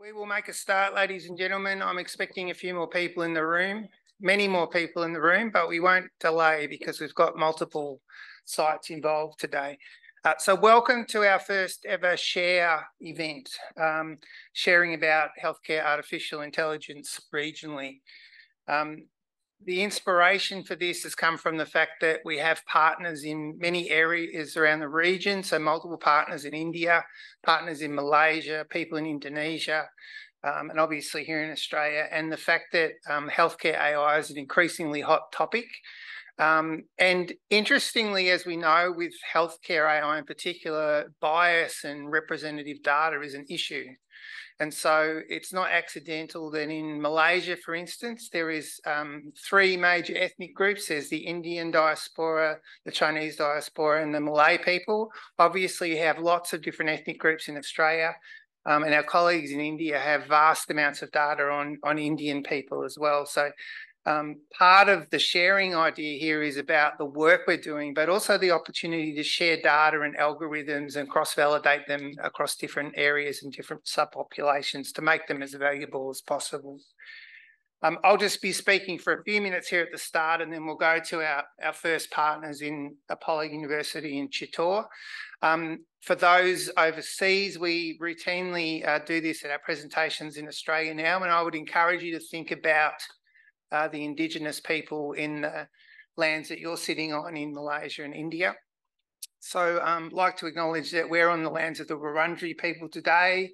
We will make a start, ladies and gentlemen. I'm expecting a few more people in the room, many more people in the room, but we won't delay because we've got multiple sites involved today. So welcome to our first ever share event, sharing about healthcare artificial intelligence regionally. The inspiration for this has come from the fact that we have partners in many areas around the region, so multiple partners in India, partners in Malaysia, people in Indonesia, and obviously here in Australia, and the fact that healthcare AI is an increasingly hot topic. And interestingly, as we know, with healthcare AI in particular, bias and representative data is an issue. And so it's not accidental that in Malaysia, for instance, there is 3 major ethnic groups. There's the Indian diaspora, the Chinese diaspora, and the Malay people. Obviously, you have lots of different ethnic groups in Australia, and our colleagues in India have vast amounts of data on Indian people as well. So part of the sharing idea here is about the work we're doing, but also the opportunity to share data and algorithms and cross-validate them across different areas and different subpopulations to make them as valuable as possible. I'll just be speaking for a few minutes here at the start, and then we'll go to our first partners in Apollo University in Chittor. For those overseas, we routinely do this at our presentations in Australia now, and I would encourage you to think about the Indigenous people in the lands that you're sitting on in Malaysia and India. So I'd like to acknowledge that we're on the lands of the Wurundjeri people today.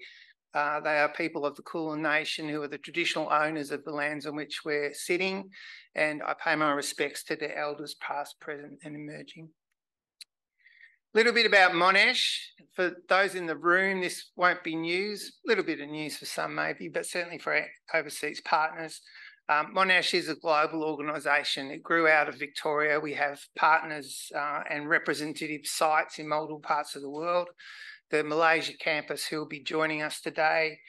They are people of the Kulin Nation who are the traditional owners of the lands on which we're sitting, and I pay my respects to their elders past, present and emerging. A little bit about Monash. For those in the room, this won't be news, a little bit of news for some maybe, but certainly for our overseas partners. Monash is a global organisation. It grew out of Victoria. We have partners and representative sites in multiple parts of the world. The Malaysia campus, who will be joining us today,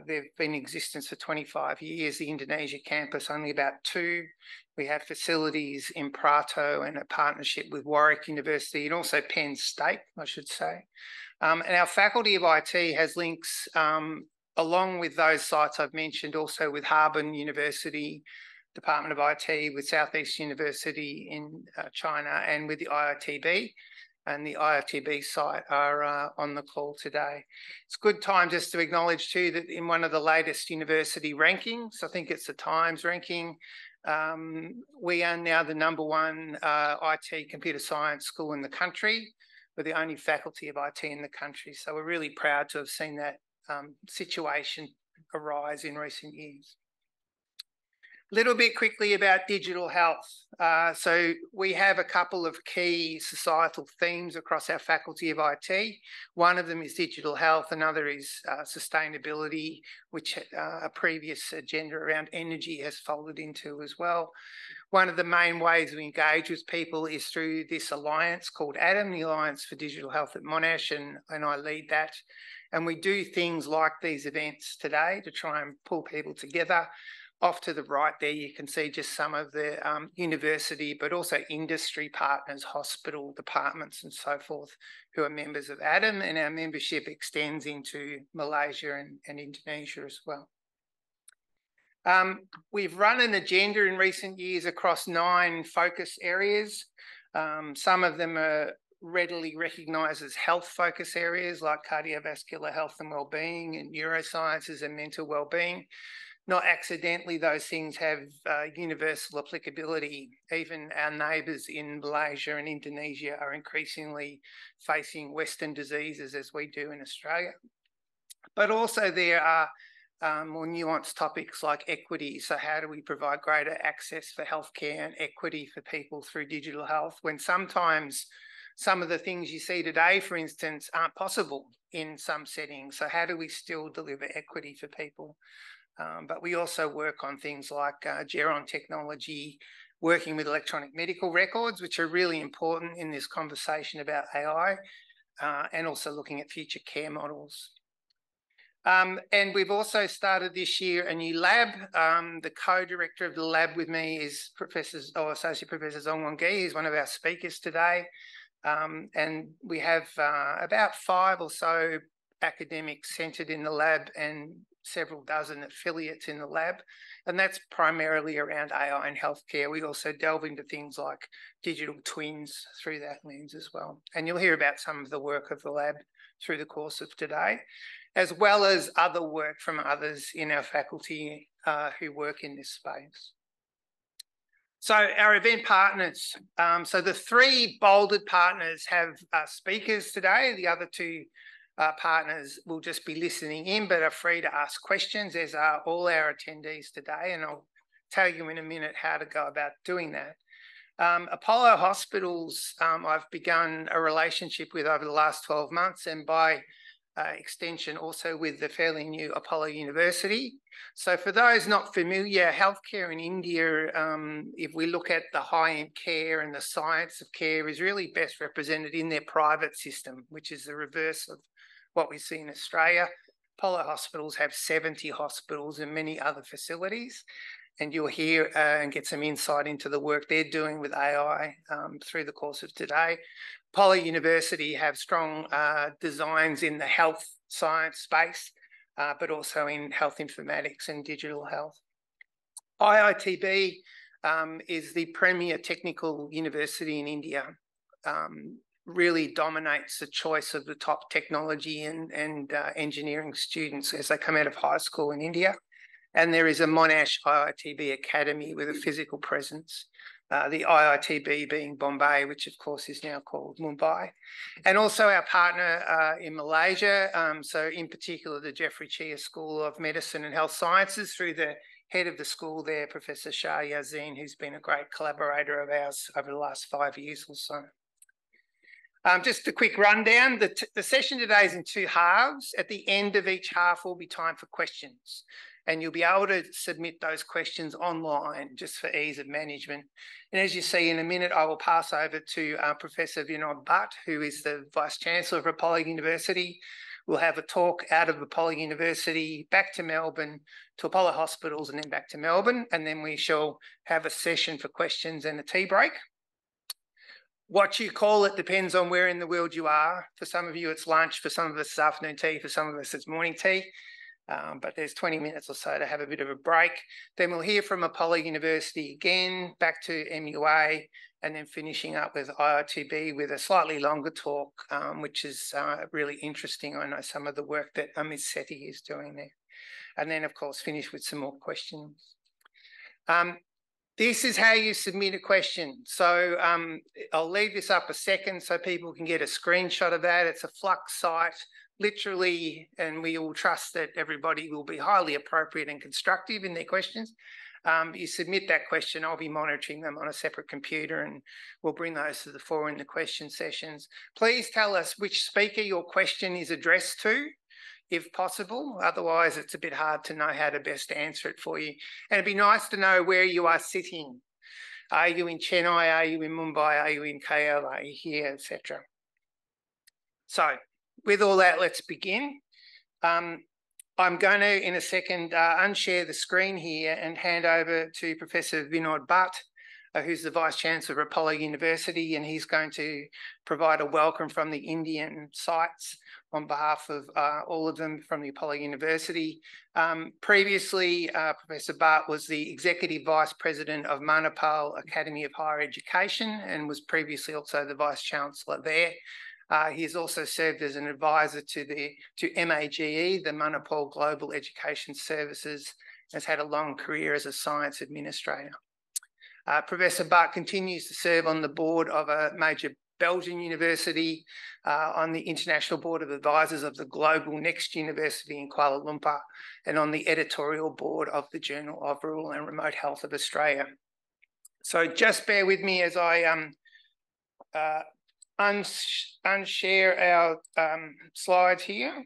they've been in existence for 25 years. The Indonesia campus, only about 2. We have facilities in Prato and a partnership with Warwick University and also Penn State, I should say. And our Faculty of IT has links along with those sites I've mentioned, also with Harbin University, Department of IT, with Southeast University in China, and with the IITB. And the IITB site are on the call today. It's a good time just to acknowledge too that in one of the latest university rankings, I think it's the Times ranking, we are now the #1 IT computer science school in the country. We're the only faculty of IT in the country. So we're really proud to have seen that situation arise in recent years. A little bit quickly about digital health. So we have a couple of key societal themes across our Faculty of IT. One of them is digital health, another is sustainability, which a previous agenda around energy has folded into as well. One of the main ways we engage with people is through this alliance called ADAM, the Alliance for Digital Health at Monash, and I lead that. And we do things like these events today to try and pull people together. Off to the right there, you can see just some of the university, but also industry partners, hospital departments and so forth, who are members of ADAM, and our membership extends into Malaysia and Indonesia as well. We've run an agenda in recent years across 9 focus areas. Some of them are readily recognised as health focus areas like cardiovascular health and wellbeing and neurosciences and mental wellbeing. Not accidentally, those things have universal applicability. Even our neighbours in Malaysia and Indonesia are increasingly facing Western diseases as we do in Australia. But also there are more nuanced topics like equity. So how do we provide greater access for healthcare and equity for people through digital health when sometimes some of the things you see today, for instance, aren't possible in some settings. So how do we still deliver equity for people? But we also work on things like Geron technology, working with electronic medical records, which are really important in this conversation about AI, and also looking at future care models. And we've also started this year a new lab. The co-director of the lab with me is Associate Professor Zongyuan. He's one of our speakers today. And we have about 5 or so academics centred in the lab and several dozen affiliates in the lab, and that's primarily around AI and healthcare. We also delve into things like digital twins through that lens as well. And you'll hear about some of the work of the lab through the course of today, as well as other work from others in our faculty who work in this space. So our event partners, so the three bolded partners have speakers today. The other two partners will just be listening in, but are free to ask questions, as are all our attendees today. And I'll tell you in a minute how to go about doing that. Apollo Hospitals, I've begun a relationship with over the last 12 months, and by extension also with the fairly new Apollo University. So for those not familiar, healthcare in India, if we look at the high-end care and the science of care, is really best represented in their private system, which is the reverse of what we see in Australia. Apollo Hospitals have 70 hospitals and many other facilities, and you'll hear and get some insight into the work they're doing with AI through the course of today. Apollo University have strong designs in the health science space, but also in health informatics and digital health. IITB is the premier technical university in India. Really dominates the choice of the top technology and engineering students as they come out of high school in India. And there is a Monash IITB Academy with a physical presence, the IITB being Bombay, which of course is now called Mumbai. And also our partner in Malaysia, so in particular the Jeffrey Chia School of Medicine and Health Sciences through the head of the school there, Professor Yasmeen, who's been a great collaborator of ours over the last 5 years or so. Just a quick rundown. The session today is in two halves. At the end of each half will be time for questions, and you'll be able to submit those questions online just for ease of management. And as you see in a minute, I will pass over to Professor Vinod Bhatt, who is the Vice-Chancellor of Apollo University. We'll have a talk out of Apollo University, back to Melbourne, to Apollo Hospitals, and then back to Melbourne. And then we shall have a session for questions and a tea break. What you call it depends on where in the world you are. For some of you, it's lunch. For some of us, it's afternoon tea. For some of us, it's morning tea. But there's 20 minutes or so to have a bit of a break. Then we'll hear from Apollo University again, back to MUA, and then finishing up with IITB with a slightly longer talk, which is really interesting. I know some of the work that Ms. Sethi is doing there. And then, of course, finish with some more questions. This is how you submit a question. So I'll leave this up a second so people can get a screenshot of that. It's a Flux site, literally, and we all trust that everybody will be highly appropriate and constructive in their questions. You submit that question, I'll be monitoring them on a separate computer, and we'll bring those to the fore in the question sessions. Please tell us which speaker your question is addressed to, if possible. Otherwise, it's a bit hard to know how to best answer it for you. And it'd be nice to know where you are sitting. Are you in Chennai? Are you in Mumbai? Are you in KL? Are you here, etc.? So with all that, let's begin. I'm going to, in a second, unshare the screen here and hand over to Professor Vinod Bhatt, who's the Vice-Chancellor of Apollo University, and he's going to provide a welcome from the Indian sites on behalf of all of them from the Apollo University. Previously, Professor Bhatt was the Executive Vice President of Manipal Academy of Higher Education and was previously also the Vice-Chancellor there. He has also served as an advisor to MAGE, the Manipal Global Education Services, has had a long career as a science administrator. Professor Bhatt continues to serve on the board of a major Belgian university, on the International Board of Advisors of the Global Next University in Kuala Lumpur, and on the editorial board of the Journal of Rural and Remote Health of Australia. So just bear with me as I unshare our slides here.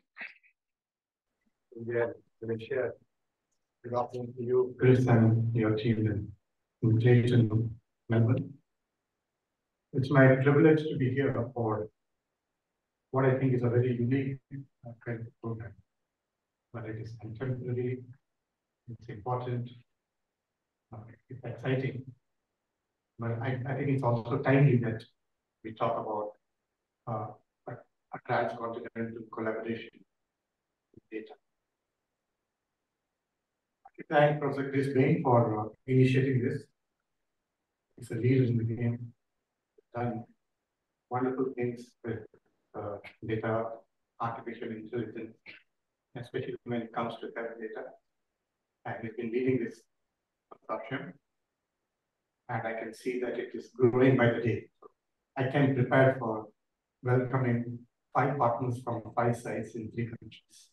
Yeah, let me share. Good afternoon to you, Chris, and your team in Clayton, Melbourne. It's my privilege to be here for what I think is a very unique kind of program. But it is contemporary, it's important, it's exciting. But I think it's also timely that we talk about a transcontinental collaboration data. I thank Professor Chris Bain for initiating this. He's a leader in the game, done wonderful things with data, artificial intelligence, especially when it comes to health data. And he's been leading this consortium. And I can see that it is growing by the day. I can prepare for welcoming 5 partners from 5 sites in 3 countries.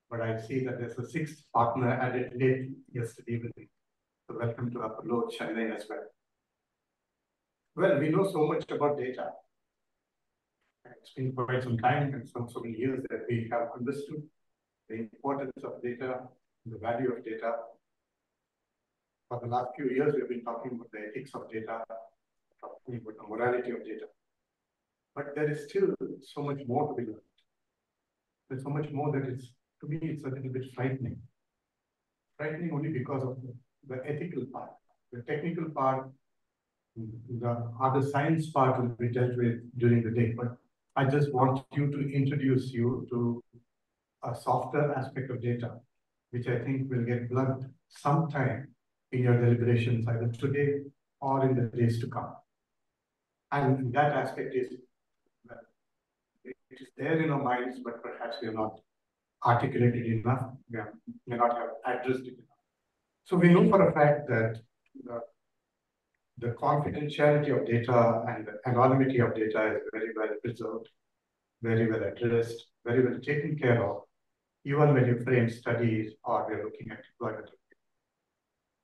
But I see that there's a 6th partner added late yesterday evening. So welcome to Apollo Chen as well. Well, we know so much about data. It's been quite some time and so many years that we have understood the importance of data, the value of data. For the last few years, we've been talking about the ethics of data, talking about the morality of data. But there is still so much more to be learned. There's so much more that is, to me, it's a little bit frightening. Frightening only because of the ethical part. The technical part, the other science part will be dealt with during the day. But I just want you to introduce you to a softer aspect of data, which I think will get plugged sometime in your deliberations, either today or in the days to come. And that aspect is, it is there in our minds, but perhaps we are not articulated enough, we may not have addressed it enough. So we know for a fact that the confidentiality of data and the anonymity of data is very well preserved, very well addressed, very well taken care of, even when you frame studies or we're looking at deployment.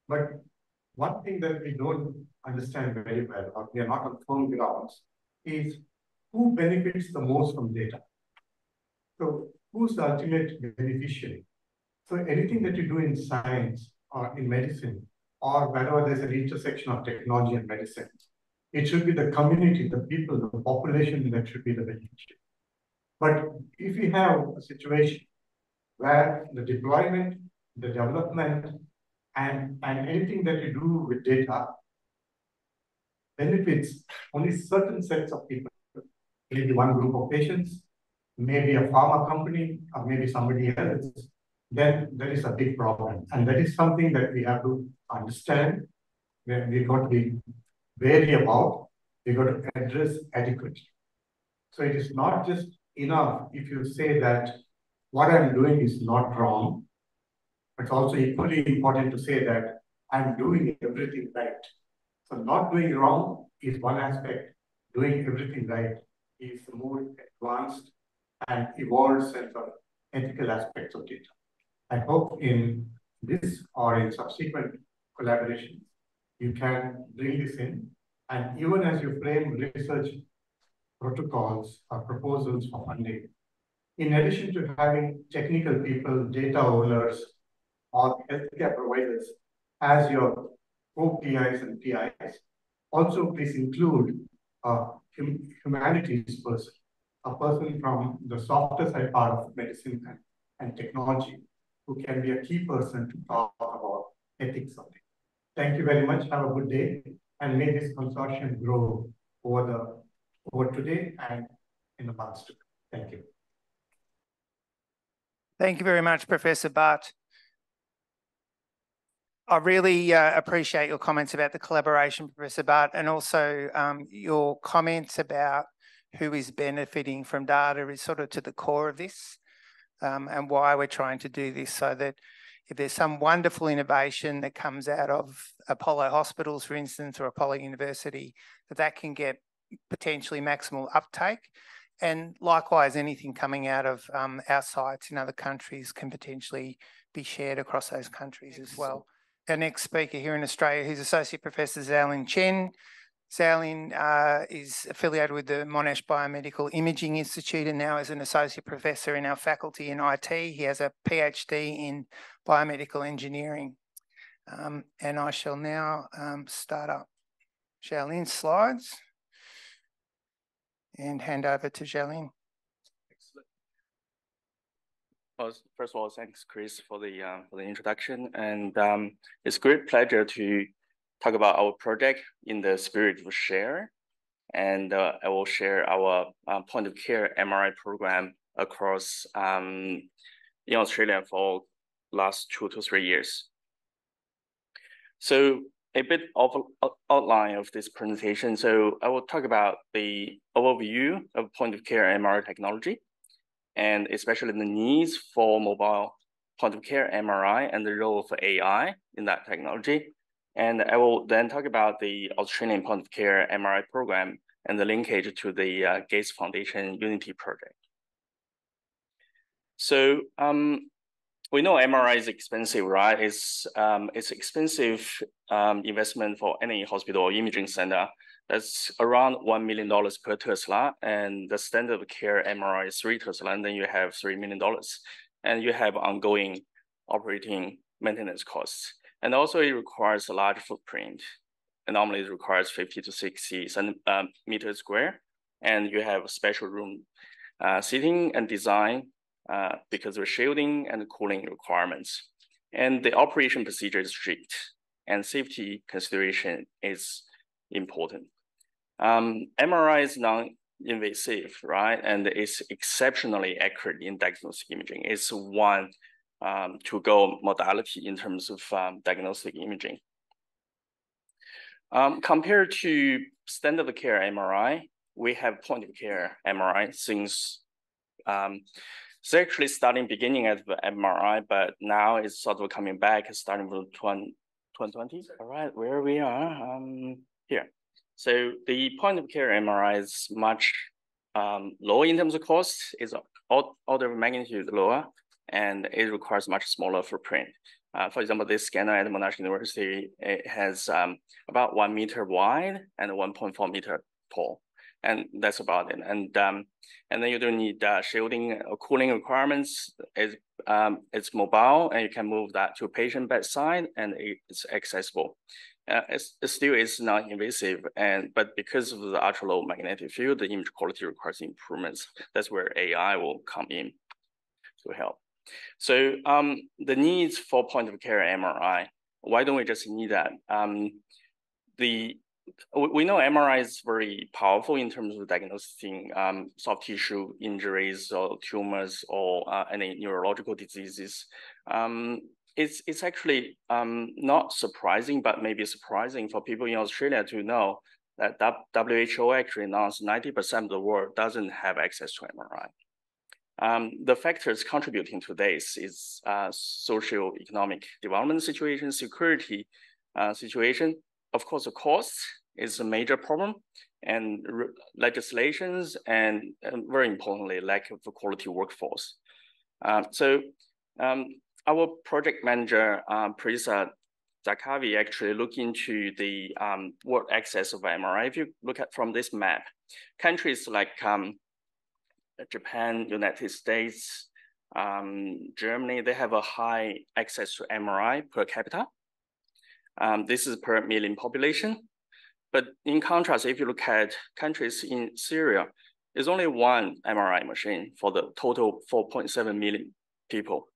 But one thing that we don't understand very well, or we are not on firm grounds, is who benefits the most from data. So who's the ultimate beneficiary? So anything that you do in science or in medicine, or wherever there's an intersection of technology and medicine, it should be the community, the people, the population that should be the beneficiary. But if we have a situation where the deployment, the development, and anything that you do with data benefits only certain sets of people, maybe one group of patients, maybe a pharma company, or maybe somebody else, then there is a big problem. And that is something that we have to understand, where we've got to be wary about, we've got to address adequately. So it is not just enough if you say that what I'm doing is not wrong. It's also equally important to say that I'm doing everything right. So not doing wrong is one aspect. Doing everything right is the more advanced and evolved set of ethical aspects of data. I hope in this or in subsequent collaborations, you can bring this in. And even as you frame research protocols or proposals for funding, in addition to having technical people, data owners, or healthcare providers as your co-PIs and PIs, also please include a humanities person, a person from the softer side part of medicine and technology, who can be a key person to talk about ethics of it. Thank you very much. Have a good day, and may this consortium grow over today and in the months to come. Thank you. Thank you very much, Professor Bhatt. I really appreciate your comments about the collaboration, Professor Bhatt, and also your comments about who is benefiting from data is sort of to the core of this, and why we're trying to do this, so that if there's some wonderful innovation that comes out of Apollo hospitals, for instance, or Apollo University, that can get potentially maximal uptake. And likewise, anything coming out of our sites in other countries can potentially be shared across those countries as well. Our next speaker here in Australia, who's Associate Professor Zhaolin Chen. Zhaolin is affiliated with the Monash Biomedical Imaging Institute and now is an Associate Professor in our faculty in IT. He has a PhD in Biomedical Engineering. And I shall now start up Zhaolin's slides and hand over to Zhaolin. Excellent. Well, first of all, thanks, Chris, for the introduction, and it's a great pleasure to talk about our project in the spirit of share, and I will share our point of care MRI program across in Australia for last 2 to 3 years. So a bit of outline of this presentation. So I will talk about the overview of point-of-care MRI technology, and especially the needs for mobile point-of-care MRI and the role of AI in that technology. And I will then talk about the Australian point-of-care MRI program and the linkage to the Gates Foundation Unity project. So we know MRI is expensive, right? It's expensive investment for any hospital or imaging center. That's around $1 million per Tesla, and the standard of care MRI is 3 Tesla, and then you have $3 million, and you have ongoing operating maintenance costs. And also it requires a large footprint. And normally it requires 50 to 60 meters square, and you have a special room seating and design because of shielding and cooling requirements. And the operation procedure is strict, and safety consideration is important. MRI is non-invasive, right? And it's exceptionally accurate in diagnostic imaging. It's one to-go modality in terms of diagnostic imaging. Compared to standard of care MRI, we have point-of-care MRI since it's actually starting beginning at the MRI, but now it's sort of coming back, starting from 2020. All right, where we are here. So the point-of-care MRI is much lower in terms of cost. It's order of magnitude lower, and it requires much smaller footprint. For example, this scanner at Monash University, it has about 1 meter wide and 1.4 meter tall, and that's about it. And then you don't need shielding or cooling requirements. It's mobile, and you can move that to patient bedside, and it's accessible. It still is non-invasive, but because of the ultra-low magnetic field, the image quality requires improvements. That's where AI will come in to help. So the needs for point-of-care MRI, why don't we just need that? We know MRI is very powerful in terms of diagnosing soft tissue injuries or tumors or any neurological diseases. It's actually not surprising, but maybe surprising for people in Australia to know that WHO actually announced 90% of the world doesn't have access to MRI. The factors contributing to this is socio-economic development situation, security situation. Of course, the cost is a major problem, and legislations, and very importantly, lack of a quality workforce. Our project manager, Professor Zakavi, actually looked into the world access of MRI. If you look at from this map, countries like Japan, United States, Germany, they have a high access to MRI per capita. This is per million population. But in contrast, if you look at countries in Syria, there's only one MRI machine for the total 4.7 million people.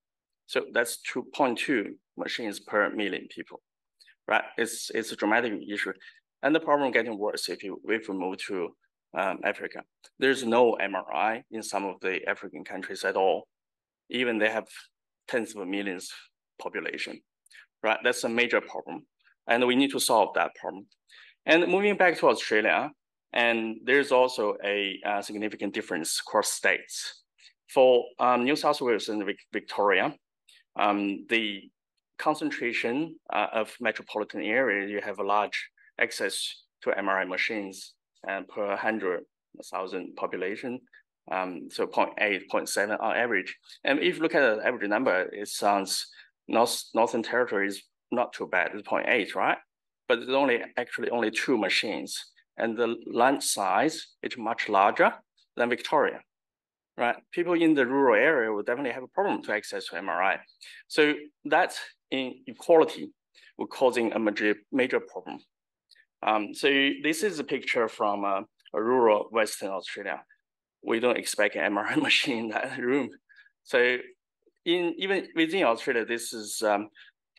So that's 2.2 machines per million people, right? It's a dramatic issue. And the problem getting worse if we move to Africa. There's no MRI in some of the African countries at all. Even they have tens of millions population, right? That's a major problem. And we need to solve that problem. And moving back to Australia, and there's also a significant difference across states. For New South Wales and Victoria, the concentration of metropolitan area, you have a large access to MRI machines per 100,000 population, so 0.8, 0.7 on average. And if you look at the average number, it sounds Northern Territory is not too bad, it's 0.8, right? But there's actually only 2 machines, and the land size is much larger than Victoria, right? People in the rural area will definitely have a problem to access to MRI. So that inequality will causing a major problem. So this is a picture from a rural Western Australia. We don't expect an MRI machine in that room. So even within Australia, this is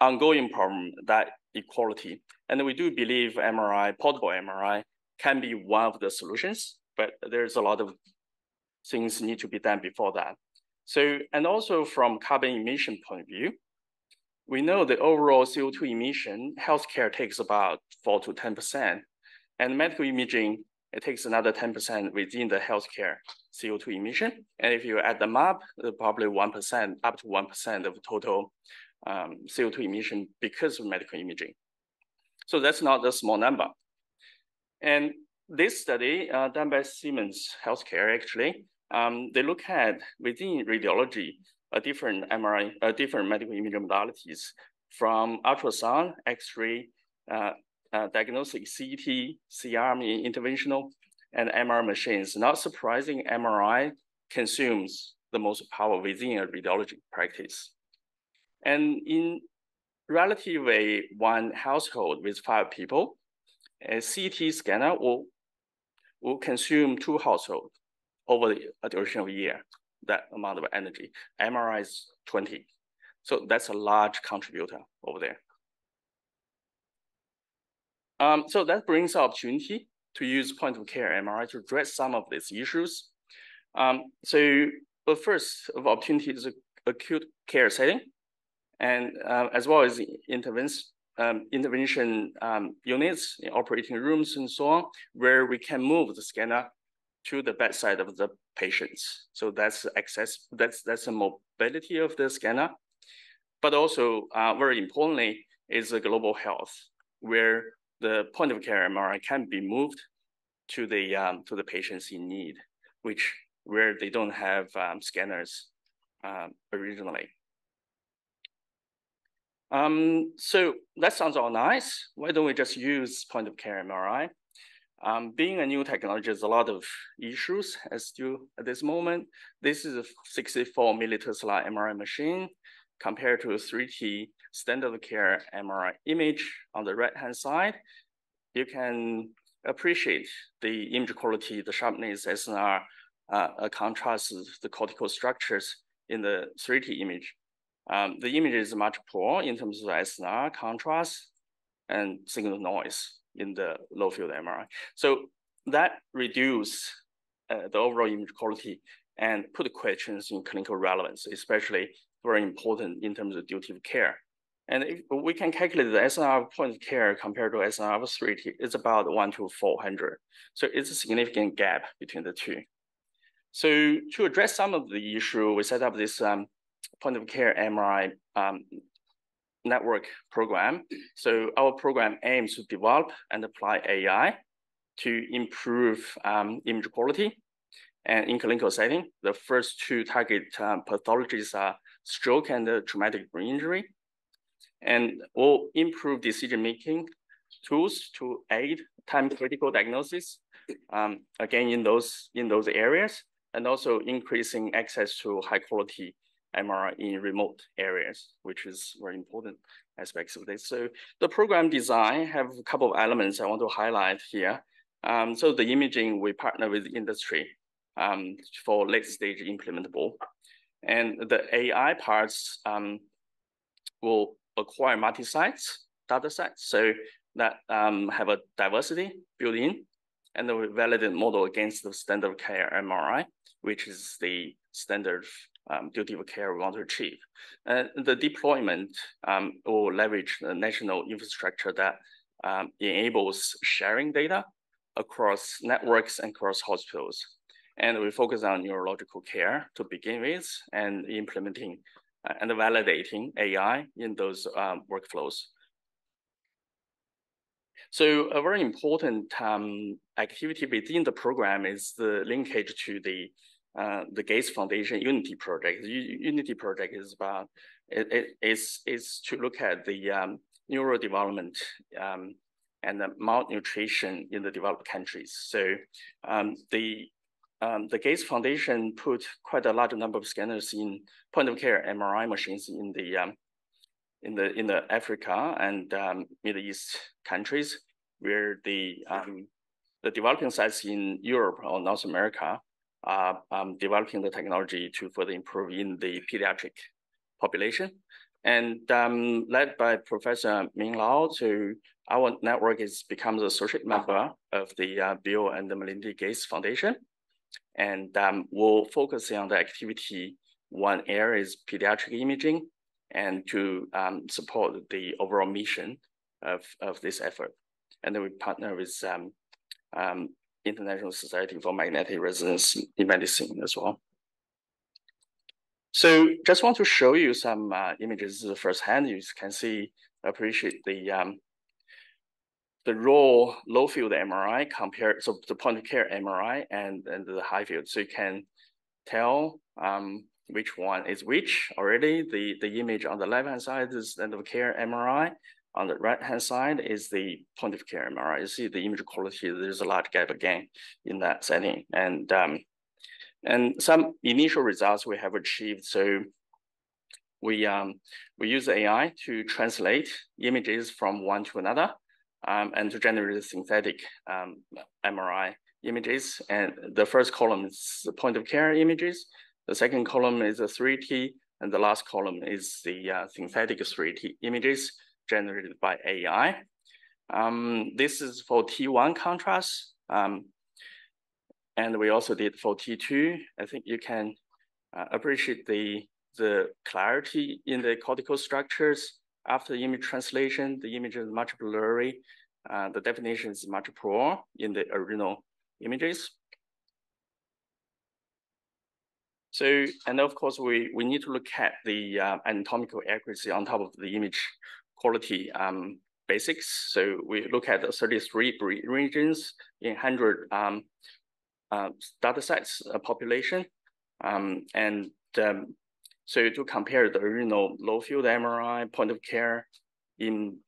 ongoing problem, that equality. And we do believe MRI, portable MRI, can be one of the solutions, but there's a lot of things need to be done before that. So, and also from carbon emission point of view, we know the overall CO2 emission, healthcare takes about 4 to 10%, and medical imaging, it takes another 10% within the healthcare CO2 emission. And if you add them up, probably 1%, up to 1% of total CO2 emission because of medical imaging. So that's not a small number. And this study done by Siemens Healthcare, actually, they look at within radiology, different MRI, different medical imaging modalities from ultrasound, X-ray, diagnostic CT, CR, interventional, and MRI machines. Not surprising, MRI consumes the most power within a radiology practice. And in relatively one household with 5 people, a CT scanner will consume 2 households over the duration of a year, that amount of energy. MRI is 20. So that's a large contributor over there. So that brings opportunity to use point of care MRI to address some of these issues. So the first of opportunity is acute care setting, and as well as intervention units, operating rooms, and so on, where we can move the scanner to the bedside of the patients. So that's access, that's a mobility of the scanner. But also, very importantly, is the global health, where the point of care MRI can be moved to the patients in need, where they don't have scanners originally. So that sounds all nice. Why don't we just use point of care MRI? Being a new technology, there's a lot of issues at this moment. This is a 64 millitesla MRI machine compared to a 3T standard of care MRI image on the right-hand side. You can appreciate the image quality, the sharpness, SNR, contrast the cortical structures in the 3T image. The image is much poor in terms of SNR, contrast, and signal noise in the low field MRI. So that reduces the overall image quality and put questions in clinical relevance, especially very important in terms of duty of care. And if we can calculate the SNR point of care compared to SNR of 3T, it's about 1 to 400. So it's a significant gap between the two. So to address some of the issue, we set up this point of care MRI network program. So our program aims to develop and apply AI to improve image quality. And in clinical setting, the first 2 target pathologies are stroke and traumatic brain injury. And will improve decision-making tools to aid time-critical diagnosis, again, in those areas, and also increasing access to high-quality MRI in remote areas, which is very important aspects of this. So the program design have a couple of elements I want to highlight here. So the imaging, we partner with industry for late-stage implementable. And the AI parts will acquire multi-sites, data sets, so that have a diversity built in, and then we validate model against the standard of care MRI, which is the standard duty of care we want to achieve. The deployment will leverage the national infrastructure that enables sharing data across networks and across hospitals. And we focus on neurological care to begin with, and implementing and validating AI in those workflows. So a very important activity within the program is the linkage to the Gates Foundation Unity project. The Unity project is about, is to look at the neurodevelopment and the malnutrition in the developed countries. So the Gates Foundation put quite a large number of scanners in point-of-care MRI machines in the Africa and Middle East countries, where the developing sites in Europe or North America are developing the technology to further improve in the pediatric population. And led by Professor Ming Lao, so our network becomes an associate member of the Bill and Melinda Gates Foundation. And we'll focus on the activity one area is pediatric imaging, and to support the overall mission of this effort. And then we partner with International Society for Magnetic Resonance in Medicine as well. So just want to show you some images firsthand. You can see, appreciate the raw low field MRI compared, so the point of care MRI and the high field. So you can tell which one is which already. The image on the left-hand side is standard of care MRI. On the right-hand side is the point of care MRI. You see the image quality, there's a large gap again in that setting. And some initial results we have achieved. So we use AI to translate images from one to another and to generate synthetic MRI images. And the first column is the point of care images. The second column is a 3T, and the last column is the synthetic 3T images generated by AI. This is for T1 contrast. And we also did for T2. I think you can appreciate the clarity in the cortical structures after the image translation. The image is much blurry. The definition is much poor in the original images. So, and of course, we need to look at the anatomical accuracy on top of the image quality basics. So we look at the 33 regions in 100 data sets population. So to compare the original low field MRI point of care in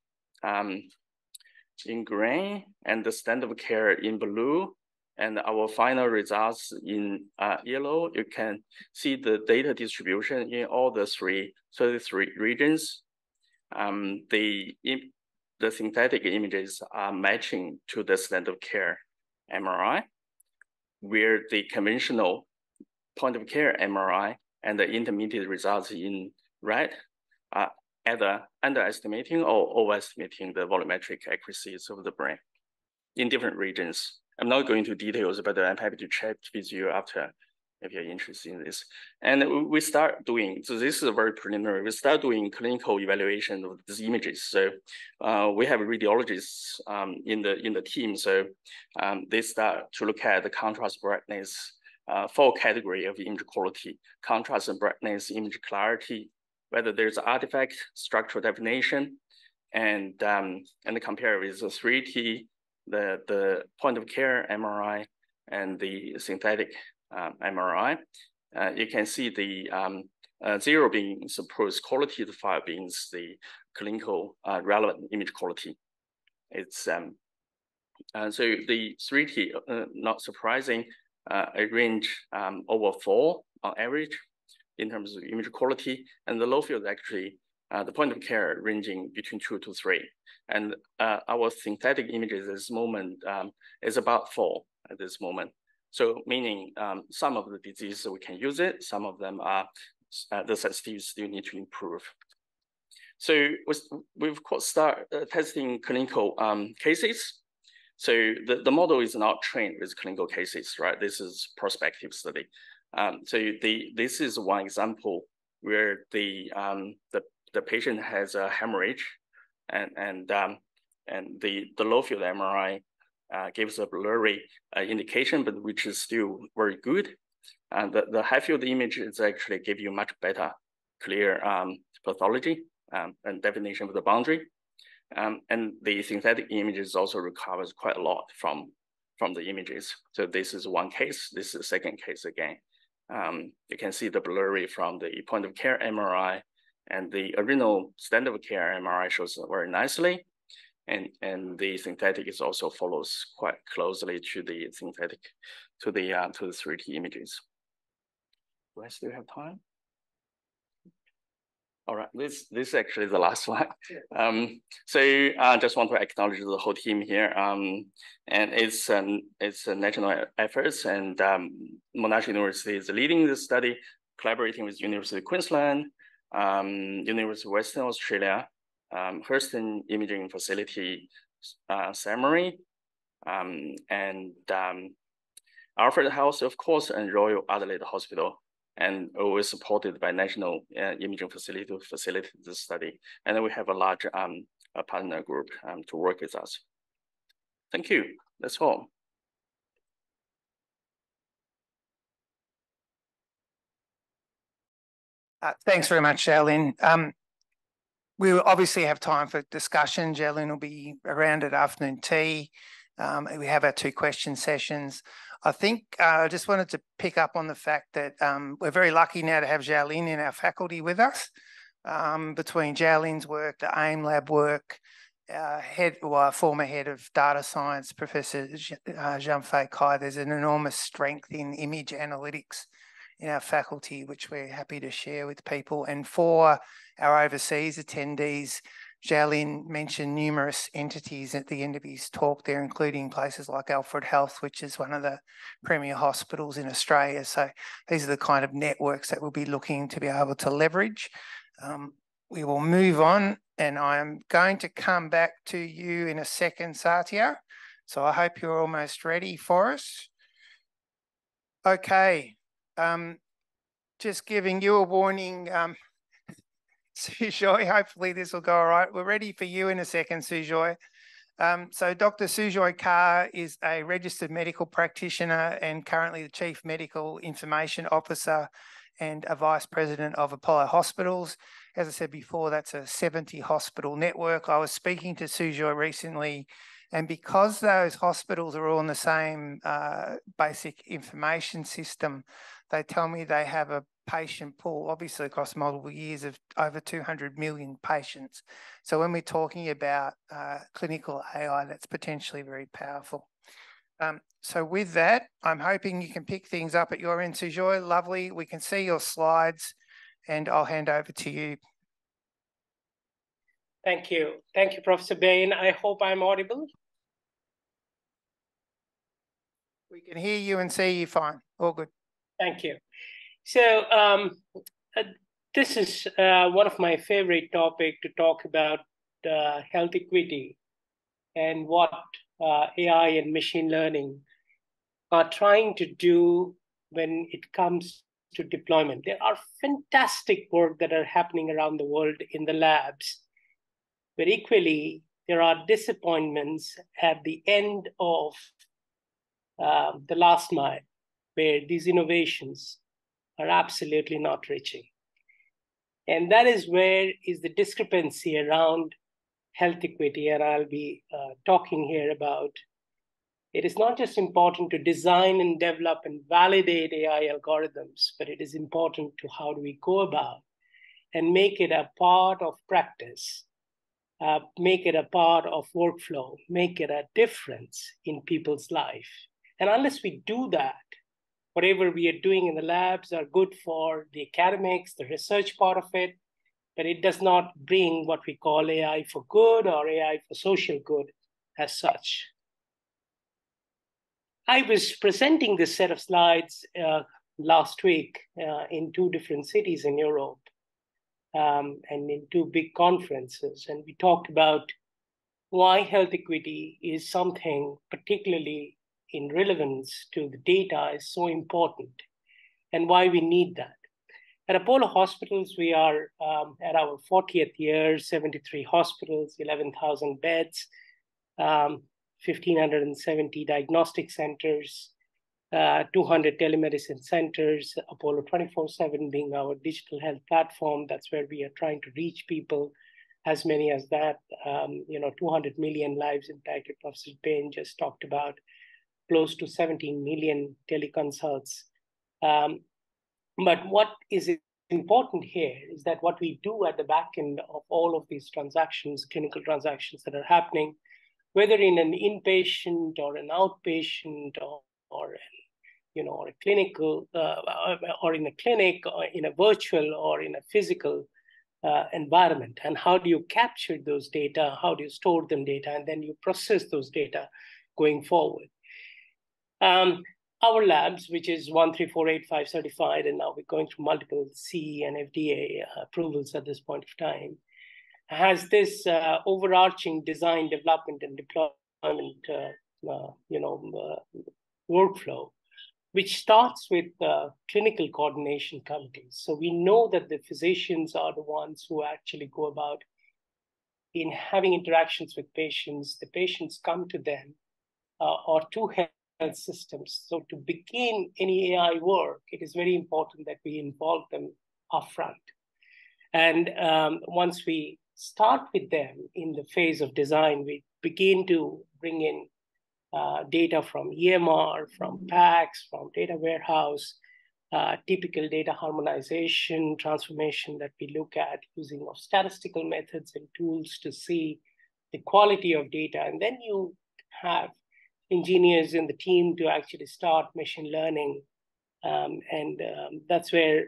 green and the standard of care in blue, and our final results in yellow, you can see the data distribution in all the 33 regions. The synthetic images are matching to the standard of care MRI, where the conventional point of care MRI and the intermediate results in red are either underestimating or overestimating the volumetric accuracies of the brain in different regions. I'm not going into details, but I'm happy to chat with you after if you're interested in this. And we start doing, so this is a very preliminary, we start doing clinical evaluation of these images. So we have radiologists in the team. So they start to look at the contrast brightness, 4 category of image quality: contrast and brightness, image clarity, whether there's artifact, structural definition, and compare with the 3T, the point of care MRI, and the synthetic MRI. You can see the 0 being supposed quality, the 5 being the clinical relevant image quality. It's so the 3T, not surprising, a range over 4 on average in terms of image quality, and the low field actually the point of care ranging between 2 to 3, and our synthetic images at this moment is about 4 at this moment. So meaning some of the diseases we can use it, some of them are the sensitivity still need to improve. So we of course start testing clinical cases. So the model is not trained with clinical cases, right? This is prospective study. So this is one example where the patient has a hemorrhage, and the low field MRI gives a blurry indication, but which is still very good. And the high field image is actually give you much better, clear pathology and definition of the boundary. And the synthetic images also recovers quite a lot from the images. So this is one case. This is the second case again. You can see the blurry from the point of care MRI, and the original standard of care MRI shows very nicely. And the synthetic is also follows quite closely to the synthetic, to the 3D images. Do I still have time? All right, this is actually the last one. So I just want to acknowledge the whole team here. And it's a national efforts, and Monash University is leading this study, collaborating with University of Queensland, University of Western Australia, Hurston Imaging Facility, Summary, and Alfred House, of course, and Royal Adelaide Hospital and always supported by National Imaging Facility to facilitate this study. And then we have a large a partner group to work with us. Thank you. That's all. Thanks very much, Zhaolin. We will obviously have time for discussion. Zhaolin will be around at afternoon tea. We have our 2 question sessions. I think I just wanted to pick up on the fact that we're very lucky now to have Zhaolin in our faculty with us. Between Zhaolin's work, the AIM lab work, former head of data science, Professor Zhangfei Kai, there's an enormous strength in image analytics in our faculty, which we're happy to share with people. And for our overseas attendees, Zhaolin mentioned numerous entities at the end of his talk there, including places like Alfred Health, which is one of the premier hospitals in Australia. So these are the kind of networks that we'll be looking to be able to leverage. We will move on, and I'm going to come back to you in a second, Satya. So I hope you're almost ready for us. Okay. Just giving you a warning, Sujoy, hopefully this will go all right. We're ready for you in a second, Sujoy. So Dr. Sujoy Kar is a registered medical practitioner and currently the Chief Medical Information Officer and a Vice President of Apollo Hospitals. As I said before, that's a 70 hospital network. I was speaking to Sujoy recently, and because those hospitals are all in the same basic information system, they tell me they have a patient pool, obviously across multiple years, of over 200 million patients. So when we're talking about clinical AI, that's potentially very powerful. So with that, I'm hoping you can pick things up at your end, Sujoy. Lovely. We can see your slides, and I'll hand over to you. Thank you. Thank you, Professor Bain. I hope I'm audible. We can hear you and see you fine. All good. Thank you. So this is one of my favorite topics to talk about health equity and what AI and machine learning are trying to do when it comes to deployment. There are fantastic work that are happening around the world in the labs, but equally there are disappointments at the end of the last mile, where these innovations are absolutely not reaching. And that is where is the discrepancy around health equity, and I'll be talking here about. It is not just important to design and develop and validate AI algorithms, but it is important to how do we go about and make it a part of practice, make it a part of workflow, make it a difference in people's life. And unless we do that, whatever we are doing in the labs are good for the academics, the research part of it, but it does not bring what we call AI for good or AI for social good as such. I was presenting this set of slides last week in 2 different cities in Europe and in 2 big conferences. And we talked about why health equity is something particularly in relevance to the data is so important and why we need that. At Apollo Hospitals, we are at our 40th year, 73 hospitals, 11,000 beds, 1,570 diagnostic centers, 200 telemedicine centers, Apollo 24/7 being our digital health platform. That's where we are trying to reach people, as many as that, 200 million lives impacted. Professor Bain just talked about close to 17 million teleconsults. But what is important here is that what we do at the back end of all of these transactions, clinical transactions that are happening, whether in an inpatient or an outpatient or a clinical or in a clinic or in a virtual or in a physical environment, and how do you capture those data, how do you store them data, and then you process those data going forward. Our labs, which is 13485 certified, and now we're going through multiple CE and FDA approvals at this point of time, has this overarching design, development, and deployment workflow, which starts with clinical coordination committees. So we know that the physicians are the ones who actually go about in having interactions with patients. The patients come to them or to health systems. So to begin any AI work, it is very important that we involve them upfront. And once we start with them in the phase of design, we begin to bring in data from EMR, from PACS, from data warehouse, typical data harmonization, transformation that we look at using of statistical methods and tools to see the quality of data. And then you have engineers in the team to actually start machine learning. That's where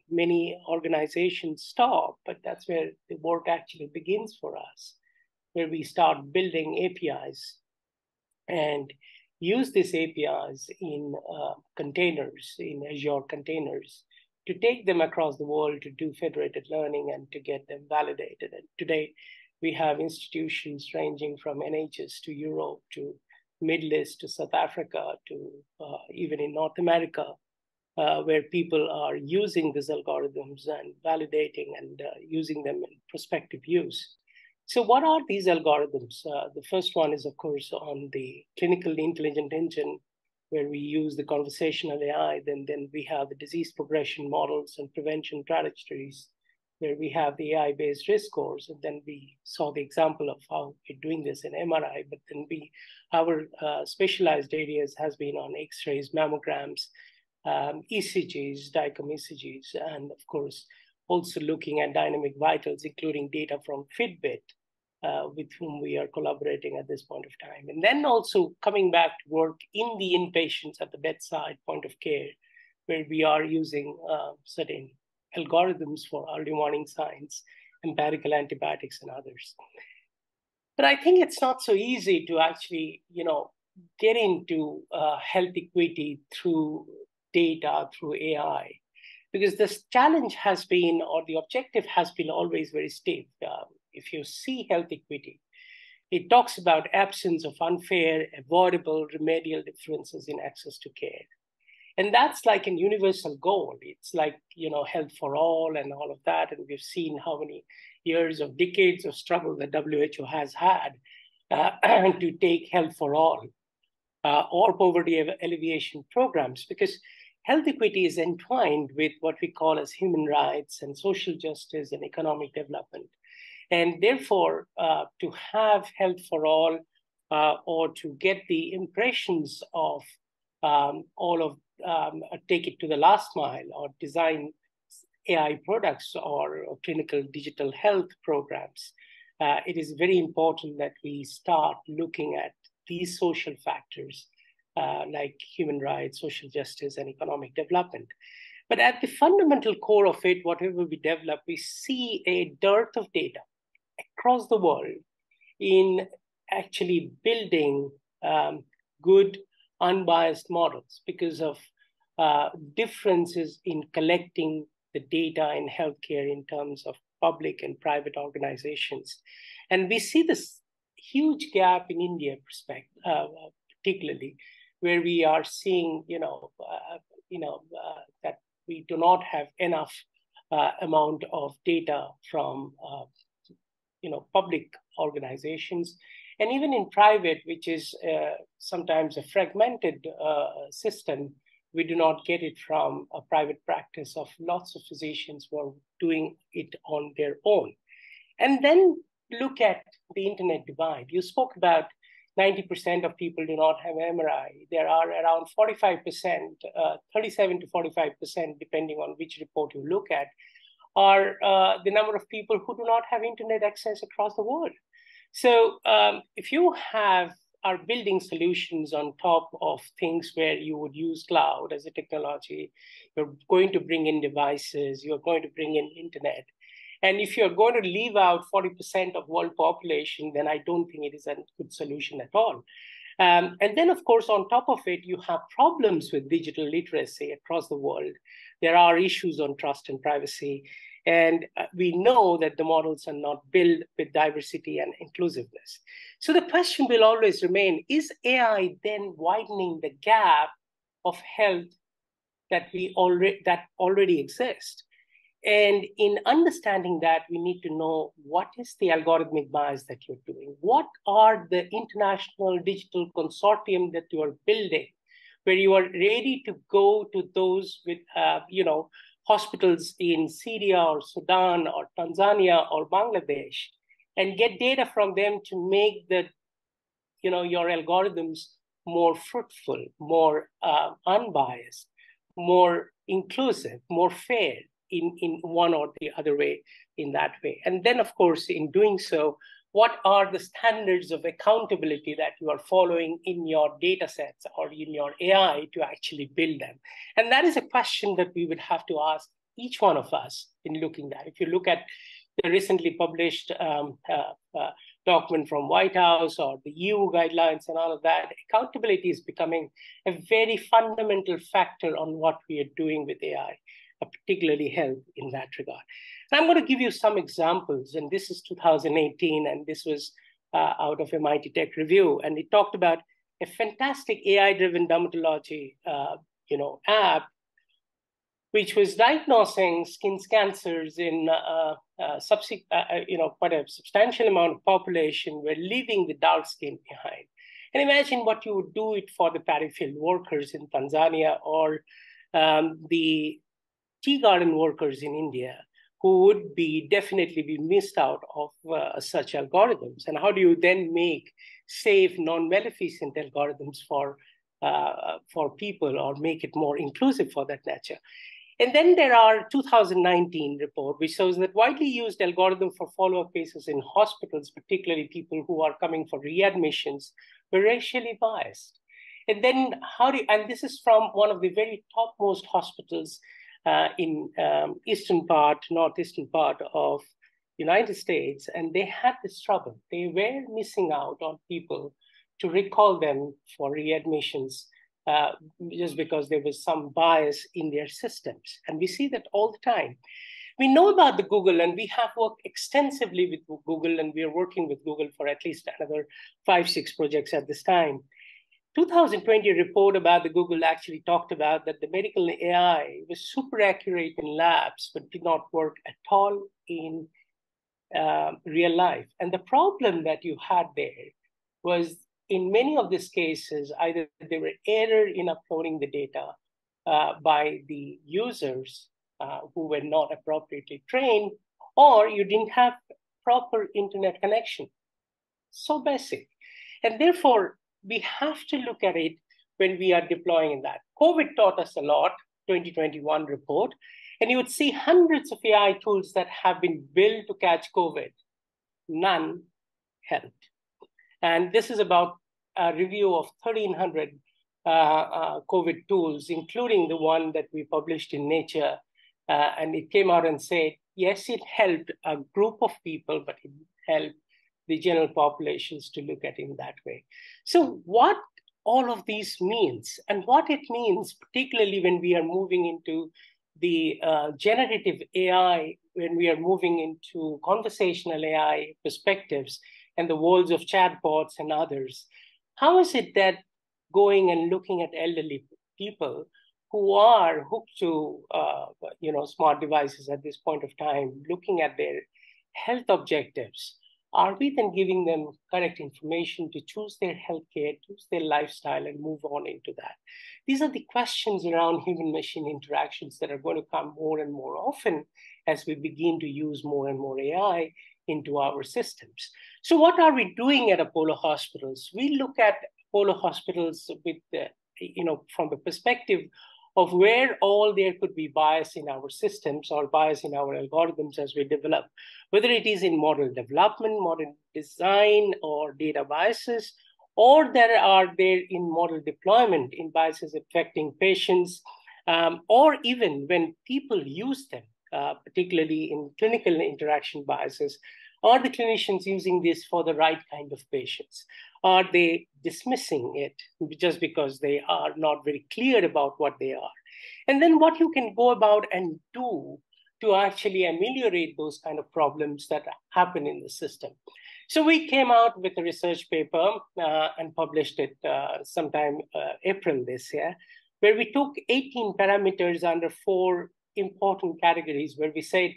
many organizations stop, but that's where the work actually begins for us, where we start building APIs and use these APIs in containers, in Azure containers, to take them across the world to do federated learning and to get them validated. And today, we have institutions ranging from NHS to Europe to Middle East to South Africa to even in North America, where people are using these algorithms and validating and using them in prospective use. So what are these algorithms? The first one is, of course, on the clinical intelligent engine, where we use the conversational AI. Then we have the disease progression models and prevention trajectories, where we have the AI-based risk scores. And then we saw the example of how we're doing this in MRI. But then our specialized areas has been on X-rays, mammograms, ECGs, DICOM ECGs, and of course, also looking at dynamic vitals, including data from Fitbit, with whom we are collaborating at this point of time. And then also coming back to work in the inpatients at the bedside point of care, where we are using certain algorithms for early warning signs, empirical antibiotics, and others. But I think it's not so easy to actually, get into health equity through data, through AI, because this challenge has been, or the objective has been always very stiff. If you see health equity, it talks about absence of unfair, avoidable, remedial differences in access to care. And that's like a universal goal. It's like, health for all and all of that. And we've seen how many years of decades of struggle that WHO has had to take health for all or poverty alleviation programs, because health equity is entwined with what we call as human rights and social justice and economic development. And therefore, to have health for all or to get the impressions of all of, take it to the last mile or design AI products or clinical digital health programs, it is very important that we start looking at these social factors like human rights, social justice, and economic development. But at the fundamental core of it, whatever we develop, we see a dearth of data across the world in actually building good, unbiased models because of differences in collecting the data in healthcare in terms of public and private organizations. And we see this huge gap in India, particularly, where we are seeing, that we do not have enough amount of data from, public organizations. And even in private, which is sometimes a fragmented system, we do not get it from a private practice of lots of physicians who are doing it on their own. And then look at the internet divide. You spoke about 90% of people do not have MRI. There are around 45%, 37 to 45%, depending on which report you look at, are the number of people who do not have internet access across the world. So if you are building solutions on top of things where you would use cloud as a technology, you're going to bring in devices, you're going to bring in internet. And if you're going to leave out 40% of world population, then I don't think it is a good solution at all. And then, of course, on top of it, you have problems with digital literacy across the world. There are issues on trust and privacy. And we know that the models are not built with diversity and inclusiveness. So the question will always remain, is AI then widening the gap of health that already exist. And in understanding that, we need to know what is the algorithmic bias that you're doing? What are the international digital consortium that you are building, where you are ready to go to those with, hospitals in Syria or Sudan or Tanzania or Bangladesh, and get data from them to make your algorithms more fruitful, more unbiased, more inclusive, more fair in one or the other way, in that way. And then, of course, in doing so, what are the standards of accountability that you are following in your data sets or in your AI to actually build them? And that is a question that we would have to ask each one of us in looking at. If you look at the recently published document from White House or the EU guidelines and all of that, accountability is becoming a very fundamental factor on what we are doing with AI, particularly health in that regard. And I'm going to give you some examples, and this is 2018, and this was out of MIT Tech Review, and it talked about a fantastic AI-driven dermatology app, which was diagnosing skin cancers in quite a substantial amount of population were leaving the dark skin behind. And imagine what you would do it for the paddy-field workers in Tanzania or the tea garden workers in India, who would definitely be missed out of such algorithms. And how do you then make safe, non-maleficent algorithms for people, or make it more inclusive for that nature? And then there are 2019 report, which shows that widely used algorithm for follow-up cases in hospitals, particularly people who are coming for readmissions, were racially biased. And then and this is from one of the very topmost hospitals in northeastern part of United States, and they had this trouble. They were missing out on people to recall them for readmissions just because there was some bias in their systems. And we see that all the time. We know about the Google, and we have worked extensively with Google, and we are working with Google for at least another 5-6 projects at this time. 2020 report about the Google actually talked about that the medical AI was super accurate in labs, but did not work at all in real life. And the problem that you had there was, in many of these cases, either there were error in uploading the data by the users who were not appropriately trained, or you didn't have proper internet connection. So basic. And therefore, we have to look at it when we are deploying that. COVID taught us a lot, 2021 report, and you would see hundreds of AI tools that have been built to catch COVID. None helped. And this is about a review of 1,300 COVID tools, including the one that we published in Nature. And it came out and said, yes, it helped a group of people, but it helped the general populations to look at it in that way. So what all of these means, and what it means, particularly when we are moving into the generative AI, when we are moving into conversational AI perspectives and the worlds of chatbots and others, how is it that going and looking at elderly people who are hooked to smart devices at this point of time, looking at their health objectives, are we then giving them correct information to choose their healthcare, choose their lifestyle, and move on into that? These are the questions around human-machine interactions that are going to come more and more often as we begin to use more and more AI into our systems. So what are we doing at Apollo Hospitals? We look at Apollo Hospitals with from the perspective of where all there could be bias in our systems or bias in our algorithms as we develop, whether it is in model development, model design, or data biases, or there in model deployment in biases affecting patients, or even when people use them, particularly in clinical interaction biases. Are the clinicians using this for the right kind of patients? Are they dismissing it just because they are not very clear about what they are? And then what you can go about and do to actually ameliorate those kind of problems that happen in the system. So we came out with a research paper and published it sometime April this year, where we took 18 parameters under 4 important categories, where we said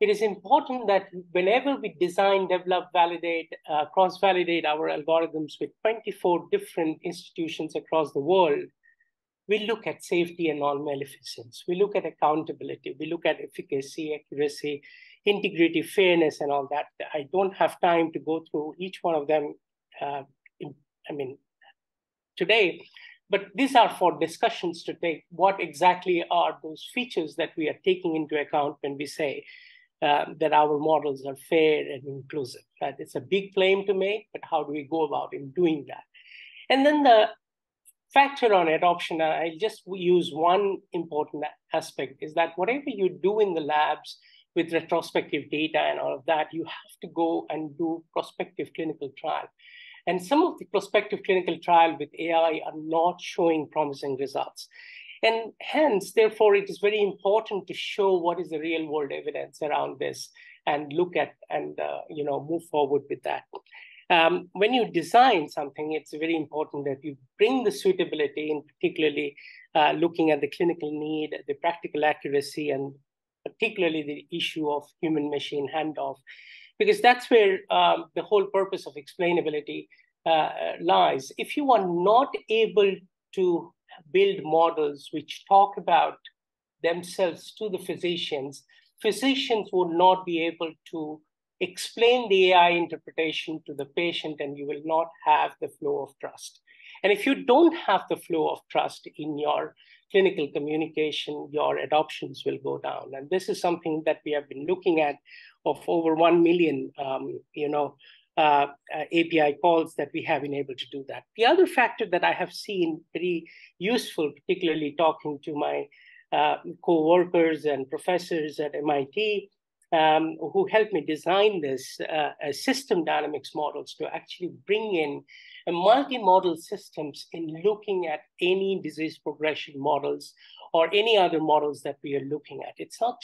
it is important that whenever we design, develop, validate, cross-validate our algorithms with 24 different institutions across the world, we look at safety and non-maleficence. We look at accountability. We look at efficacy, accuracy, integrity, fairness, and all that. I don't have time to go through each one of them today, but these are for discussions to take. What exactly are those features that we are taking into account when we say that our models are fair and inclusive? Right? It's a big claim to make, but how do we go about in doing that? And then the factor on adoption, I just use one important aspect, is that whatever you do in the labs with retrospective data and all of that, you have to go and do prospective clinical trial. And some of the prospective clinical trial with AI are not showing promising results. And hence, therefore, it is very important to show what is the real world evidence around this and look at and move forward with that. When you design something, it's very important that you bring the suitability, and particularly looking at the clinical need, the practical accuracy, and particularly the issue of human-machine handoff, because that's where the whole purpose of explainability lies. If you are not able to build models which talk about themselves to the physicians, physicians would not be able to explain the AI interpretation to the patient, and you will not have the flow of trust. And if you don't have the flow of trust in your clinical communication, your adoptions will go down. And this is something that we have been looking at of over 1 million, API calls that we have been able to do that. The other factor that I have seen very useful, particularly talking to my co-workers and professors at MIT, who helped me design this system dynamics models to actually bring in a multi-model systems in looking at any disease progression models or any other models that we are looking at. It's not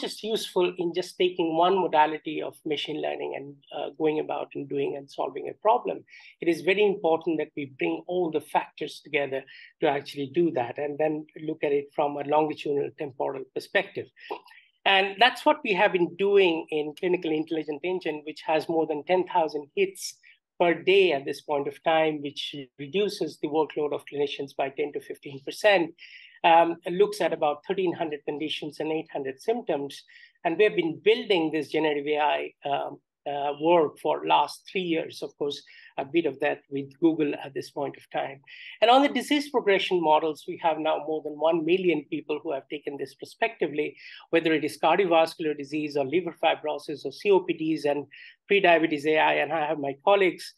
just useful in just taking one modality of machine learning and going about and doing and solving a problem. It is very important that we bring all the factors together to actually do that, and then look at it from a longitudinal temporal perspective. And that's what we have been doing in Clinical Intelligent Engine, which has more than 10,000 hits per day at this point of time, which reduces the workload of clinicians by 10 to 15%. Looks at about 1,300 conditions and 800 symptoms. And we've been building this generative AI work for last 3 years, of course, a bit of that with Google at this point of time. And on the disease progression models, we have now more than 1 million people who have taken this prospectively, whether it is cardiovascular disease or liver fibrosis or COPDs and prediabetes AI. And I have my colleagues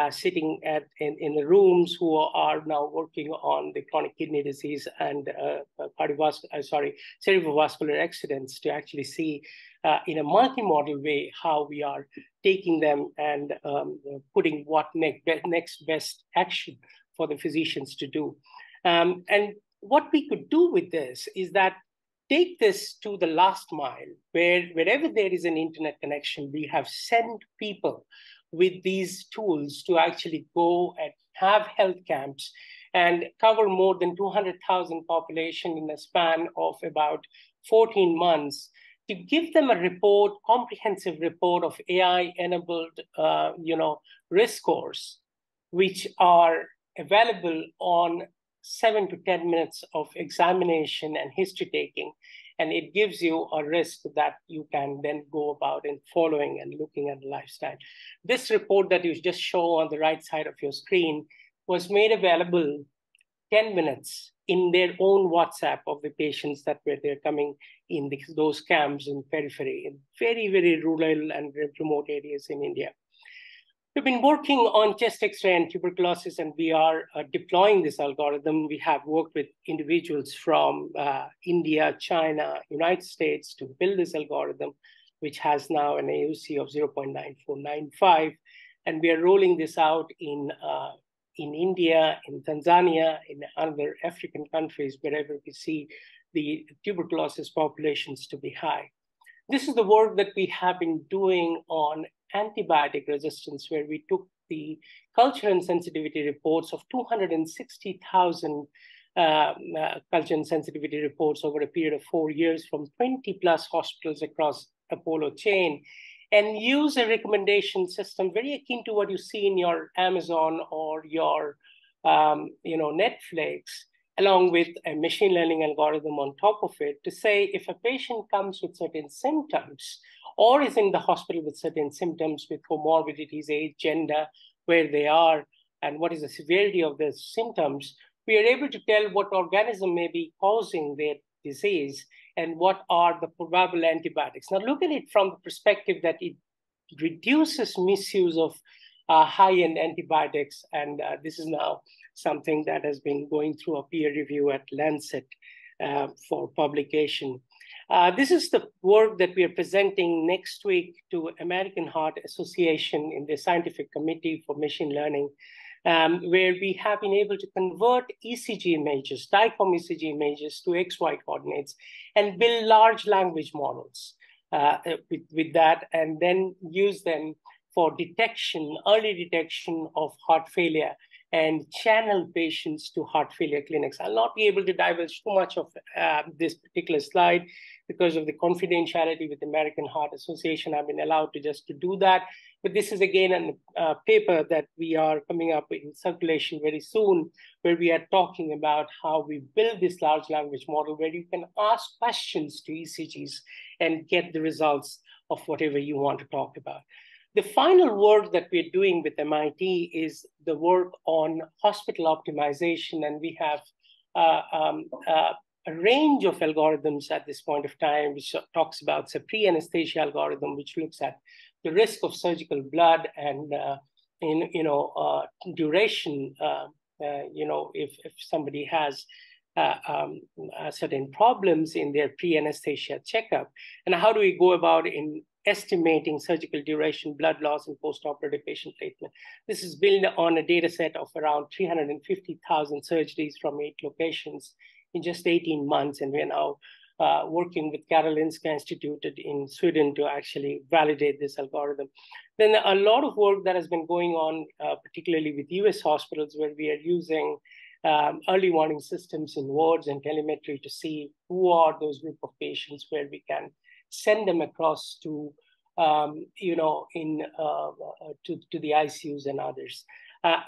sitting in the rooms who are now working on the chronic kidney disease and cerebrovascular accidents to actually see in a multi-model way how we are taking them and putting what next best action for the physicians to do. And what we could do with this is that take this to the last mile, where wherever there is an internet connection, we have sent people with these tools to actually go and have health camps and cover more than 200,000 population in a span of about 14 months to give them a report, comprehensive report of AI-enabled, risk scores, which are available on 7 to 10 minutes of examination and history taking. And it gives you a risk that you can then go about in following and looking at the lifestyle. This report that you just show on the right side of your screen was made available 10 minutes in their own WhatsApp of the patients that were there coming in those camps in periphery, in very, very rural and remote areas in India. We've been working on chest X-ray and tuberculosis, and we are deploying this algorithm. We have worked with individuals from India, China, United States to build this algorithm, which has now an AUC of 0.9495. And we are rolling this out in India, in Tanzania, in other African countries, wherever we see the tuberculosis populations to be high. This is the work that we have been doing on antibiotic resistance, where we took the culture and sensitivity reports of 260,000 culture and sensitivity reports over a period of 4 years from 20 plus hospitals across Apollo chain, and use a recommendation system very akin to what you see in your Amazon or your Netflix, along with a machine learning algorithm on top of it, to say if a patient comes with certain symptoms or is in the hospital with certain symptoms with comorbidities, age, gender, where they are, and what is the severity of the symptoms, we are able to tell what organism may be causing their disease and what are the probable antibiotics. Now look at it from the perspective that it reduces misuse of high-end antibiotics, and this is now something that has been going through a peer review at Lancet for publication. This is the work that we are presenting next week to American Heart Association in the Scientific Committee for Machine Learning, where we have been able to convert ECG images, DICOM ECG images to XY coordinates and build large language models with that, and then use them for detection, early detection of heart failure and channel patients to heart failure clinics. I'll not be able to divulge too much of this particular slide because of the confidentiality with the American Heart Association. I've been allowed to just to do that. But this is again a paper that we are coming up in circulation very soon, where we are talking about how we build this large language model where you can ask questions to ECGs and get the results of whatever you want to talk about. The final work that we're doing with MIT is the work on hospital optimization, and we have a range of algorithms at this point of time, which talks about the pre-anesthesia algorithm, which looks at the risk of surgical blood and duration. If somebody has certain problems in their pre-anesthesia checkup, and how do we go about in estimating surgical duration, blood loss, and postoperative patient treatment. This is built on a data set of around 350,000 surgeries from 8 locations in just 18 months. And we're now working with Karolinska Institute in Sweden to actually validate this algorithm. Then a lot of work that has been going on, particularly with US hospitals, where we are using early warning systems in wards and telemetry to see who are those group of patients where we can send them across to, to the ICUs and others.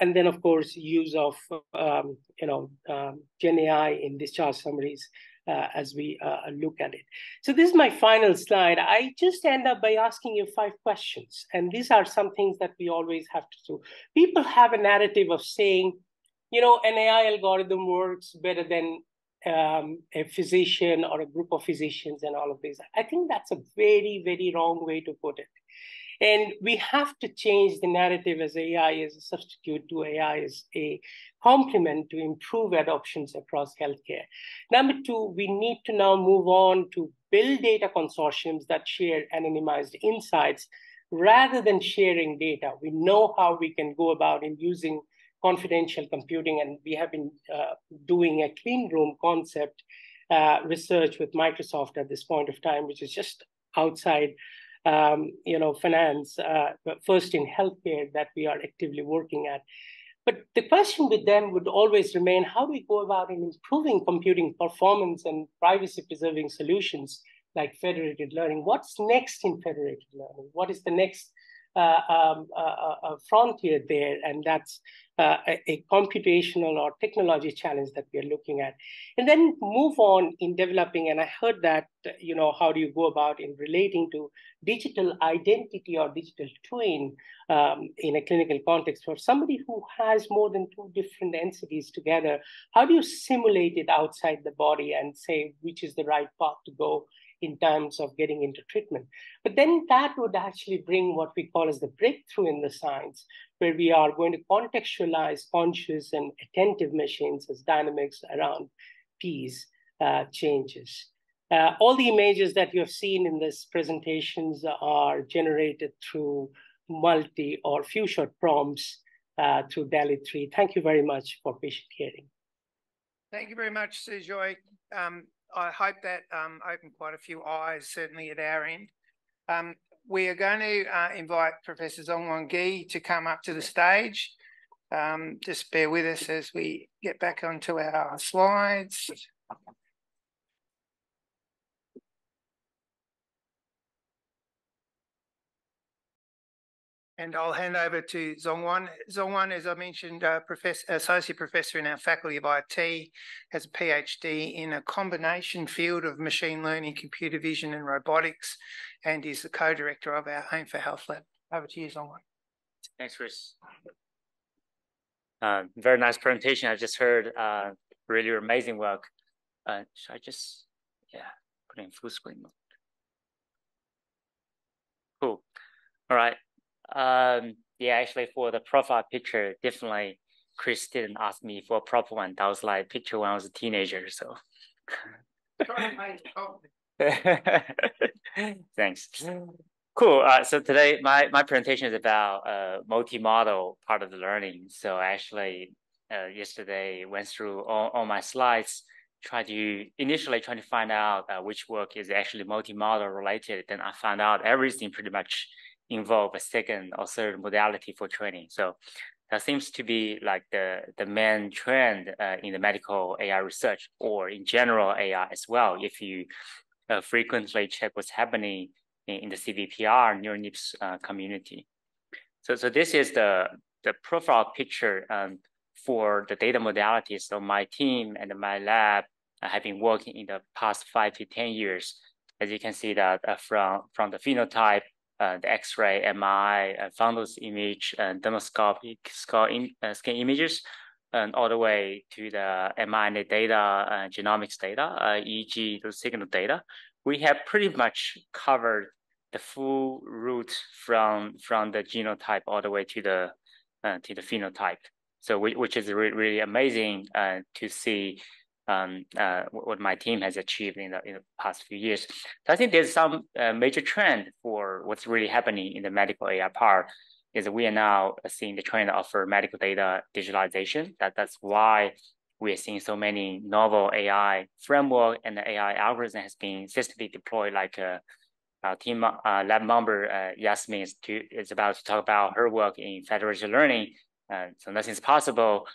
And then, of course, use of, Gen AI in discharge summaries as we look at it. So this is my final slide. I just end up by asking you 5 questions. And these are some things that we always have to do. People have a narrative of saying, an AI algorithm works better than a physician or a group of physicians and all of this. I think that's a very, very wrong way to put it. And we have to change the narrative as AI is a substitute to AI as a complement to improve adoptions across healthcare. Number 2, we need to now move on to build data consortiums that share anonymized insights rather than sharing data. We know how we can go about in using confidential computing, and we have been doing a clean room concept research with Microsoft at this point of time, which is just outside finance, but first in healthcare that we are actively working at. But the question with them would always remain, how do we go about in improving computing performance and privacy-preserving solutions like federated learning? What's next in federated learning? What is the next frontier there? And that's a computational or technology challenge that we are looking at. And then move on in developing, and I heard that, how do you go about in relating to digital identity or digital twin in a clinical context for somebody who has more than 2 different entities together? How do you simulate it outside the body and say which is the right path to go in terms of getting into treatment? But then that would actually bring what we call as the breakthrough in the science, where we are going to contextualize conscious and attentive machines as dynamics around these changes. All the images that you have seen in these presentations are generated through multi or few shot prompts through DALL-E 3. Thank you very much for patient hearing. Thank you very much, Sujoy. I hope that opened quite a few eyes, certainly at our end. we are going to invite Professor Zongyuan to come up to the stage. Just bear with us as we get back onto our slides. And I'll hand over to Zongyuan. Zongyuan, as I mentioned, associate professor in our Faculty of IT, has a PhD in a combination field of machine learning, computer vision and robotics, and is the co-director of our Aim for Health Lab. Over to you, Zongyuan. Thanks, Chris. Very nice presentation. I just heard really amazing work. Should I just, put in full screen mode? Cool. All right. Actually for the profile picture, definitely Chris didn't ask me for a proper one. That was like picture when I was a teenager, so. Thanks. Cool. So today my presentation is about multi-model part of the learning. So actually yesterday went through all my slides, initially trying to find out which work is actually multi-model related. Then I found out everything pretty much involve a second or third modality for training. So that seems to be like the main trend in the medical AI research, or in general AI as well, if you frequently check what's happening in the CVPR NeuroNIPS community. So this is the profile picture for the data modalities. So my team and my lab have been working in the past 5 to 10 years. As you can see that from the phenotype, the X-ray, MRI, fundus image, and dermoscopic skin images, and all the way to the mRNA data, genomics data, EEG, the signal data. We have pretty much covered the full route from the genotype all the way to the phenotype. So which is really amazing to see what my team has achieved in the past few years. So I think there's some major trend for what's really happening in the medical AI part, is that we are now seeing the trend of medical data digitalization. That's why we are seeing so many novel AI framework, and the AI algorithm has been systematically deployed. Like our team lab member Yasmeen is about to talk about her work in federated learning. So nothing's possible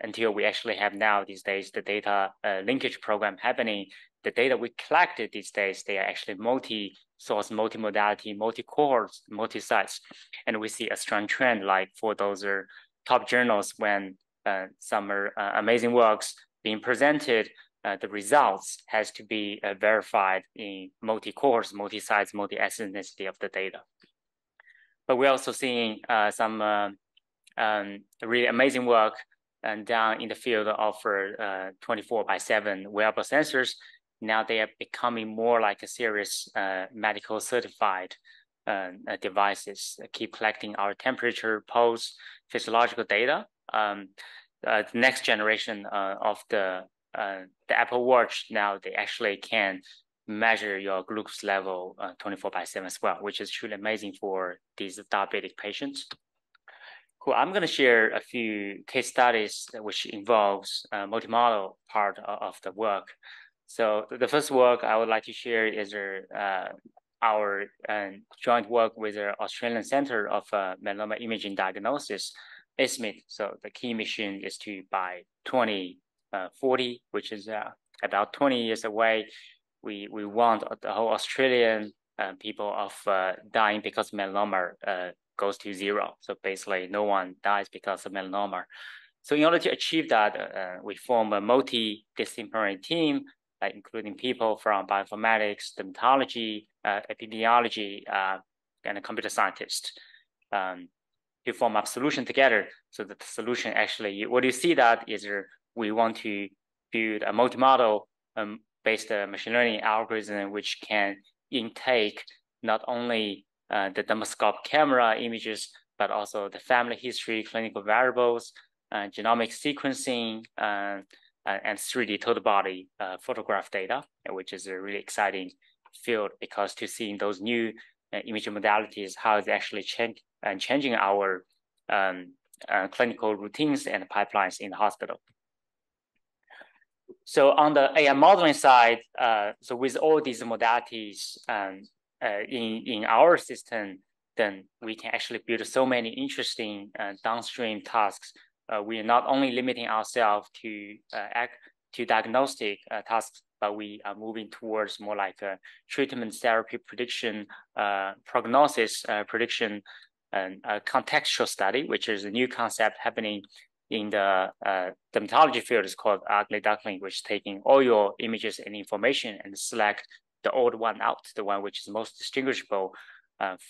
until we actually have now these days the data linkage program happening. The data we collected these days, they are actually multi-source, multi-modality, multi-cohorts, multi-sites. And we see a strong trend, like for those top journals, when some amazing works being presented, the results has to be verified in multi-cohorts, multi-sites, multi-ethnicity of the data. But we're also seeing some really amazing work and down in the field of 24/7 wearable sensors. Now they are becoming more like a serious medical certified devices, keep collecting our temperature, pulse, physiological data. The next generation of the Apple Watch, now they actually can measure your glucose level 24/7 as well, which is truly amazing for these diabetic patients. Cool. I'm going to share a few case studies which involves multimodal part of the work. So the first work I would like to share is our joint work with the Australian Centre of Melanoma Imaging Diagnosis, ESMID. So the key mission is to, by 2040, which is about 20 years away, we want the whole Australian people of dying because of melanoma goes to zero. So basically no one dies because of melanoma. So in order to achieve that, we form a multidisciplinary team, including people from bioinformatics, dermatology, epidemiology, and a computer scientist, to form a solution together. So that the solution actually, what you see that is we want to build a multimodal based machine learning algorithm which can intake not only the dermoscope camera images, but also the family history, clinical variables, genomic sequencing, and 3D total body photograph data, which is a really exciting field, because to see those new imaging modalities, how it's actually changing our clinical routines and pipelines in the hospital. So on the AI modeling side, so with all these modalities in our system, then we can actually build so many interesting downstream tasks. We are not only limiting ourselves to diagnostic tasks, but we are moving towards more like treatment therapy prediction, prognosis prediction, and contextual study, which is a new concept happening in the dermatology field. Is called ugly duckling, which is taking all your images and information and select the old one out, the one which is most distinguishable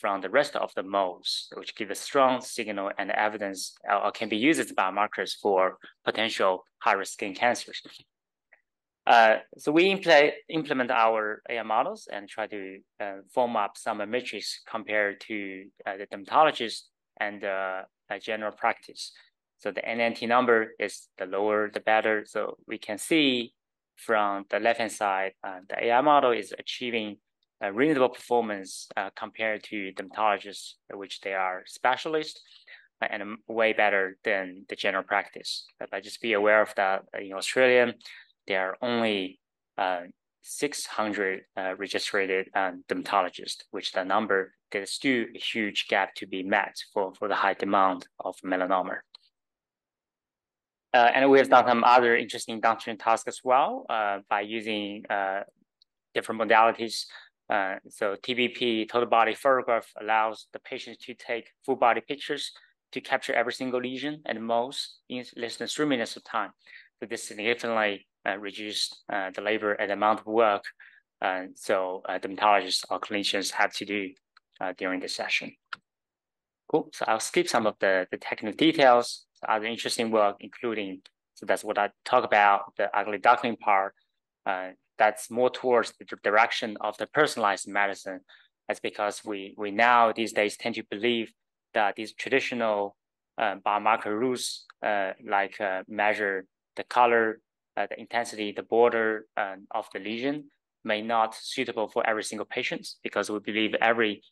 from the rest of the moles, which give a strong signal and evidence or can be used as biomarkers for potential high-risk skin cancers. So we implement our AI models and try to form up some metrics compared to the dermatologist and general practice. So the NNT number is the lower, the better. So we can see from the left-hand side, the AI model is achieving a reasonable performance compared to dermatologists, which they are specialists, and way better than the general practice. But just be aware of that in Australia, there are only 600 registered dermatologists, which the number, there's still a huge gap to be met for the high demand of melanoma. And we have done some other interesting downstream tasks as well by using different modalities. So TBP, total body photograph, allows the patient to take full body pictures to capture every single lesion and moles in less than 3 minutes of time. So this significantly reduced the labor and amount of work. So dermatologists or clinicians have to do during the session. Cool. So I'll skip some of the technical details. So other interesting work, including, so that's what I talk about, the ugly duckling part. That's more towards the direction of the personalized medicine. That's because we now these days tend to believe that these traditional biomarker rules like measure the color, the intensity, the border of the lesion may not suitable for every single patient, because we believe every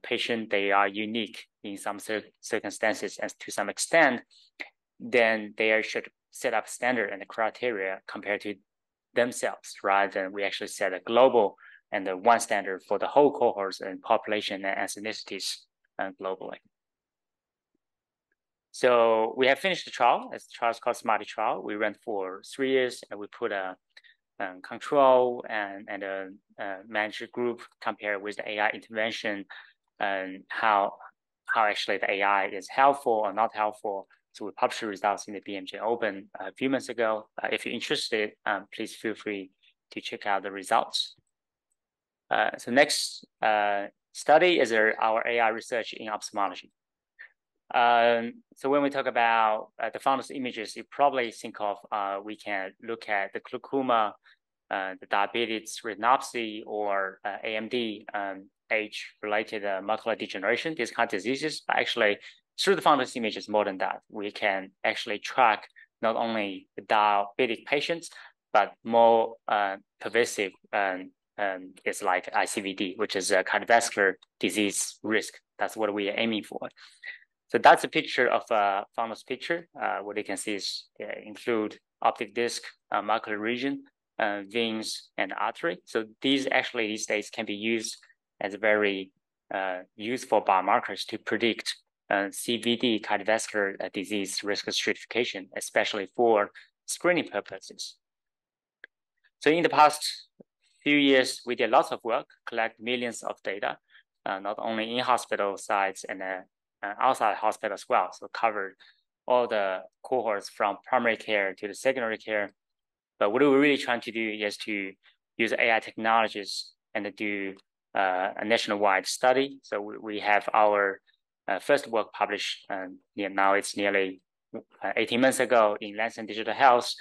patient, they are unique in some circumstances, and to some extent, then they should set up standard and the criteria compared to themselves, rather than we actually set a global and the one standard for the whole cohorts and population and ethnicities globally. So we have finished the trial. As the trial is called SMARTY trial. We ran for 3 years, and we put a control and a manager group compared with the AI intervention and how actually the AI is helpful or not helpful. So we published the results in the BMJ Open a few months ago. If you're interested, please feel free to check out the results. So next study is our AI research in ophthalmology. So when we talk about the fundus images, you probably think of we can look at the glaucoma, the diabetes retinopathy, or AMD, age-related macular degeneration, these kind of diseases. But actually, through the fundus images, more than that, we can actually track not only the diabetic patients, but more pervasive, it's like ICVD, which is a cardiovascular disease risk. That's what we are aiming for. So that's a picture of a fundus picture. What you can see is include optic disc, macular region, veins, and artery. So these actually these days can be used as very useful biomarkers to predict CVD, cardiovascular disease risk stratification, especially for screening purposes. So in the past few years, we did lots of work, collect millions of data, not only in hospital sites and outside hospital as well. So covered all the cohorts from primary care to the secondary care. But what we're really trying to do is to use AI technologies and to do a nationwide study. So we have our first work published, now it's nearly 18 months ago in Lancet Digital Health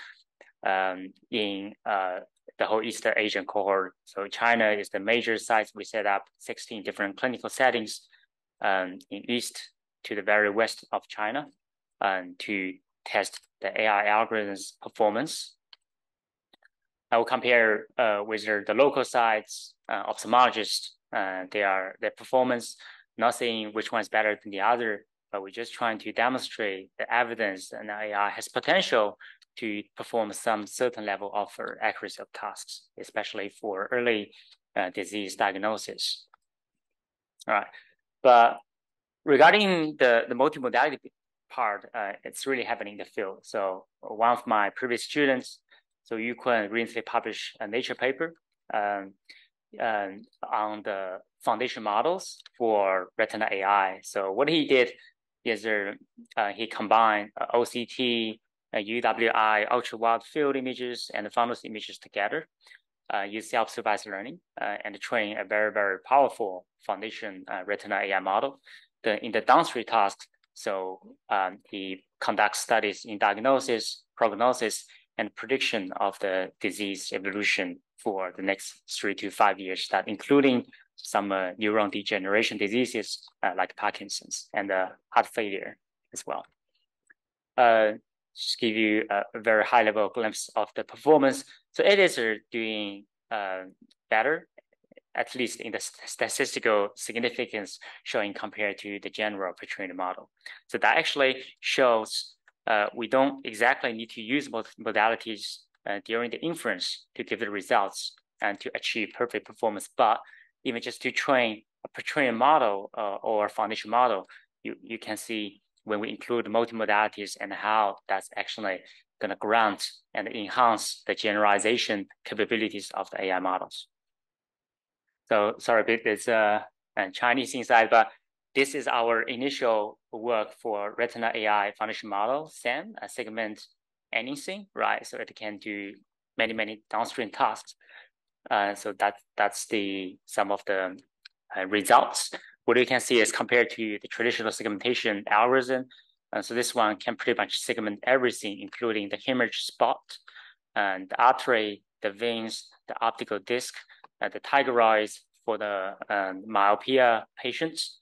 in the whole East Asian cohort. So China is the major sites. We set up 16 different clinical settings in east to the very west of China to test the AI algorithms performance. I will compare with the local sites, ophthalmologists, their performance, not saying which one is better than the other, but we're just trying to demonstrate the evidence and AI has potential to perform some certain level of accuracy of tasks, especially for early disease diagnosis. All right, but regarding the multimodality part, it's really happening in the field. So one of my previous students, so Yuquan, recently published a Nature paper on the foundation models for retina AI. So what he did is he combined OCT, UWI, ultra wide field images, and the fundus images together, use self-supervised learning, and train a very, very powerful foundation retina AI model. In the downstream tasks, so he conducts studies in diagnosis, prognosis, and prediction of the disease evolution for the next 3 to 5 years, that including some neuron degeneration diseases like Parkinson's and heart failure as well. Just give you a very high level glimpse of the performance. So it is doing better, at least in the statistical significance showing compared to the general pre-trained model. So that actually shows we don't exactly need to use modalities during the inference to give the results and to achieve perfect performance, but even just to train a pre-trained model or foundation model, you can see when we include multimodalities and how that's actually going to grant and enhance the generalization capabilities of the AI models. So sorry, it's Chinese inside, but this is our initial work for retina AI foundation model, SAM, segment anything, right? So it can do many, many downstream tasks. So that's some of the results. What you can see is compared to the traditional segmentation algorithm. So this one can pretty much segment everything, including the hemorrhage spot, and the artery, the veins, the optical disc, the tigeroids for the myopia patients.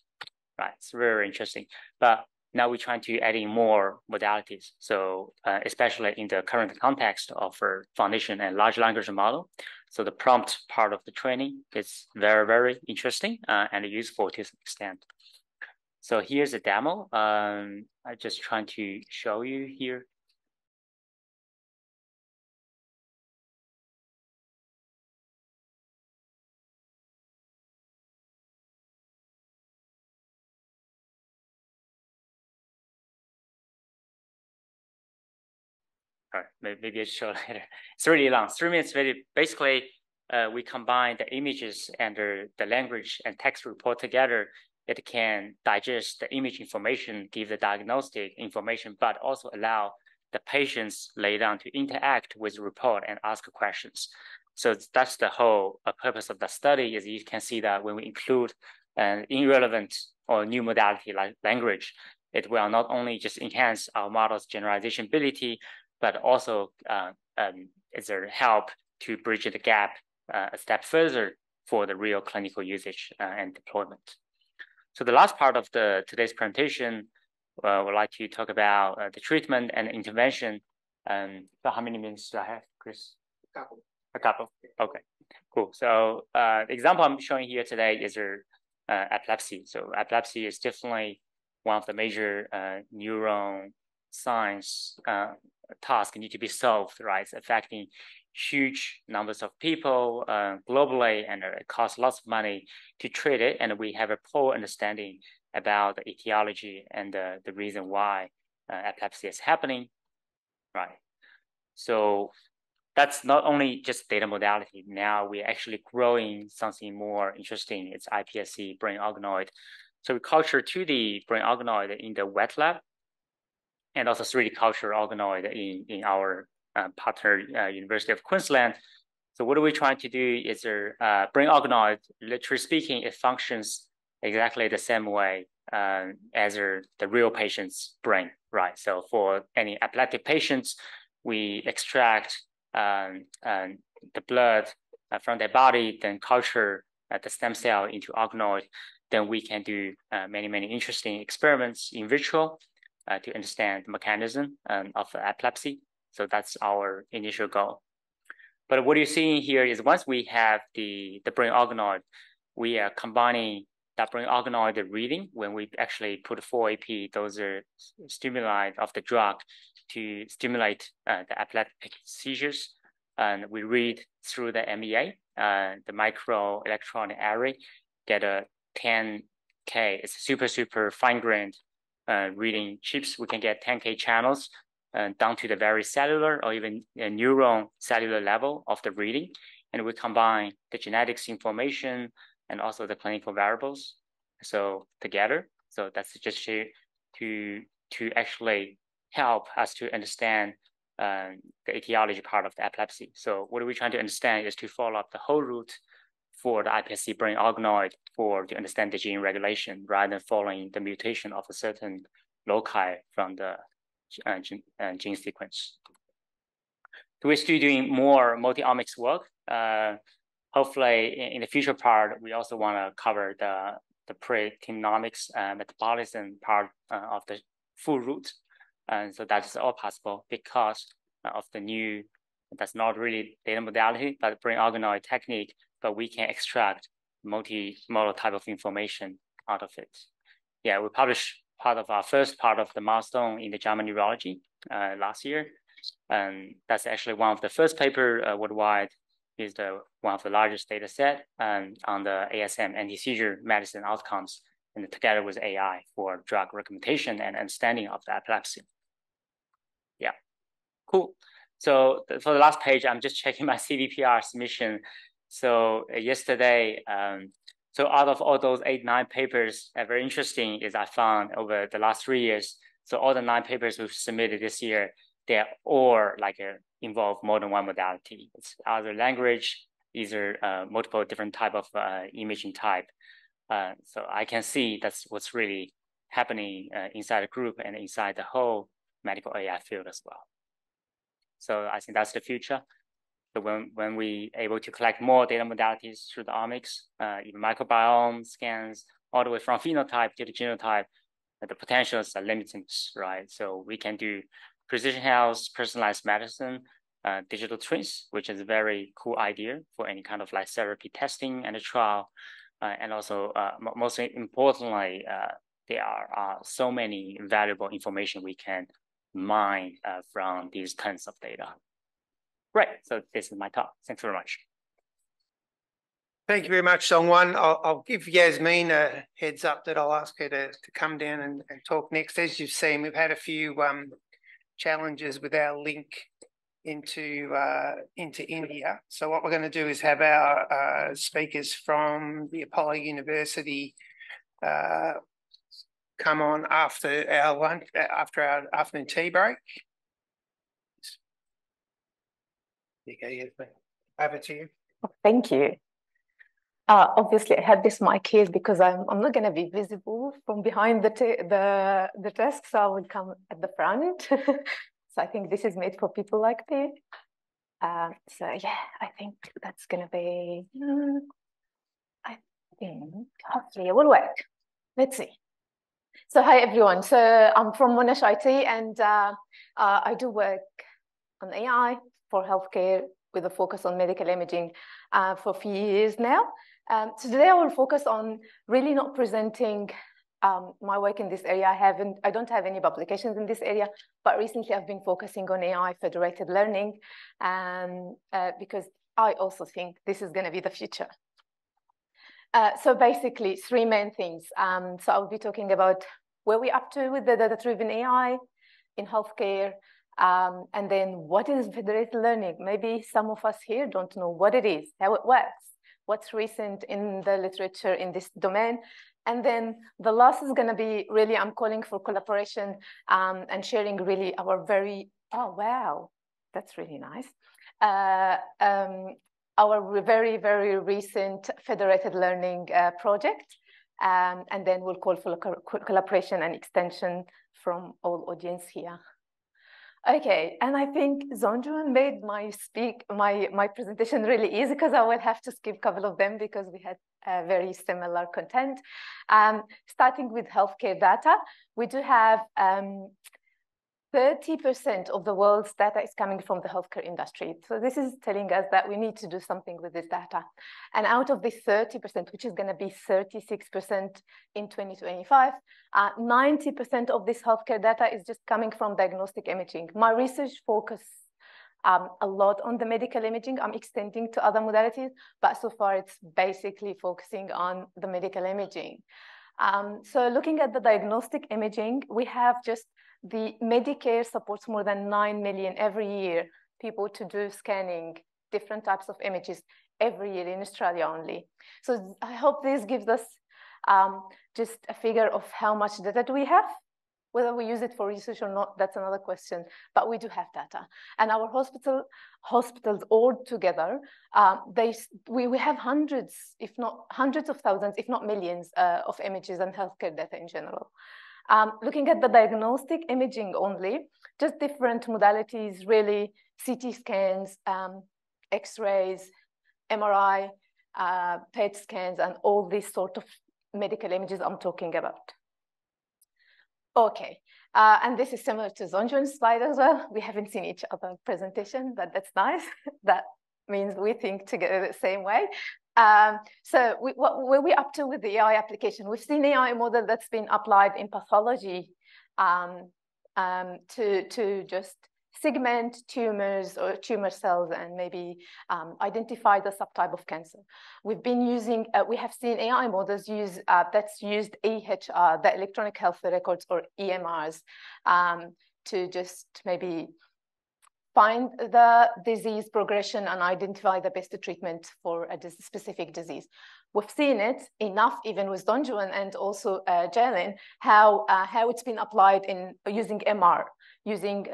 Right, it's very interesting. But now we're trying to add in more modalities. So especially in the current context of foundation and large language model. So the prompt part of the training is very, very interesting and useful to some extent. So here's a demo. I'm just trying to show you here. All right, maybe I'll show later. It's really long. 3 minutes. Basically, we combine the images and the language and text report together. It can digest the image information, give the diagnostic information, but also allow the patients later on to interact with the report and ask questions. So that's the whole purpose of the study. Is you can see that when we include an irrelevant or new modality like language, it will not only just enhance our model's generalization ability, but also is there help to bridge the gap a step further for the real clinical usage and deployment. So the last part of today's presentation, we'd like to talk about the treatment and intervention. So how many minutes do I have, Chris? A couple. Okay, cool. So the example I'm showing here today is epilepsy. So epilepsy is definitely one of the major neuron science tasks need to be solved, right? It's affecting huge numbers of people globally, and it costs lots of money to treat it. And we have a poor understanding about the etiology and the reason why epilepsy is happening, right? So that's not only just data modality. Now we're actually growing something more interesting. It's iPSC brain organoid. So we culture 2D brain organoid in the wet lab, and also 3D culture organoid in our partner University of Queensland. So what are we trying to do is brain organoid, literally speaking, it functions exactly the same way as the real patient's brain, right? So for any epileptic patients, we extract the blood from their body, then culture the stem cell into organoid. Then we can do many, many interesting experiments in vitro to understand the mechanism of epilepsy. So that's our initial goal. But what you're seeing here is once we have the brain organoid, we are combining that brain organoid reading when we actually put 4-AP, those are stimuli of the drug to stimulate the epileptic seizures. And we read through the MEA, the microelectronic array, get a 10 10K. It's super fine-grained reading chips. We can get 10K channels down to the very cellular or even a neuron cellular level of the reading. And we combine the genetics information and also the clinical variables so together. So that's just to actually help us to understand the etiology part of the epilepsy. So what we're trying to understand is to follow up the whole route for the iPSC brain organoid to understand the gene regulation rather than following the mutation of a certain loci from the gene sequence. So we're still doing more multi-omics work. Hopefully in the future part, we also want to cover the pre-genomics metabolism part of the full route. And so that's all possible because of the new, that's not really data modality, but brain organoid technique, but we can extract multimodal type of information out of it. Yeah, we published part of our first part of the milestone in the JAMA Neurology last year. And that's actually one of the first paper worldwide, is one of the largest data set on the ASM anti-seizure medicine outcomes, and together with AI for drug recommendation and understanding of the epilepsy. Yeah, cool. So for the last page, I'm just checking my CVPR submission. So yesterday, so out of all those 8-9 papers, very interesting is I found over the last 3 years, so all the 9 papers we've submitted this year, they're all like involve more than one modality. It's either language, either multiple different type of imaging type. So I can see that's what's really happening inside the group and inside the whole medical AI field as well. So I think that's the future. So when we able to collect more data modalities through the omics, even microbiome scans, all the way from phenotype to the genotype, the potentials are limitless, right? So we can do precision health, personalized medicine, digital twins, which is a very cool idea for any kind of like therapy testing and a trial. And also, most importantly, there are so many valuable information we can mine from these tons of data. Right, so this is my talk. Thanks very much. Thank you very much, Zongyuan. I'll give Yasmeen a heads up that I'll ask her to come down and talk next. As you've seen, we've had a few challenges with our link into India. So what we're going to do is have our speakers from the Apollo University come on after our lunch, after our afternoon tea break. There you go, Yasmeen. Over to you. Thank you. Obviously, I had this mic here because I'm not going to be visible from behind the desk, so I will come at the front. So I think this is made for people like me. So yeah, I think that's going to be. I think hopefully it will work. Let's see. So hi everyone. So I'm from Monash IT, and I do work on AI for healthcare with a focus on medical imaging for a few years now. So today I will focus on really not presenting my work in this area. I don't have any publications in this area, but recently I've been focusing on AI federated learning because I also think this is going to be the future. So basically 3 main things. So I'll be talking about where we're up to with the data-driven AI in healthcare, and then what is federated learning? Maybe some of us here don't know what it is, how it works, what's recent in the literature in this domain. And then the last is going to be really, I'm calling for collaboration and sharing really our very, oh, wow, that's really nice. Our very, very recent federated learning project. And then we'll call for collaboration and extension from all audience here. Okay, and I think Zongyuan made my presentation really easy because I will have to skip a couple of them because we had very similar content. Starting with healthcare data, we do have 30% of the world's data is coming from the healthcare industry. So this is telling us that we need to do something with this data. And out of this 30%, which is going to be 36% in 2025, 90% of this healthcare data is just coming from diagnostic imaging. My research focus a lot on the medical imaging. I'm extending to other modalities, but so far it's basically focusing on the medical imaging. So looking at the diagnostic imaging, we have just the Medicare supports more than 9 million every year people to do scanning, different types of images every year in Australia only. So I hope this gives us just a figure of how much data do we have. Whether we use it for research or not, that's another question, but we do have data. And our hospitals all together, we have hundreds, if not hundreds of thousands, if not millions of images and healthcare data in general. Looking at the diagnostic imaging only, just different modalities, really, CT scans, X-rays, MRI, PET scans, and all these sort of medical images I'm talking about. Okay, and this is similar to Zongyuan's slide as well. We haven't seen each other presentation, but that's nice. That means we think together the same way. So what were we up to with the AI application? We've seen AI model that's been applied in pathology to just segment tumors or tumor cells and maybe identify the subtype of cancer. We've been using, we have seen AI models use that's used EHR, the electronic health records, or EMRs, to just maybe find the disease progression and identify the best treatment for a specific disease. We've seen it enough, even with Zongyuan and also Zhaolin, how it's been applied in using MR, using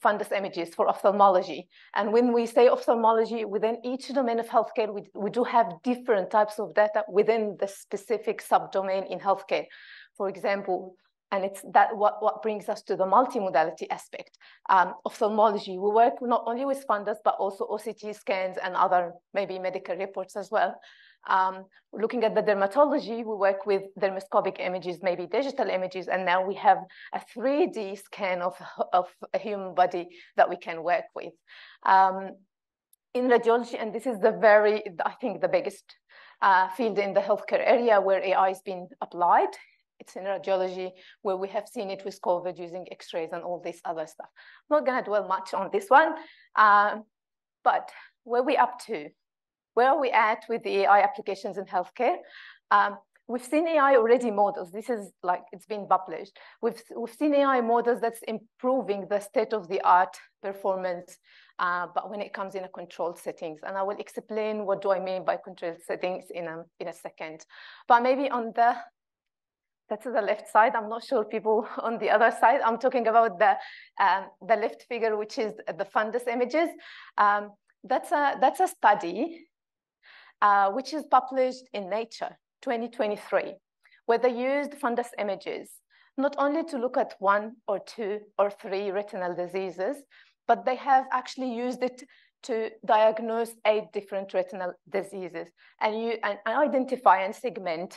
fundus images for ophthalmology. And when we say ophthalmology, within each domain of healthcare, we do have different types of data within the specific subdomain in healthcare. For example, and it's that what brings us to the multimodality aspect. Ophthalmology, we work not only with fundus, but also OCT scans and other maybe medical reports as well. Looking at the dermatology, we work with dermoscopic images, maybe digital images, and now we have a 3D scan of a human body that we can work with. In radiology, and this is I think the biggest field in the healthcare area where AI has been applied. It's in radiology, where we have seen it with COVID using X-rays and all this other stuff. I'm not gonna dwell much on this one, but where are we up to? Where are we at with the AI applications in healthcare? We've seen AI already models. This is like, it's been published. We've seen AI models that's improving the state-of-the-art performance, but when it comes in a controlled settings. And I will explain what do I mean by controlled settings in a second. But maybe on that's the left side. I'm not sure people on the other side. I'm talking about the left figure, which is the fundus images. That's a study which is published in Nature 2023, where they used fundus images, not only to look at 1 or 2 or 3 retinal diseases, but they have actually used it to diagnose 8 different retinal diseases and identify and segment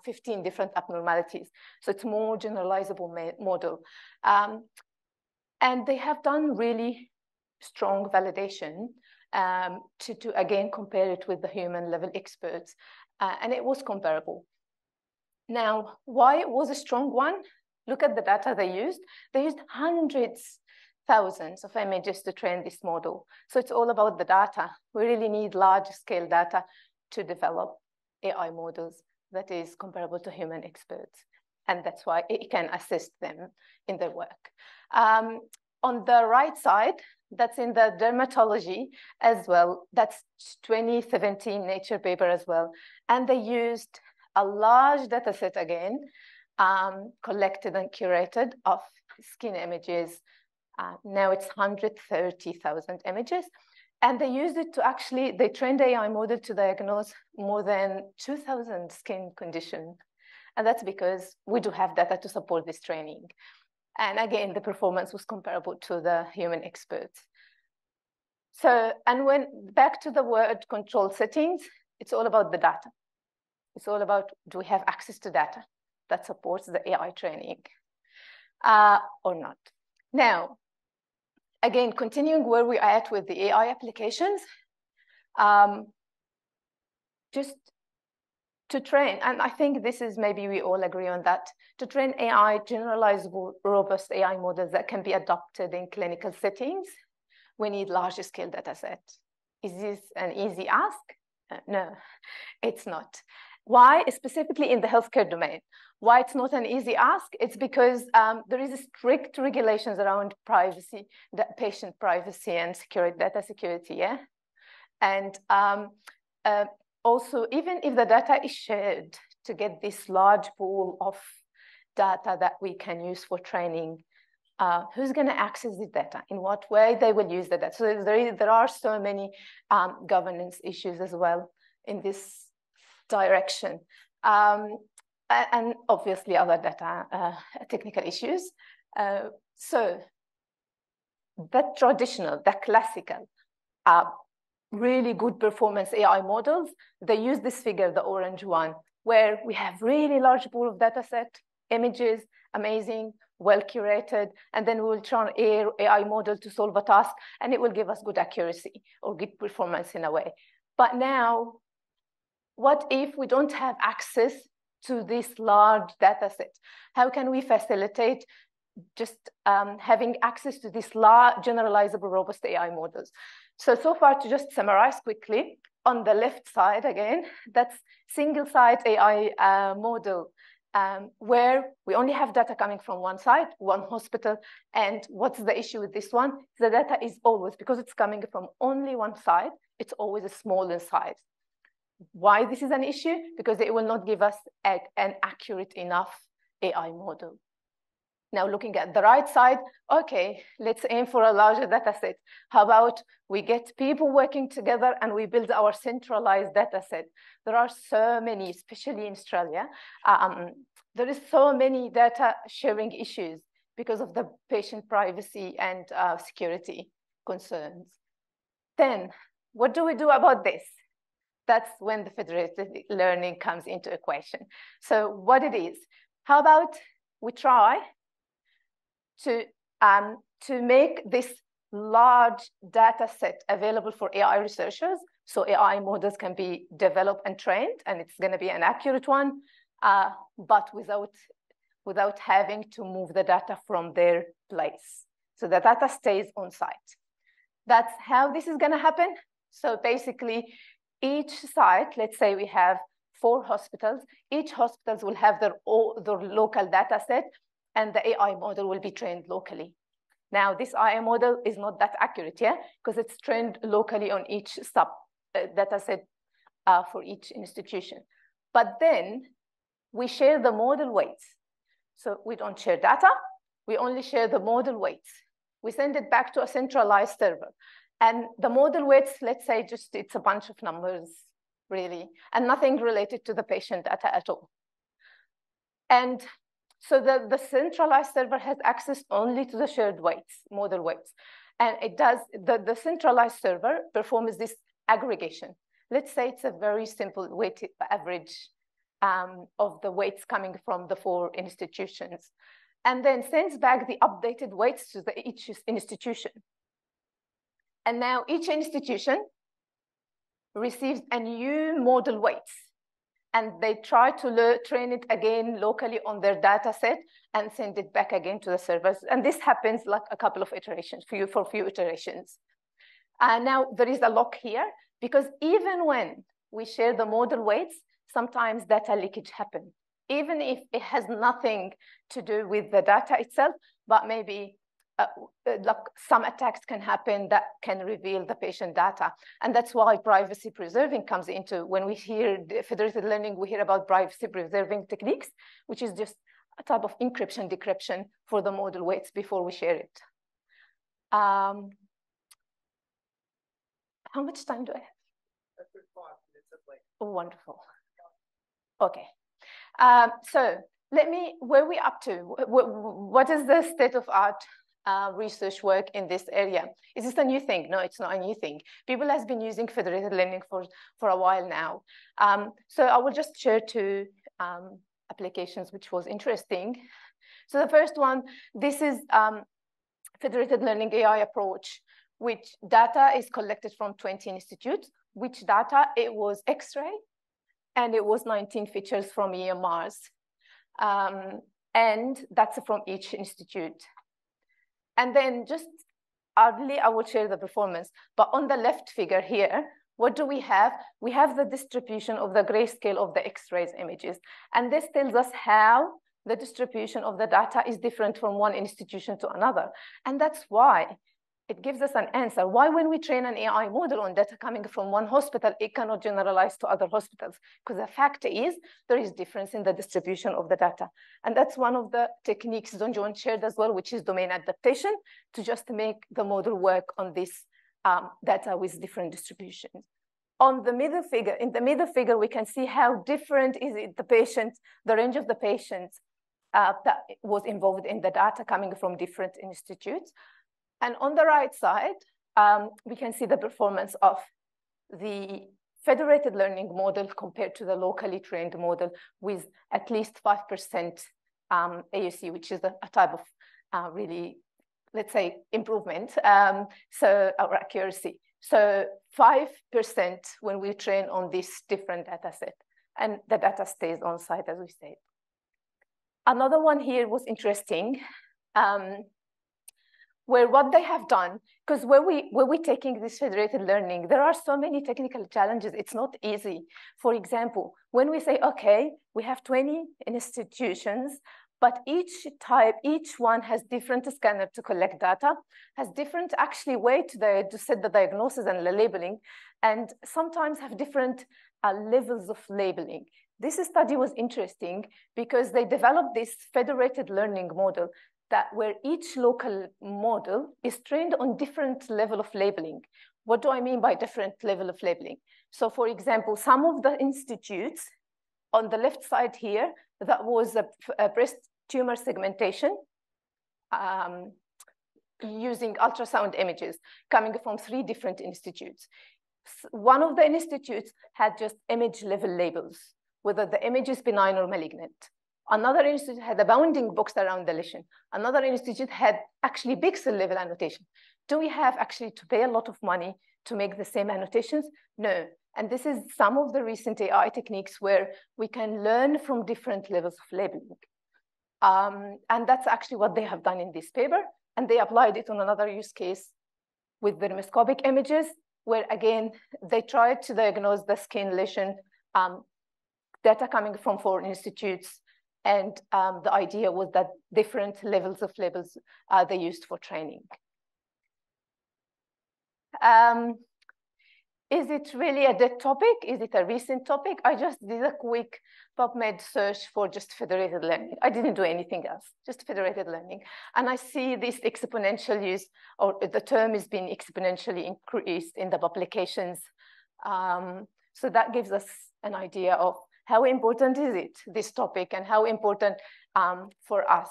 15 different abnormalities. So it's more generalizable model. And they have done really strong validation to again compare it with the human level experts. And it was comparable. Now, why it was a strong one? Look at the data they used. They used hundreds, thousands of images to train this model. So it's all about the data. We really need large scale data to develop AI models that is comparable to human experts. And that's why it can assist them in their work. On the right side, that's in the dermatology as well. That's 2017 Nature paper as well. And they used a large data set again, collected and curated of skin images. Now it's 130,000 images. And they used it to actually, they trained AI model to diagnose more than 2,000 skin conditions. And that's because we do have data to support this training. And again, the performance was comparable to the human experts. So, and when back to the word control settings, it's all about the data. It's all about, do we have access to data that supports the AI training or not? Now, again, continuing where we are at with the AI applications, just to train, and I think this is maybe we all agree on that, to train AI, generalizable, robust AI models that can be adopted in clinical settings, we need larger scale data sets. Is this an easy ask? No, it's not. Why? Specifically in the healthcare domain. Why it's not an easy ask? It's because there is strict regulations around privacy, patient privacy and security, data security, yeah? And also, even if the data is shared to get this large pool of data that we can use for training, who's going to access the data? In what way they will use the data? So there are so many governance issues as well in this direction. And obviously other data technical issues. So the traditional, the classical, really good performance AI models, they use this figure, the orange one, where we have really large pool of data set, images, amazing, well curated, and then we will train an AI model to solve a task, and it will give us good accuracy or good performance in a way. But now, what if we don't have access to this large data set? How can we facilitate just having access to this large generalizable robust AI models? So far, to just summarize quickly, on the left side again, that's single site AI model, where we only have data coming from one site, one hospital. And what's the issue with this one? The data is always, because it's coming from only one side, it's always a small in size. Why this is an issue? Because it will not give us an accurate enough AI model. Now looking at the right side, okay, let's aim for a larger data set. How about we get people working together and we build our centralized data set? There are so many, especially in Australia, there is so many data sharing issues because of the patient privacy and security concerns. Then what do we do about this? That's when the federated learning comes into equation. So what it is, how about we try to make this large data set available for AI researchers, so AI models can be developed and trained, and it's going to be an accurate one, but without having to move the data from their place. So the data stays on site. That's how this is going to happen. So basically, each site, let's say we have 4 hospitals, each hospitals will have their local data set, and the AI model will be trained locally. Now, this AI model is not that accurate, yeah, because it's trained locally on each sub data set for each institution. But then we share the model weights. So we don't share data, we only share the model weights. We send it back to a centralized server. And the model weights, let's say just it's a bunch of numbers, really, and nothing related to the patient data at all. And so the centralized server has access only to the shared weights, model weights. And it does, the centralized server performs this aggregation. Let's say it's a very simple weighted average of the weights coming from the 4 institutions, and then sends back the updated weights to each institution. And now each institution receives a new model weights, and they try to train it again locally on their data set and send it back again to the servers. And this happens like a couple of iterations, for a few iterations. Now there is a lock here, because even when we share the model weights, sometimes data leakage happens, even if it has nothing to do with the data itself, but maybe like some attacks can happen that can reveal the patient data. And that's why privacy preserving comes into, when we hear federated learning, we hear about privacy preserving techniques, which is just a type of encryption, decryption for the model weights before we share it. How much time do I have? 5 minutes at least. Oh, wonderful. Okay. So where are we up to? What is the state of art research work in this area? Is this a new thing? No, it's not a new thing. People have been using federated learning for a while now. So I will just share 2 applications, which was interesting. So the first one, this is federated learning AI approach, which data is collected from 20 institutes. Which data? It was X-ray, and it was 19 features from EMRs. And that's from each institute. And then just early, I will share the performance. But on the left figure here, What do we have? We have the distribution of the grayscale of the X-rays images. And this tells us how the distribution of the data is different from one institution to another. And that's why it gives us an answer. Why when we train an AI model on data coming from one hospital, it cannot generalize to other hospitals? Because the fact is there is difference in the distribution of the data. And that's one of the techniques Zongyuan shared as well, which is domain adaptation, to just make the model work on this data with different distributions. On the middle figure, in the middle figure, we can see how different is it, the range of the patients that was involved in the data coming from different institutes. And on the right side, we can see the performance of the federated learning model compared to the locally trained model with at least 5% AUC, which is a type of really, let's say, improvement, so our accuracy. So 5% when we train on this different data set, and the data stays on site, as we said. Another one here was interesting, where what they have done, because where we're taking this federated learning, there are so many technical challenges. It's not easy. For example, when we say, okay, we have 20 institutions, but each one has different scanner to collect data, has different actually way to set the diagnosis and the labeling, and sometimes have different levels of labeling. This study was interesting because they developed this federated learning model where each local model is trained on different level of labeling. What do I mean by different level of labeling? So for example, some of the institutes on the left side here, that was a breast tumor segmentation using ultrasound images coming from 3 different institutes. One of the institutes had just image level labels, whether the image is benign or malignant. Another institute had a bounding box around the lesion. Another institute had actually pixel level annotation. Do we have actually to pay a lot of money to make the same annotations? No. And this is some of the recent AI techniques where we can learn from different levels of labeling. And that's actually what they have done in this paper. And they applied it on another use case with dermoscopic images, where again, they tried to diagnose the skin lesion data coming from 4 institutes. And the idea was that different levels of labels they used for training. Is it really a dead topic? Is it a recent topic? I just did a quick PubMed search for just federated learning. I didn't do anything else, just federated learning. And I see this exponential use, or the term is being exponentially increased in the publications. So that gives us an idea of how important is it, this topic, and how important for us,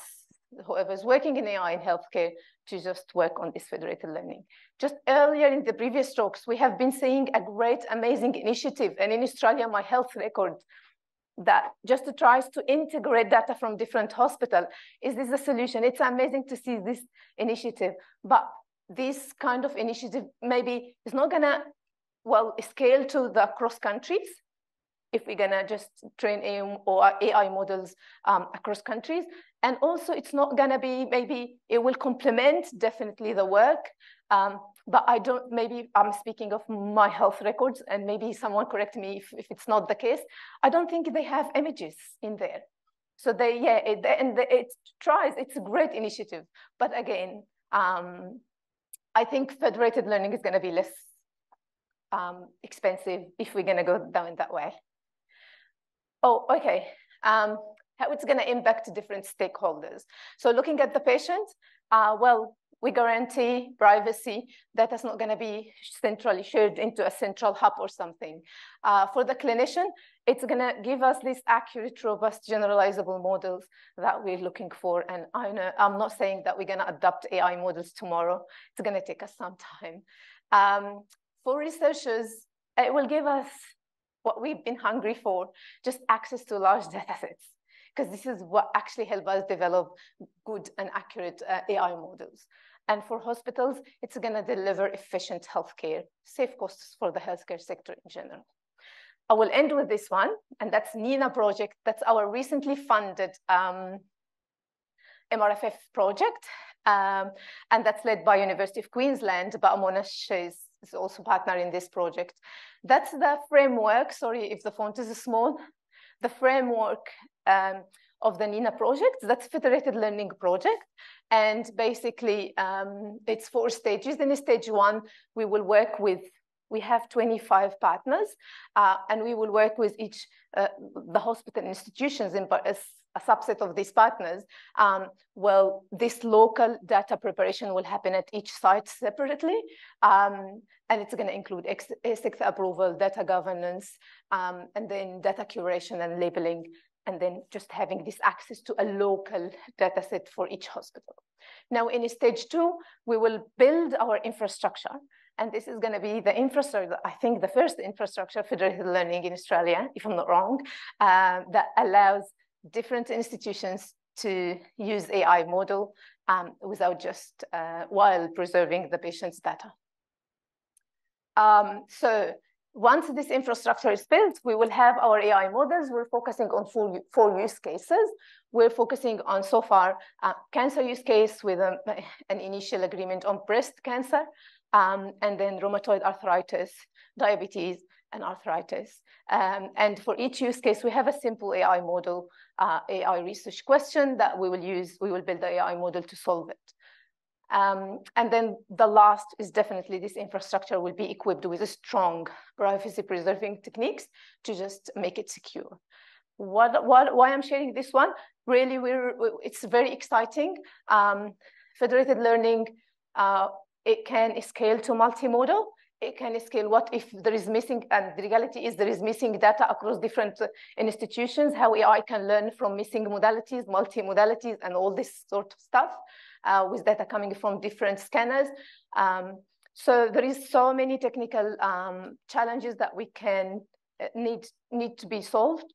whoever's working in AI in healthcare, to just work on this federated learning. Just earlier in the previous talks, we have been seeing a great, amazing initiative, and in Australia, my health record, that just tries to integrate data from different hospitals. Is this a solution? It's amazing to see this initiative, but this kind of initiative maybe is not gonna, well, scale to the across countries, if we're gonna just train AI models across countries. And also it's not gonna be, maybe it will complement definitely the work, but I don't, maybe I'm speaking of my health records, and maybe someone correct me if it's not the case. I don't think they have images in there. So it tries, it's a great initiative. But again, I think federated learning is gonna be less expensive if we're gonna go down that way. Oh, okay. How it's going to impact different stakeholders. So looking at the patient, well, we guarantee privacy. That is not going to be centrally shared into a central hub or something. For the clinician, it's going to give us these accurate, robust, generalizable models that we're looking for. And I know I'm not saying that we're going to adopt AI models tomorrow. It's going to take us some time. For researchers, it will give us what we've been hungry for, just access to large data sets, because this is what actually helps us develop good and accurate AI models. And for hospitals, it's going to deliver efficient healthcare, save costs for the healthcare sector in general. I will end with this one, and that's NINA project. That's our recently funded MRFF project, and that's led by University of Queensland, but Monash is is also partner in this project. That's the framework. Sorry if the font is small. The framework of the NINA project. That's federated learning project. And basically, it's 4 stages. In stage 1, we will work with, we have 25 partners, and we will work with each, the hospital institutions in as a subset of these partners. Well, this local data preparation will happen at each site separately. And it's going to include ethics approval, data governance, and then data curation and labeling, and then just having this access to a local data set for each hospital. Now, in stage 2, we will build our infrastructure. And this is going to be the infrastructure, I think the first infrastructure federated learning in Australia, if I'm not wrong, that allows different institutions to use AI model without just, while preserving the patient's data. So once this infrastructure is built, we will have our AI models. We're focusing on 4 use cases. We're focusing on, so far, cancer use case with an initial agreement on breast cancer, and then rheumatoid arthritis, diabetes, and arthritis. And for each use case, we have a simple AI model, AI research question that we will use. We will build the AI model to solve it. And then the last is definitely this infrastructure will be equipped with a strong privacy-preserving techniques to just make it secure. Why I'm sharing this one? Really, it's very exciting. Federated learning, it can scale to multimodal. It can scale what if there is missing, and the reality is there is missing data across different institutions, how AI can learn from missing modalities, multimodalities, and all this sort of stuff with data coming from different scanners. So there is so many technical challenges that we can need to be solved.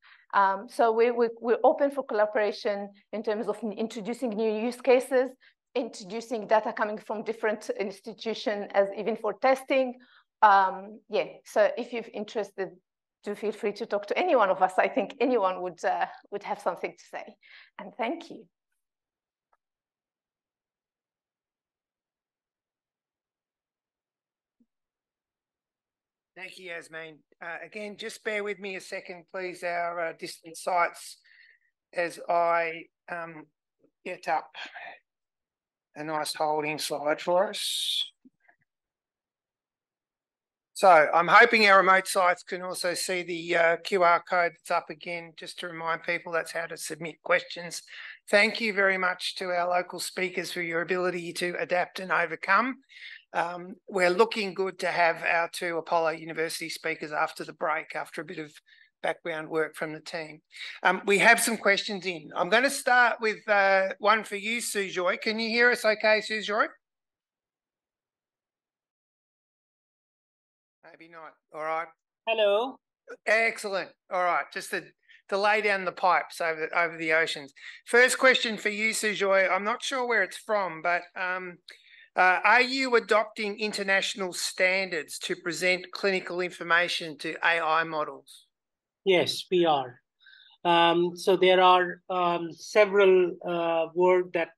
So we're open for collaboration in terms of introducing new use cases, introducing data coming from different institutions as even for testing. Yeah, so if you're interested, do feel free to talk to any one of us. I think anyone would have something to say. And thank you. Thank you, Yasmeen. Again, just bear with me a second, please, our distant sites, as I get up a nice holding slide for us. So I'm hoping our remote sites can also see the QR code that's up again, just to remind people that's how to submit questions. Thank you very much to our local speakers for your ability to adapt and overcome. We're looking good to have our 2 Apollo University speakers after the break, after a bit of background work from the team. We have some questions in. I'm going to start with one for you, Sujoy. Can you hear us okay, Sujoy? Maybe not. All right. Hello. Excellent. All right. Just to lay down the pipes over the oceans. First question for you, Sujoy. I'm not sure where it's from, but are you adopting international standards to present clinical information to AI models? Yes, we are. So there are several work that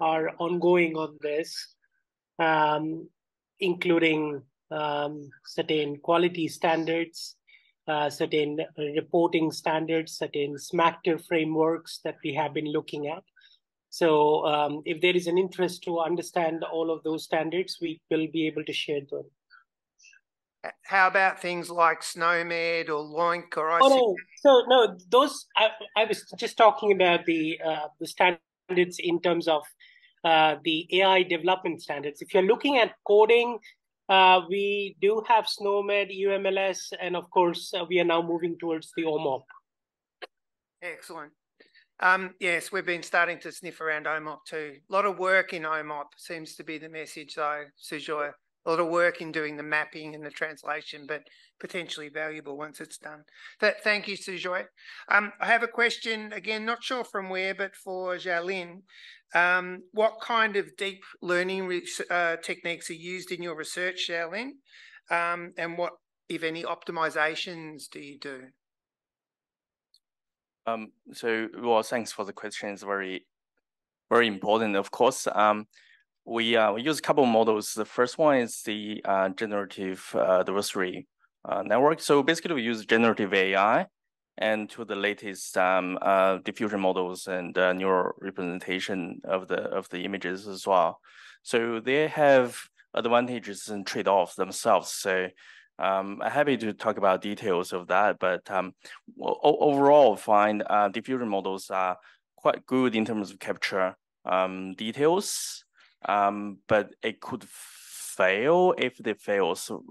are ongoing on this, including certain quality standards, certain reporting standards, certain SMACTR frameworks that we have been looking at. So if there is an interest to understand all of those standards, we will be able to share them. How about things like SNOMED or LOINC or IC? Oh, no. So no, those I was just talking about the standards in terms of the AI development standards. If you're looking at coding, we do have SNOMED, UMLS, and of course, we are now moving towards the OMOP. Excellent. Yes, we've been starting to sniff around OMOP too. A lot of work in OMOP seems to be the message, though, Sujoy. A lot of work in doing the mapping and the translation, but potentially valuable once it's done. Thank you, Sujoy. I have a question, again, not sure from where, but for Zhaolin. What kind of deep learning techniques are used in your research, Zhaolin? And what, if any, optimizations do you do? Well, thanks for the question. It's very, very important. Of course, we use a couple of models. The first one is the generative adversary network. So basically, we use generative AI and to the latest diffusion models and neural representation of the images as well. So they have advantages and trade-offs themselves. So I'm happy to talk about details of that, but overall, find diffusion models are quite good in terms of capture details, but it could fail if they fail, so,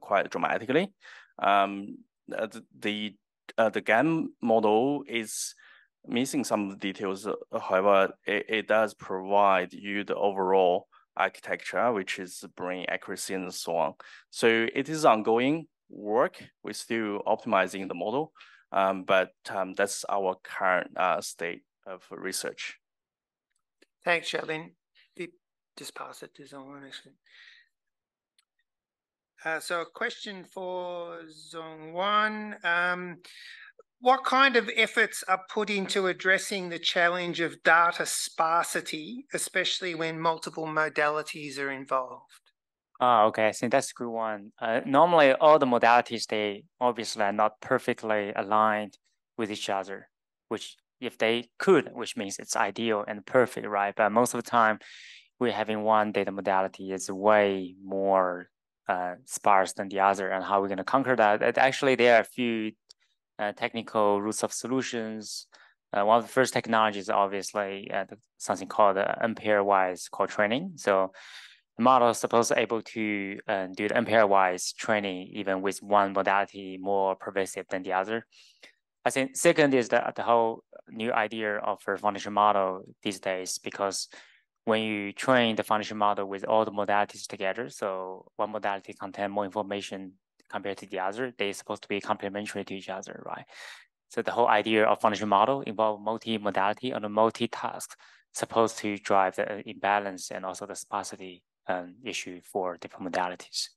quite dramatically. The GAN model is missing some details. However, it does provide you the overall architecture, which is brain accuracy and so on. So it is ongoing work. We're still optimizing the model, but that's our current state of research. Thanks, Zhaolin. Just pass it to Zongyuan. So a question for Zongyuan. What kind of efforts are put into addressing the challenge of data sparsity, especially when multiple modalities are involved? Oh, okay. I think that's a good one. Normally, all the modalities, they obviously are not perfectly aligned with each other, which if they could, which means it's ideal and perfect, right? But most of the time, we're having one data modality is way more sparse than the other, and how we're going to conquer that. Actually, there are a few technical roots of solutions. One of the first technologies is obviously something called unpairwise training. So the model is supposed to be able to do the unpairwise training even with one modality more pervasive than the other. I think second is the whole new idea of a foundation model these days, because when you train the foundation model with all the modalities together, so one modality contains more information compared to the other, they're supposed to be complementary to each other, right? So the whole idea of foundation model involves multi-modality and multi-task, supposed to drive the imbalance and also the sparsity issue for different modalities.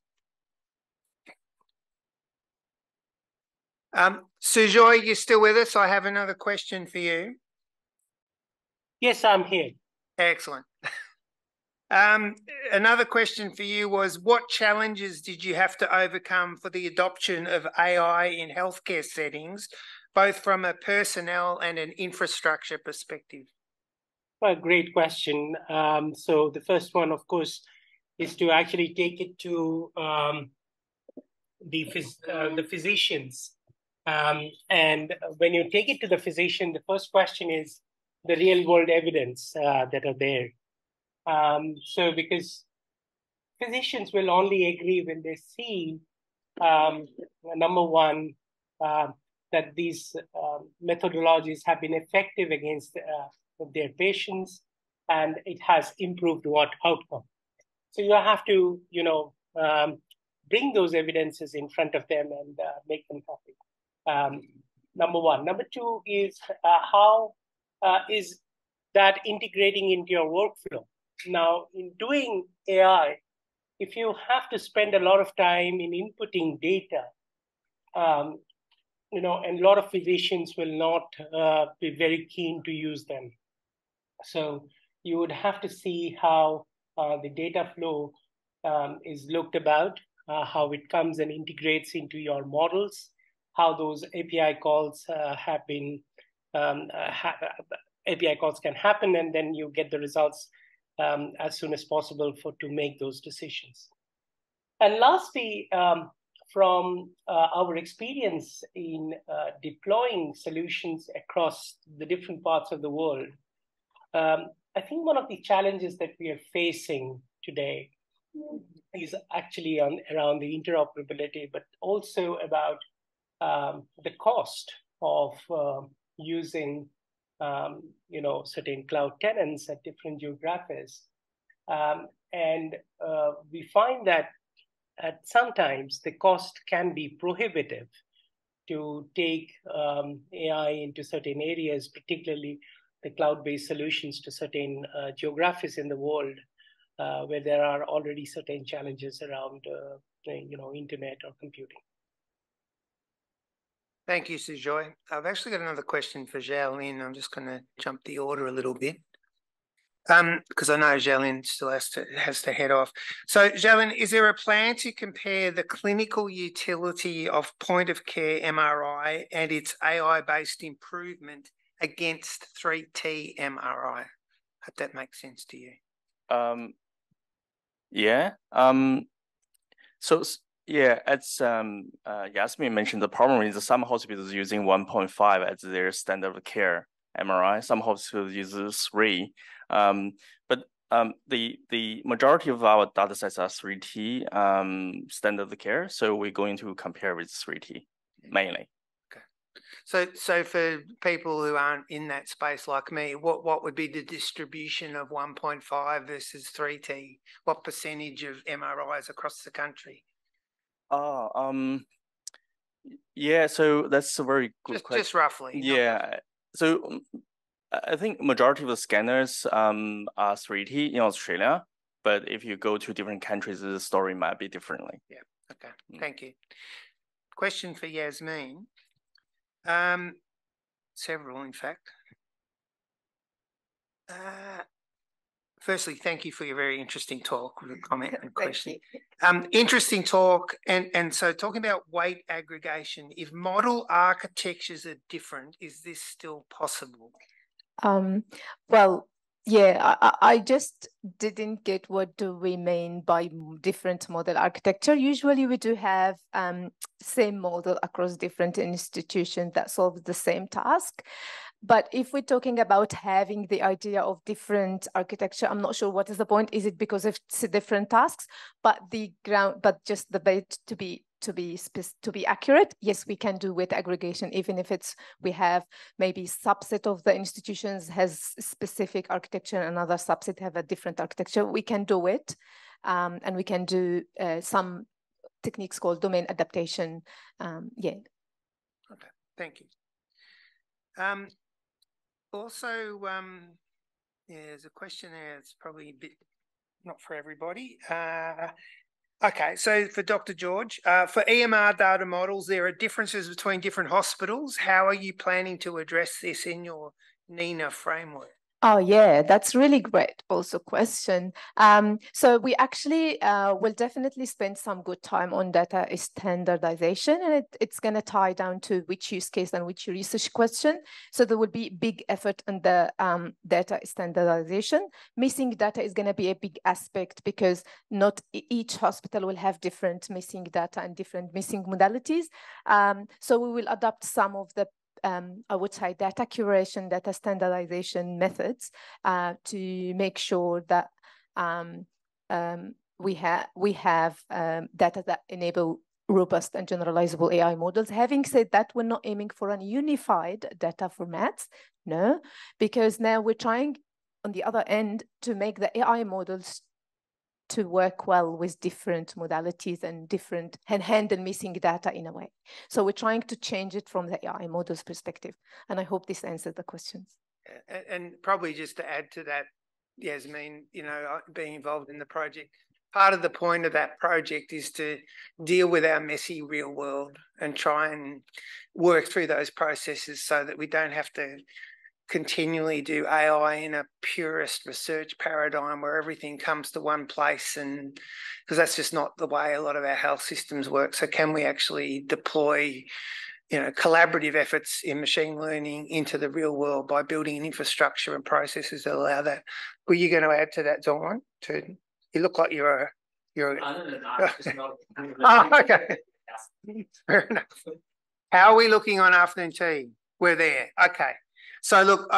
Sujoy, you still with us? I have another question for you. Yes, I'm here. Excellent. Another question for you was, what challenges did you have to overcome for the adoption of AI in healthcare settings, both from a personnel and an infrastructure perspective? Well, great question. So the first one, of course, is to actually take it to the physicians. And when you take it to the physician, the first question is the real world evidence that are there. So because physicians will only agree when they see, number one, that these methodologies have been effective against their patients, and it has improved what outcome. So you have to, bring those evidences in front of them and make them happy. Number one. Number two is how is that integrating into your workflow? Now, in doing AI, if you have to spend a lot of time in inputting data, and a lot of physicians will not be very keen to use them. So you would have to see how the data flow is looked about, how it comes and integrates into your models, how those API calls have been, API calls can happen, and then you get the results as soon as possible to make those decisions. And lastly, from our experience in deploying solutions across the different parts of the world, I think one of the challenges that we are facing today is actually around the interoperability, but also about the cost of using certain cloud tenants at different geographies. And we find that at sometimes the cost can be prohibitive to take AI into certain areas, particularly the cloud-based solutions to certain geographies in the world where there are already certain challenges around internet or computing. Thank you, Sujoy. I've actually got another question for Zhaolin. I'm just going to jump the order a little bit. Because I know Zhaolin still has to head off. So Zhaolin, is there a plan to compare the clinical utility of point of care MRI and its AI-based improvement against 3T MRI? Hope that makes sense to you. Yeah. So yeah, as Yasmeen mentioned, the problem is some hospitals using 1.5 as their standard of care MRI. Some hospitals use 3. But the majority of our data sets are 3T standard of care. So we're going to compare with 3T mainly. Okay. So for people who aren't in that space like me, what would be the distribution of 1.5 versus 3T? What percentage of MRIs across the country? Yeah, so that's a very good question. Just roughly. Yeah. So I think majority of the scanners are 3T in Australia, but if you go to different countries, the story might be differently. Yeah. Okay. Thank you. Question for Yasmeen. Several, in fact. Firstly, thank you for your very interesting talk, comment and question. Interesting talk. And so talking about weight aggregation, if model architectures are different, is this still possible? Well, yeah, I just didn't get what do we mean by different model architecture. Usually we do have same model across different institutions that solve the same task. But if we're talking about having the idea of different architecture, I'm not sure what is the point. Is it because it's different tasks? But just the bait to be accurate, yes, we can do with aggregation, even if we have maybe subset of the institutions has specific architecture, another subset have a different architecture. We can do it, and we can do some techniques called domain adaptation. Yeah. Okay, thank you. Also, there's a question there. It's probably a bit not for everybody. Okay, so for Dr. George, for EMR data models, there are differences between different hospitals. How are you planning to address this in your NINA framework? Oh, yeah, that's really great also question. So we actually will definitely spend some good time on data standardization, and it's going to tie down to which use case and which research question. So there will be big effort on the data standardization. Missing data is going to be a big aspect because not each hospital will have different missing data and different missing modalities. So we will adopt some of the I would say data curation, data standardization methods to make sure that we have data that enable robust and generalizable AI models. Having said that, we're not aiming for a unified data formats, no, because now we're trying on the other end to make the AI models to work well with different modalities and handle missing data in a way. So we're trying to change it from the AI models perspective. And I hope this answered the questions. And probably just to add to that, Yasmeen, being involved in the project, part of the point of that project is to deal with our messy real world and try and work through those processes so that we don't have to continually do AI in a purist research paradigm where everything comes to one place, and because that's just not the way a lot of our health systems work. So can we actually deploy collaborative efforts in machine learning into the real world by building an infrastructure and processes that allow that? Were you going to add to that, Zongyuan? You look like you're oh, okay. Fair enough. How are we looking on afternoon tea? We're there. Okay. So look,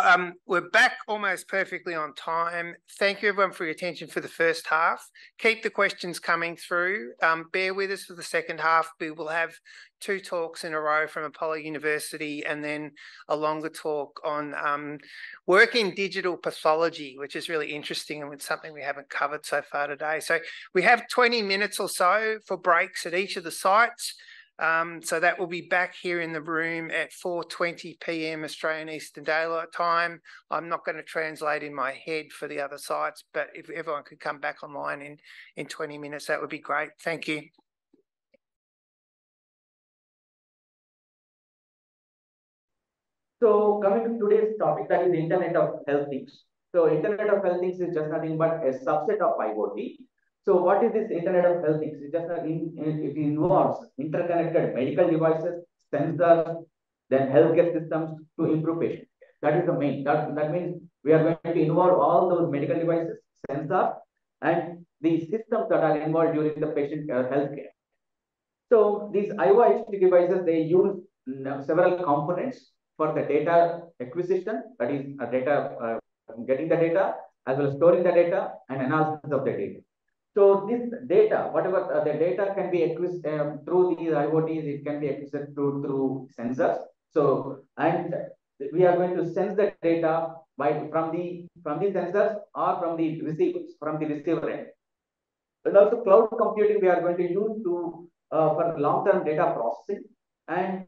we're back almost perfectly on time. Thank you everyone for your attention for the first half. Keep the questions coming through. Bear with us for the second half. We will have 2 talks in a row from Apollo University and then a longer talk on work in digital pathology, which is really interesting and it's something we haven't covered so far today. So we have 20 minutes or so for breaks at each of the sites. So that will be back here in the room at 4:20 p.m. Australian Eastern Daylight Time. I'm not going to translate in my head for the other sites, but if everyone could come back online in 20 minutes, that would be great. Thank you. So coming to today's topic, that is Internet of Health Things. So Internet of Health Things is just nothing but a subset of IoT. So what is this Internet of Health Things? It just it involves interconnected medical devices, sensors, then healthcare systems to improve patient care. That is the main. That means we are going to involve all those medical devices, sensors, and the systems that are involved during the patient healthcare. So these IoT devices, they use several components for the data acquisition, that is getting the data, as well as storing the data and analysis of the data. So this data, whatever the data can be acquired through these IoTs, it can be acquired through sensors. So, and we are going to sense the data from the sensors or from the receiver end. And also cloud computing we are going to use for long-term data processing, and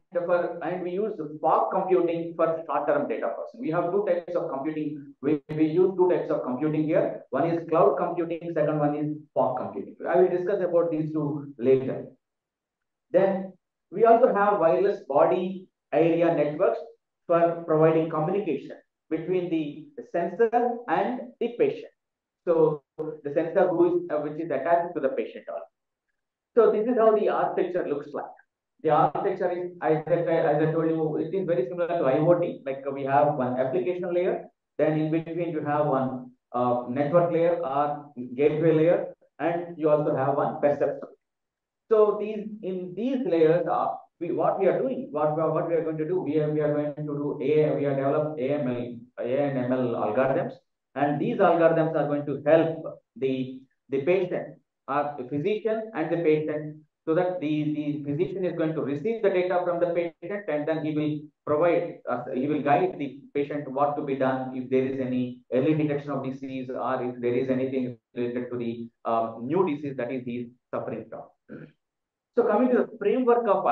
we use fog computing for short-term data processing. We have two types of computing. We use two types of computing here. One is cloud computing, second one is fog computing. I will discuss about these two later. Then we also have wireless body area networks for providing communication between the sensor and the patient. So the sensor which is attached to the patient also. So this is how the architecture looks like. The architecture is, as I told you, it is very similar to IoT. Like we have one application layer, then in between you have one network layer or gateway layer, and you also have one perception. So in these layers are what we are doing, what we are going to do. We are going to do we are develop AI and ML algorithms, and these algorithms are going to help the patient or the physician and the patient, so that the physician is going to receive the data from the patient, and then he will provide, he will guide the patient what to be done if there is any early detection of disease, or if there is anything related to the new disease that is he is suffering from. So coming to the framework of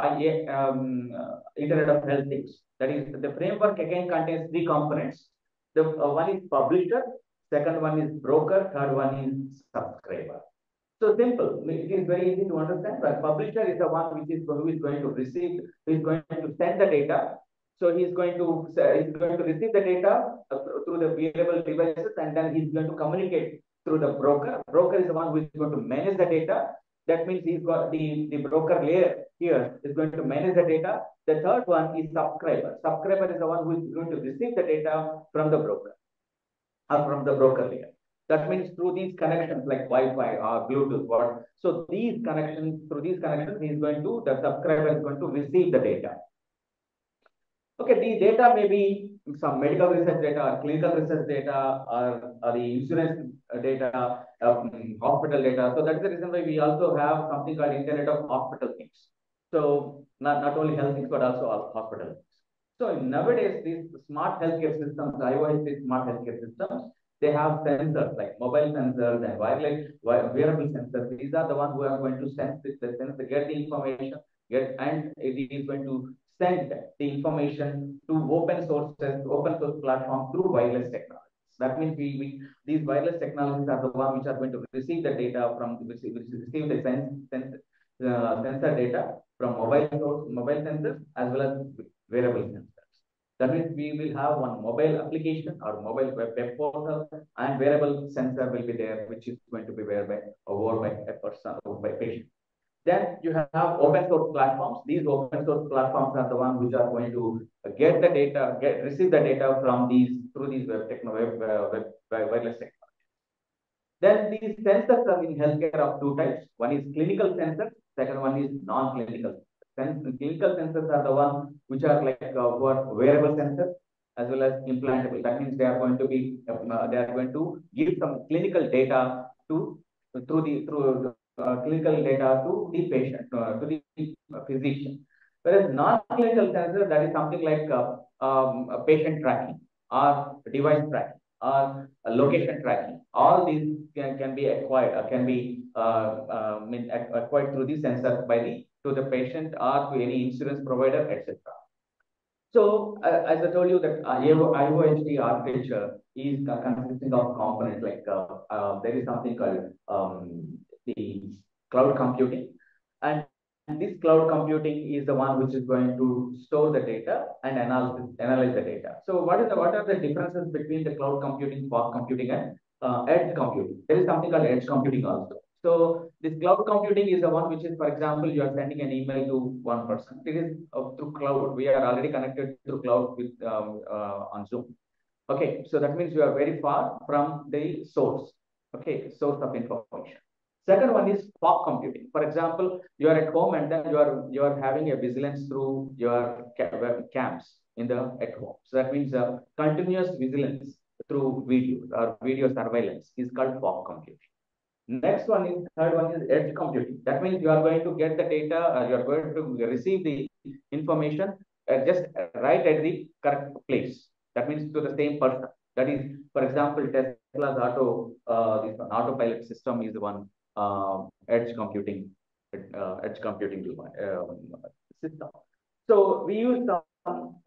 Internet of Health Things, that is the framework again contains three components. The one is publisher, second one is broker, third one is subscriber. So simple, it is very easy to understand. But publisher is the one who is going to receive, who is going to send the data. So he is going to receive the data through the wearable devices, and then he's going to communicate through the broker. Broker is the one who is going to manage the data. That means he's got the broker layer here is going to manage the data. The third one is subscriber. Subscriber is the one who is going to receive the data from the broker or from the broker layer. That means through these connections like Wi-Fi or Bluetooth. So these connections, through these connections, the subscriber is going to receive the data. Okay, the data may be some medical research data, or clinical research data, or the insurance data, hospital data. So that's the reason why we also have something called Internet of Hospital Things. So not only health things, but also hospital things. So nowadays, these smart healthcare systems, IoT smart healthcare systems, they have sensors like mobile sensors and wearable sensors. These are the ones who are going to sense get the information, and it is going to send the information to open source platforms through wireless technologies. That means these wireless technologies are the ones which are going to receive the data from receive the sensor data from mobile sensors as well as wearable sensors. That means we will have one mobile application or mobile web portal, and wearable sensor will be there, which is going to be worn by a person or by patient. Then you have open source platforms. These open source platforms are the ones which are going to get the data, receive the data from through these wireless technologies. Then these sensors are in healthcare of two types. One is clinical sensors, second one is non-clinical. Clinical sensors are the ones which are like wearable sensors as well as implantable. That means they are going to give some clinical data through clinical data to the patient, to the physician. Whereas non-clinical sensor, that is something like patient tracking or device tracking or location tracking. All these can be acquired or can be acquired through the sensor to the patient or to any insurance provider, etc. So as I told you that IoT architecture is consisting of components like there is something called the cloud computing, and this cloud computing is the one which is going to store the data and analyze the data. So what are the differences between the cloud computing, fog computing, and edge computing? There is something called edge computing also. So this cloud computing is the one which is, for example, you are sending an email to one person. It is through cloud. We are already connected through cloud with on Zoom. Okay, so that means you are very far from the source. Okay, source of information. Second one is fog computing. For example, you are at home and then you are having a vigilance through your cams in the at home. So that means continuous vigilance through video or video surveillance is called fog computing. Next one is third one is edge computing. That means you are going to get the data, you are going to receive the information just right at the correct place. That means to the same person. That is, for example, Tesla's this autopilot system is one edge computing system. So we use some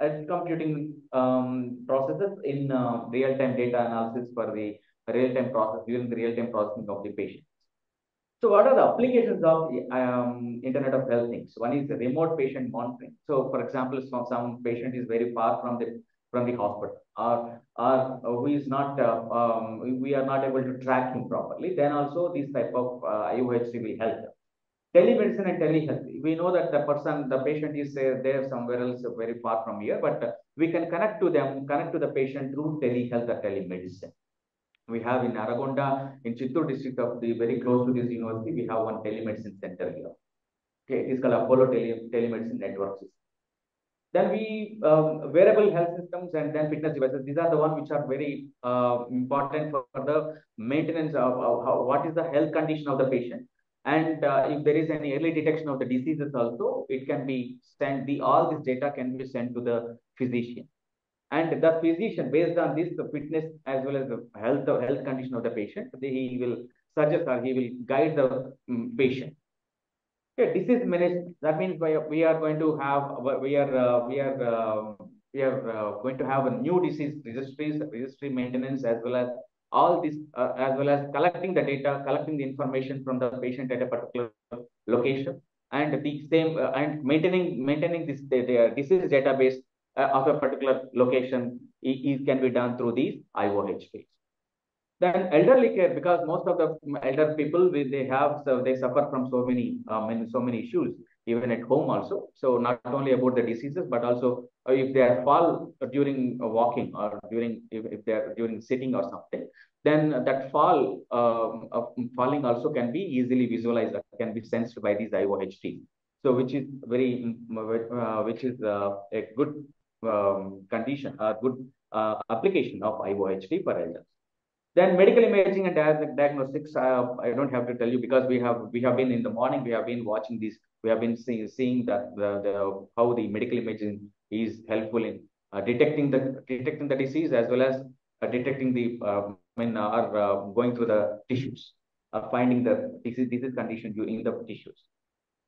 edge computing processes in real-time data analysis for the real-time process during the real-time processing of the patients. So what are the applications of Internet of Health things? One is the remote patient monitoring. So for example, some patient is very far from the hospital, or who is not we are not able to track him properly. Then also this type of IOHC will help them. Telemedicine and telehealth. We know that the patient is there somewhere else very far from here, but we can connect to the patient through telehealth or telemedicine. We have in Aragonda, in Chittoor district of the very close to this university, we have one telemedicine center here. Okay, it is called Apollo Telemedicine Network System. Then we wearable health systems and then fitness devices. These are the ones which are very important for the maintenance of what is the health condition of the patient. And if there is any early detection of the diseases also, it can be sent, all this data can be sent to the physician. And the physician, based on this, the fitness as well as the health condition of the patient, he will suggest or he will guide the patient. Okay, disease management. That means we are going to have going to have a new disease registry maintenance, as well as all this as well as collecting the data, collecting the information from the patient at a particular location, and the same and maintaining this disease database of a particular location can be done through these IOHPs. Then elderly care, because most of the elder people they suffer from so many issues even at home also. So not only about the diseases, but also if they are fall during walking or if they are during sitting or something, then that falling also can be easily visualized, can be sensed by these IOHTs. So which is a good condition, a good application of IOHT for elders. Then medical imaging and diagnostics, I don't have to tell you, because we have been in the morning, we have been watching this, we have been seeing that how the medical imaging is helpful in detecting the disease, as well as detecting the going through the tissues, finding the disease condition in the tissues.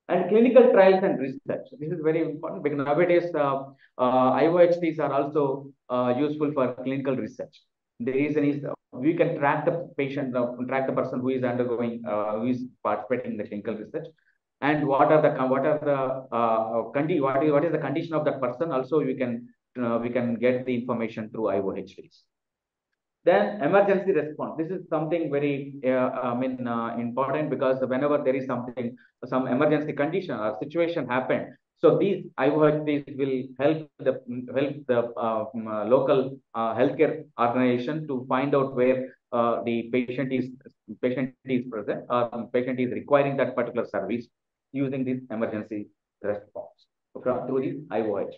And clinical trials and research. This is very important because nowadays IOHTs are also useful for clinical research. The reason is we can track the patient, track the person who is undergoing, who is participating in the clinical research, and what is the condition of that person. Also, we can get the information through IOHTs. Then emergency response. This is something very important, because whenever there is some emergency condition or situation happen, so these IOHTs will help the local healthcare organization to find out where the patient is present, or patient is requiring that particular service, using this emergency response through this IOHT.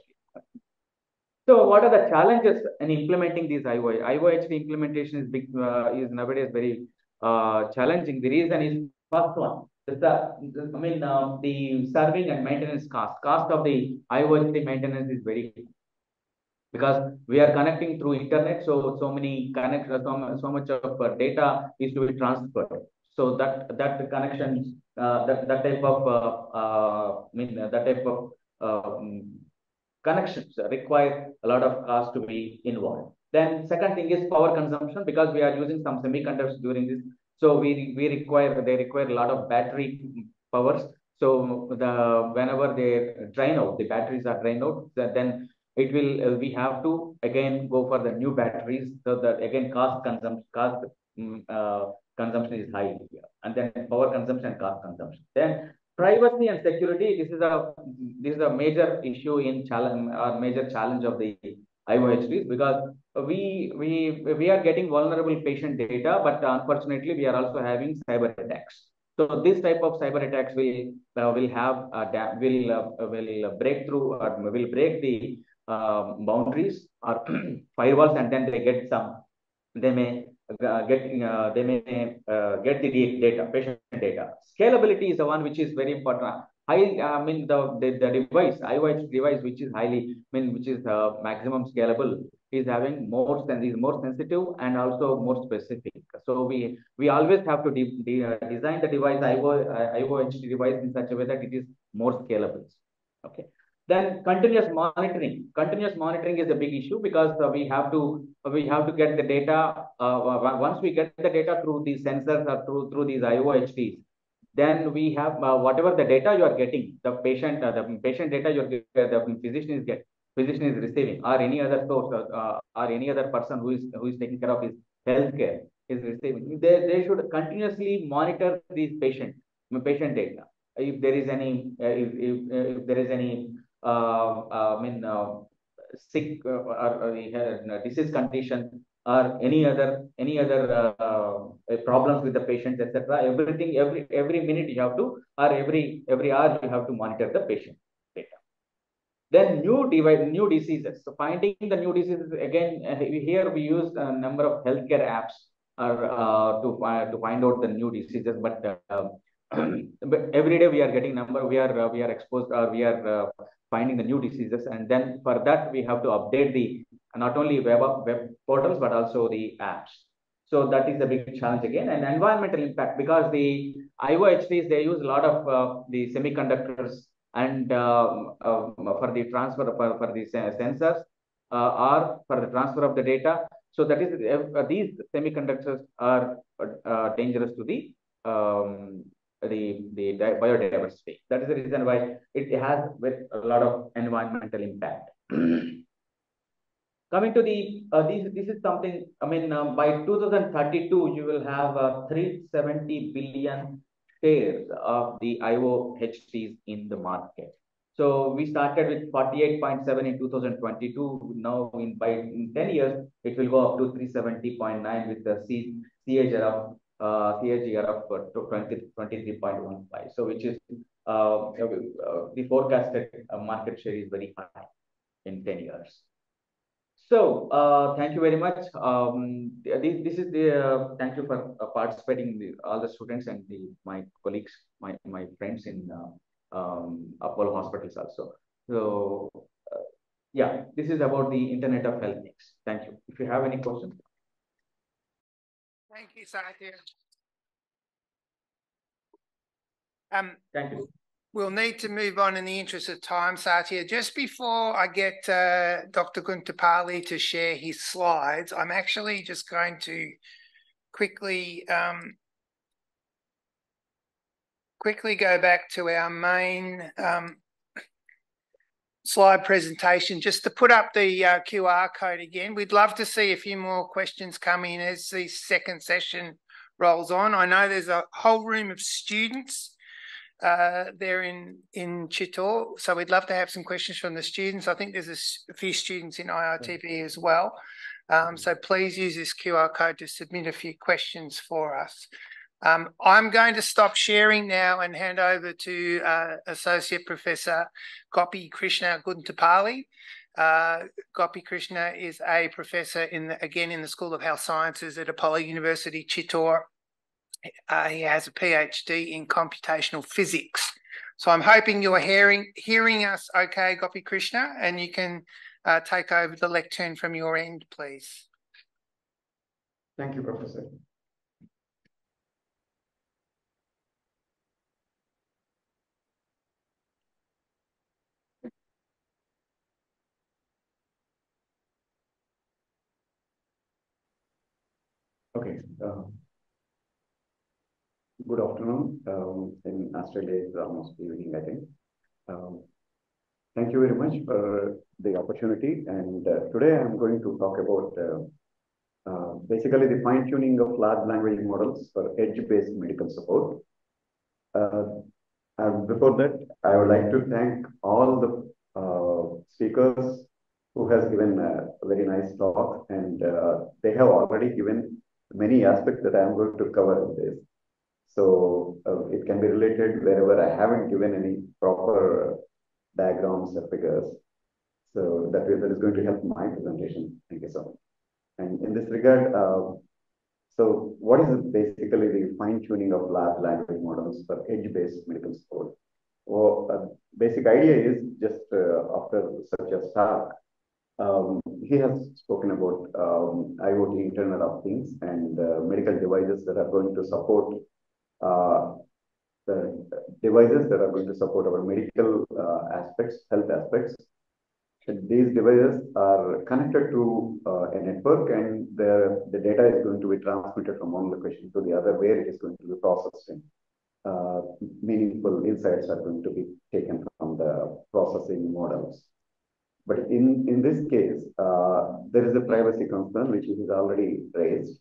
So what are the challenges in implementing these IOHT? IOHT implementation is nowadays very challenging. The reason is first one. The serving and maintenance cost of the IOHT maintenance is very high, because we are connecting through internet. So many connections, so much of data is to be transferred. So that connections, that type of connections require a lot of cost to be involved. Then second thing is power consumption, because we are using some semiconductors during this. So they require a lot of battery powers. So whenever they drain out, the batteries are drained out, then it will we have to again go for the new batteries, so that again consumption is high here, and then power consumption, cost consumption. Then privacy and security, this is a major issue in challenge or major challenge of the IOHDs, because we are getting vulnerable patient data, but unfortunately we are also having cyber attacks. So this type of cyber attacks will break through or will break the boundaries or firewalls, and then they may get the data, patient data. Scalability is the one which is very important. I mean the device, IOH device, which is which is maximum scalable, is having more sensitive and also more specific. So we always have to design the device, IOH device, in such a way that it is more scalable. Okay. Then continuous monitoring. Continuous monitoring is a big issue, because we have to get the data. Once we get the data through these sensors or through these IOHDs, then we have whatever the data you are getting, the patient data the physician is receiving, or any other source, or any other person who is taking care of his healthcare is receiving. They should continuously monitor these patient data. If there is any if there is any sick or disease condition, or any other problems with the patients, etc. Everything, every minute you have to, or every hour you have to monitor the patient data. Then new diseases. So finding the new diseases, again, here we use a number of healthcare apps to find out the new diseases, but every day we are getting we are exposed, or we are finding the new diseases, and then for that we have to update the not only web portals but also the apps. So that is a big challenge again. And environmental impact, because the IOHDs, they use a lot of the semiconductors, and for the transfer for the sensors, or for the transfer of the data. So that is these semiconductors are dangerous to the biodiversity. That is the reason why it has a lot of environmental impact. Coming to the this is something. I mean, by 2032, you will have 370 billion shares of the IOHDs in the market. So we started with 48.7 in 2022. Now, in 10 years, it will go up to 370.9 with the CAGR of 23.15. So which is the forecasted market share is very high in 10 years. So thank you very much. This is the thank you for participating, all the students and my colleagues, my friends in Apollo hospitals also. So yeah, this is about the Internet of Health things. Thank you. If you have any questions. Thank you, Satya. Thank you. We'll need to move on in the interest of time, Satya. Just before I get Dr. Guntupalli to share his slides, I'm actually just going to quickly go back to our main slide presentation, just to put up the QR code again. We'd love to see a few more questions come in as the second session rolls on. I know there's a whole room of students there in Chittor, so we'd love to have some questions from the students. I think there's a few students in IITB as well, so please use this QR code to submit a few questions for us. I'm going to stop sharing now and hand over to Associate Professor Gopi Krishna Guntupalli. Gopi Krishna is a professor in the School of Health Sciences at Apollo University, Chittor. He has a PhD in computational physics. So I'm hoping you're hearing us okay, Gopi Krishna, and you can take over the lectern from your end, please. Thank you, Professor. Okay. Good afternoon. In Australia, it's almost evening, I think. Thank you very much for the opportunity. And today I'm going to talk about basically the fine-tuning of large language models for edge-based medical support. And before that, I would like to thank all the speakers who has given a very nice talk, and they have already given many aspects that I am going to cover in this. So it can be related wherever I haven't given any proper diagrams or figures. So that is going to help my presentation. Thank you so much. And in this regard, so what is basically the fine-tuning of large language models for edge-based medical support? Well, basic idea is just after such a talk, he has spoken about IoT, Internet of Things, and medical devices that are going to support the devices that are going to support our medical aspects, health aspects. And these devices are connected to a network, and the data is going to be transmitted from one location to the other, where it is going to be processed, and meaningful insights are going to be taken from the processing models. But in this case, there is a privacy concern which is already raised,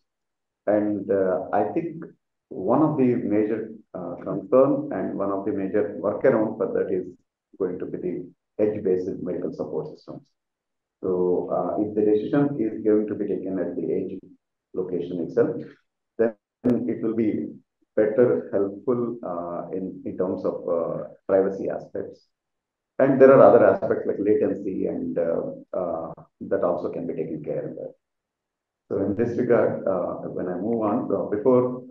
and I think one of the major concern and one of the major workaround for that is going to be the edge-based medical support systems. So if the decision is going to be taken at the edge location itself, then it will be better, helpful in terms of privacy aspects. And there are other aspects like latency, and that also can be taken care of. So in this regard, when I move on, before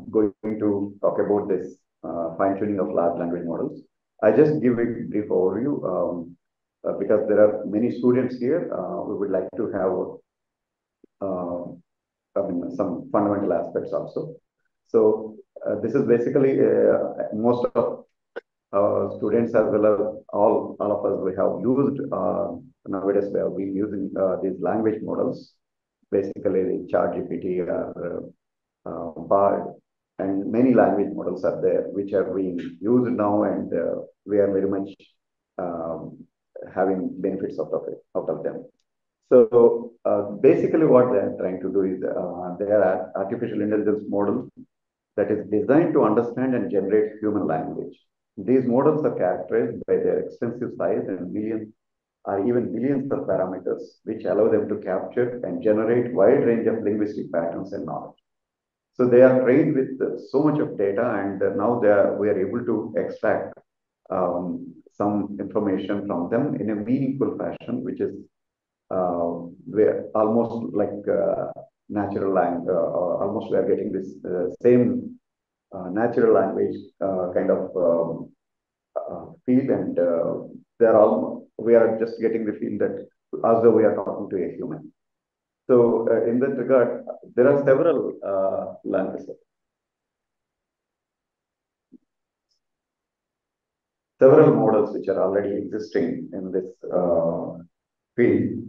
going to talk about this fine-tuning of large language models, I just give a brief overview because there are many students here. We would like to have some fundamental aspects also. So this is basically most of students as well as all of us, we have used nowadays, we have been using these language models, basically the ChatGPT or Bard, and many language models are there which are being used now, and we are very much having benefits out of them. So basically what they are trying to do is they are artificial intelligence model that is designed to understand and generate human language. These models are characterized by their extensive size and millions or even billions of parameters, which allow them to capture and generate wide range of linguistic patterns and knowledge. So they are trained with so much of data, and now we are able to extract some information from them in a meaningful fashion, which is almost like natural language. Almost we are getting this same natural language kind of feel, and we are just getting the feel that as though we are talking to a human. So in that regard, there are several languages. Several models which are already existing in this field.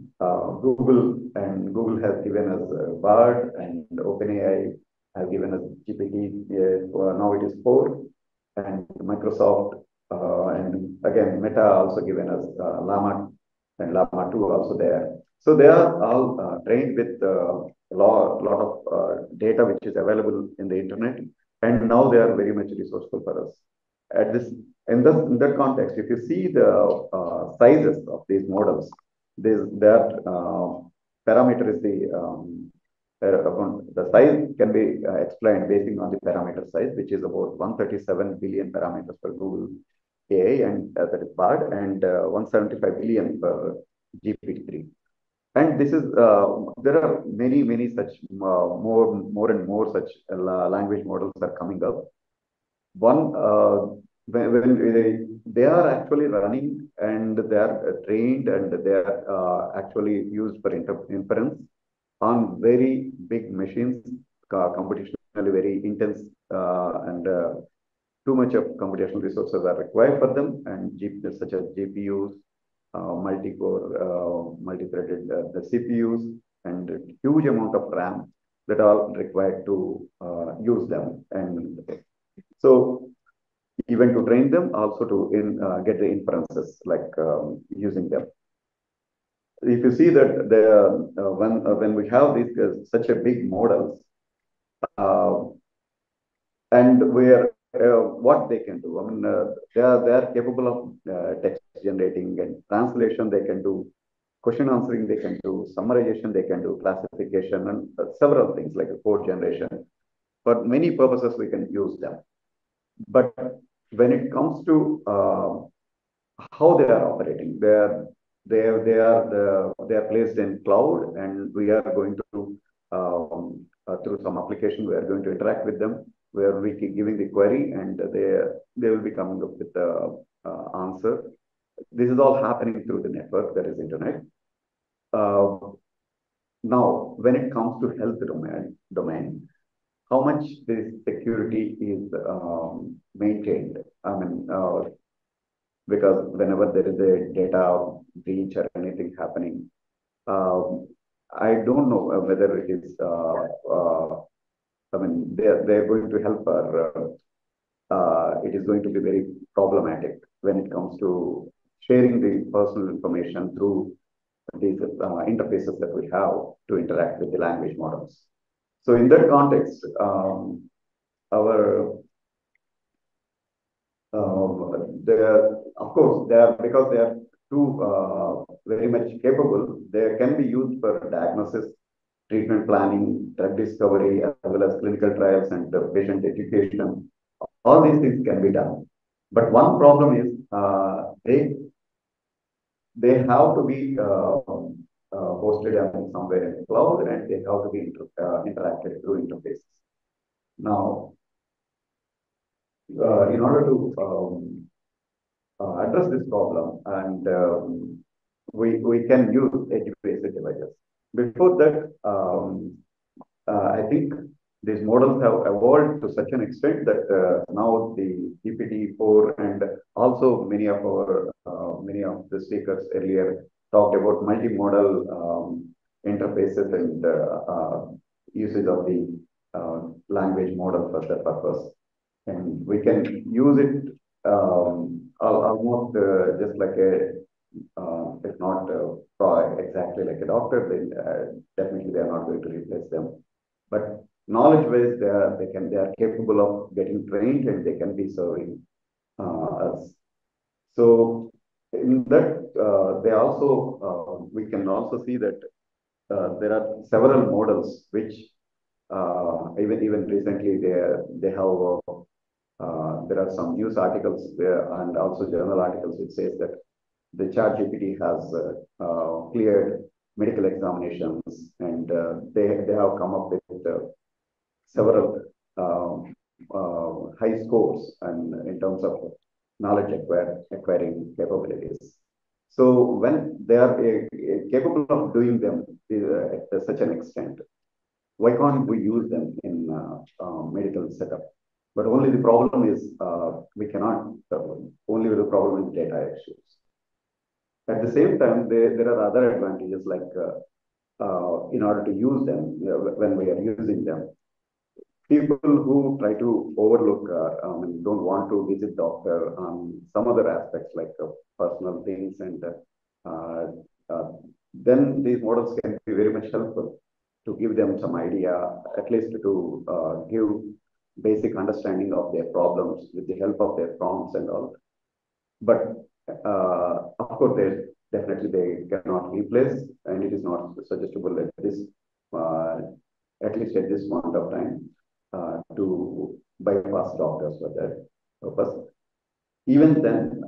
Google has given us Bard, and OpenAI have given us GPT. Now it is 4, and Microsoft and again Meta also given us Llama, and Llama 2 also there. So they are all trained with a lot of data which is available in the internet, and now they are very much resourceful for us. In that context, if you see the sizes of these models, that parameter is the size can be explained based on the parameter size, which is about 137 billion parameters for Google AI, and that is Bard, and 175 billion for GPT-3. And this is there are many such more and more such language models are coming up. When they are actually running, and they are trained, and they are actually used for inference on very big machines, computationally very intense, and too much of computational resources are required for them, and such as GPUs, multi-core, multi-threaded the CPUs, and huge amount of RAM that are required to use them. And So even to train them, also to get the inferences, like using them. If you see that when we have these such a big models, and where what they can do, I mean, they are capable of text generating and translation. They can do question answering. They can do summarization. They can do classification and several things like a code generation. For many purposes, we can use them. But when it comes to how they are operating, they are placed in cloud, and we are going to through some application we are going to interact with them, where we keep giving the query, and they will be coming up with the answer. This is all happening through the network, that is internet. Now, when it comes to health domain, how much this security is maintained? I mean, because whenever there is a data breach or anything happening, I don't know whether it is. I mean, they're going to help, or it is going to be very problematic when it comes to sharing the personal information through these interfaces that we have to interact with the language models. So in that context, of course, because they are too very much capable, they can be used for diagnosis, treatment planning, drug discovery, as well as clinical trials and patient education. All these things can be done. But one problem is they have to be hosted somewhere in the cloud, and they have to be interacted through interfaces. Now, in order to address this problem, and we can use edge-based devices. Before that, I think these models have evolved to such an extent that now the GPT-4 and also many of the speakers earlier talked about multimodal interfaces and usage of the language model for that purpose. And we can use it almost just like if not exactly like a doctor, then definitely they are not going to replace them. But knowledge-wise, they are capable of getting trained, and they can be serving us. So in that, they also we can also see that there are several models which even recently they have. There are some news articles and also journal articles which says that the ChatGPT has cleared medical examinations, and they have come up with several high scores and in terms of knowledge acquiring capabilities. So when they are capable of doing them at such an extent, why can't we use them in medical setup? But only the problem is we cannot. Only the problem is data issues. At the same time, there are other advantages, like in order to use them, when we are using them, people who try to overlook don't want to visit doctor on some other aspects like personal things, and then these models can be very much helpful to give them some idea, at least to give basic understanding of their problems with the help of their prompts and all. But of course, they cannot replace, and it is not suggestible at this, at least at this point of time, to bypass doctors for that purpose. Even then,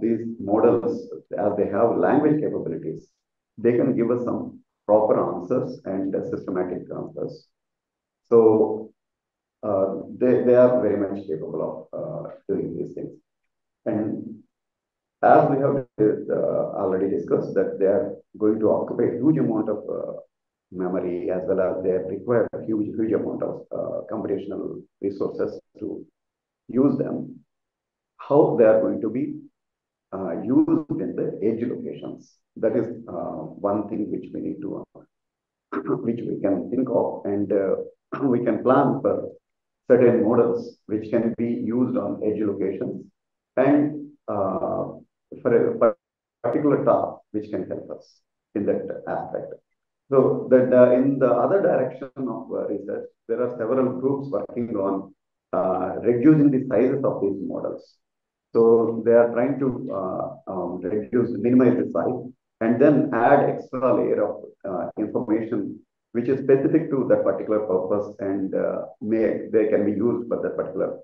these models, as they have language capabilities, they can give us some proper answers and systematic answers. So they are very much capable of doing these things. And as we have already discussed, that they are going to occupy a huge amount of memory, as well as they require a huge amount of computational resources to use them. How they are going to be used in the edge locations? That is one thing which we need to, which we can think of, and we can plan for certain models which can be used on edge locations and for a particular task which can help us in that aspect. So that in the other direction of research, there are several groups working on reducing the sizes of these models. So they are trying to minimize the size and then add extra layer of information which is specific to that particular purpose and they can be used for that particular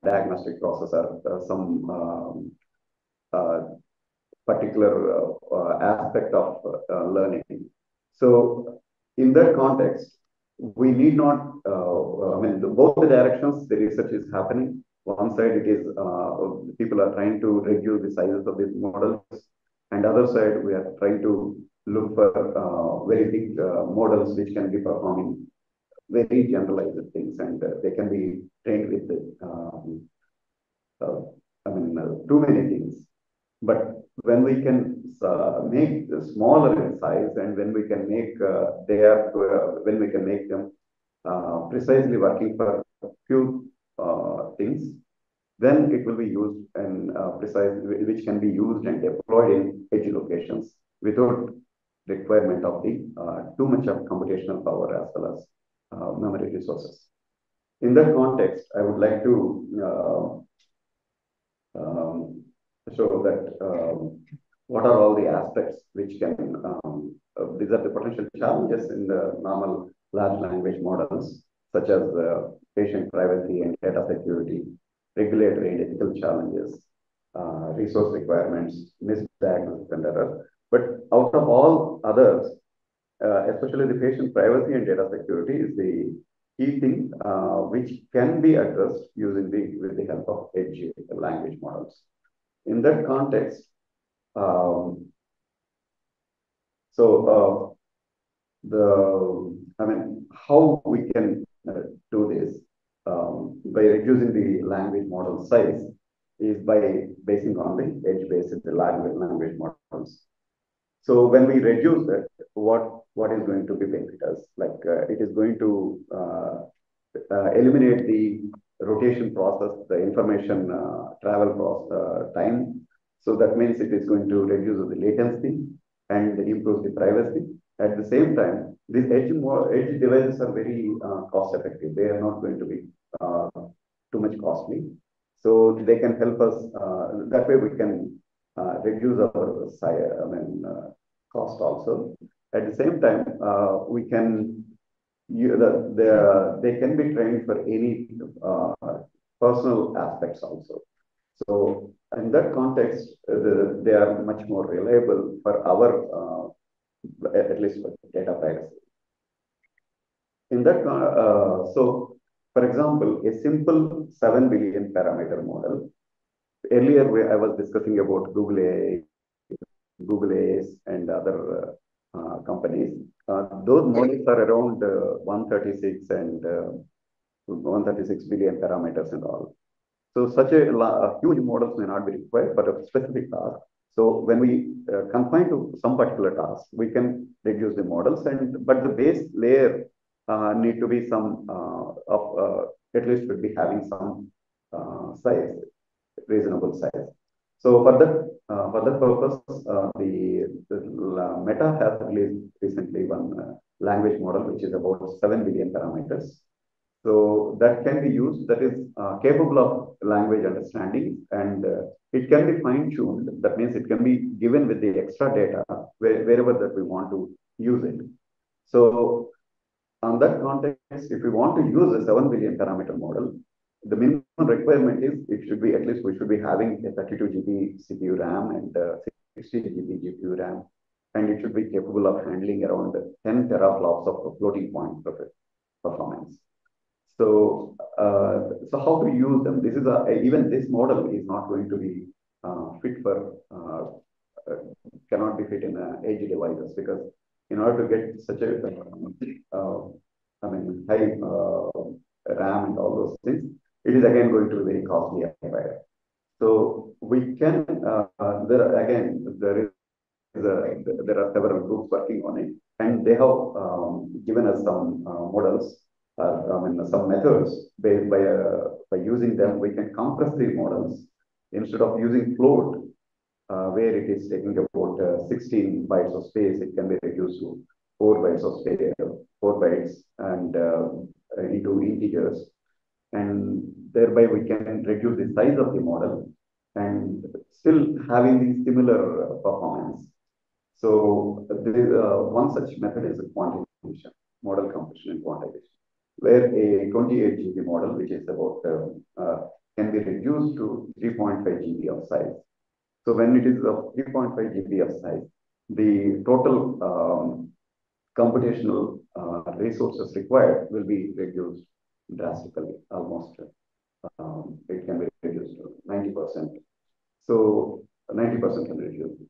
diagnostic process or some particular aspect of learning. So in that context, we need not, both the directions the research is happening. One side it is people are trying to reduce the sizes of these models, and other side we are trying to look for very big models which can be performing very generalized things, and they can be trained with too many things. But when we can make smaller in size, and when we can make when we can make them precisely working for a few things, then it will be used and which can be used and deployed in edge locations without requirement of the too much of computational power as well as memory resources. In that context, I would like to show that what are all the aspects which can, these are the potential challenges in the normal large language models, such as patient privacy and data security, regulatory and ethical challenges, resource requirements, misdiagnosis and error. But out of all others, especially the patient privacy and data security is the key thing which can be addressed using with the help of edge language models. In that context, how we can do this by reducing the language model size is by basing on the edge-based language models. So when we reduce that, what is going to be benefit us? Like it is going to eliminate the rotation process, the information travel process time. So that means it is going to reduce the latency and improve the privacy. At the same time, these edge devices are very cost effective. They are not going to be too much costly. So they can help us. That way we can reduce our cost also. At the same time, we can they can be trained for any personal aspects also. So in that context, they are much more reliable for our, at least for data privacy. In that, so for example, a simple 7 billion parameter model. Earlier, I was discussing about Google AS and other companies. Those models are around 136 and 136 billion parameters and all. So such a huge models may not be required for a specific task. So when we confine to some particular task, we can reduce the models, but the base layer need to be some at least should be having some size, reasonable size. So for that purpose, the Meta has released recently one language model which is about 7 billion parameters. So that can be used, that is capable of language understanding, and it can be fine-tuned. That means it can be given with the extra data wherever that we want to use it. So on that context, if we want to use a 7 billion parameter model, the minimum requirement is it should be, at least we should be having a 32 GB CPU RAM and 60 GB GPU RAM, and it should be capable of handling around 10 teraflops of floating point performance. So, so how to use them? This is even this model is not going to be fit for, cannot be fit in edge devices, because in order to get such a, high RAM and all those things, it is again going to be very costly affair. So we can, there are several groups working on it, and they have given us some models some methods by using them, we can compress the models instead of using float, where it is taking about 16 bytes of space. It can be reduced to 4 bytes of space, 4 bytes, and into integers, and thereby we can reduce the size of the model and still having the similar performance. So one such method is quantization, model compression and quantization, where a 28 GB model, which is about can be reduced to 3.5 GB of size. So when it is of 3.5 GB of size, the total computational resources required will be reduced drastically, almost. It can be reduced to 90%. So 90% can be reduced.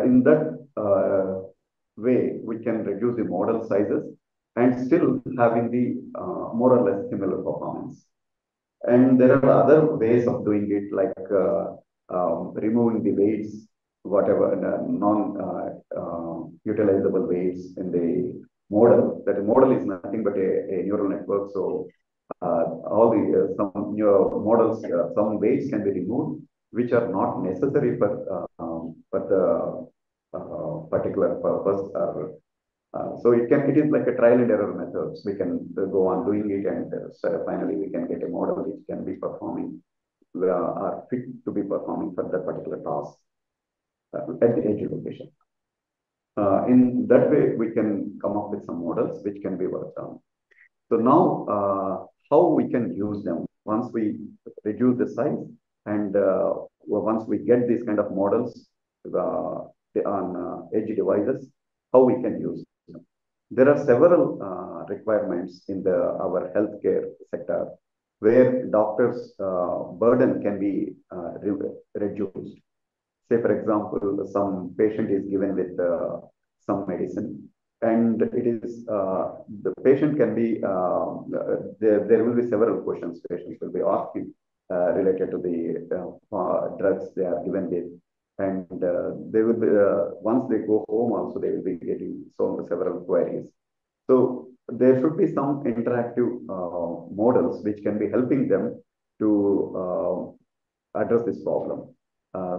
In that way, we can reduce the model sizes and still having the more or less similar performance. And there are other ways of doing it, like removing the weights, whatever non-utilizable weights in the model. That model is nothing but a neural network. So all the some models, some weights can be removed, which are not necessary for the particular purpose. So it is like a trial and error methods. We can go on doing it, and finally we can get a model which can be performing are fit to be performing for that particular task at the edge location. In that way, we can come up with some models which can be worked on. So now, how we can use them once we reduce the size, and once we get these kind of models on edge devices, how we can use them. There are several requirements in our healthcare sector where doctors' burden can be reduced. Say, for example, some patient is given with some medicine, and it is the patient can be there will be several questions patients will be asking related to the drugs they are given with, and they will be once they go home also they will be getting several queries. So there should be some interactive models which can be helping them to address this problem.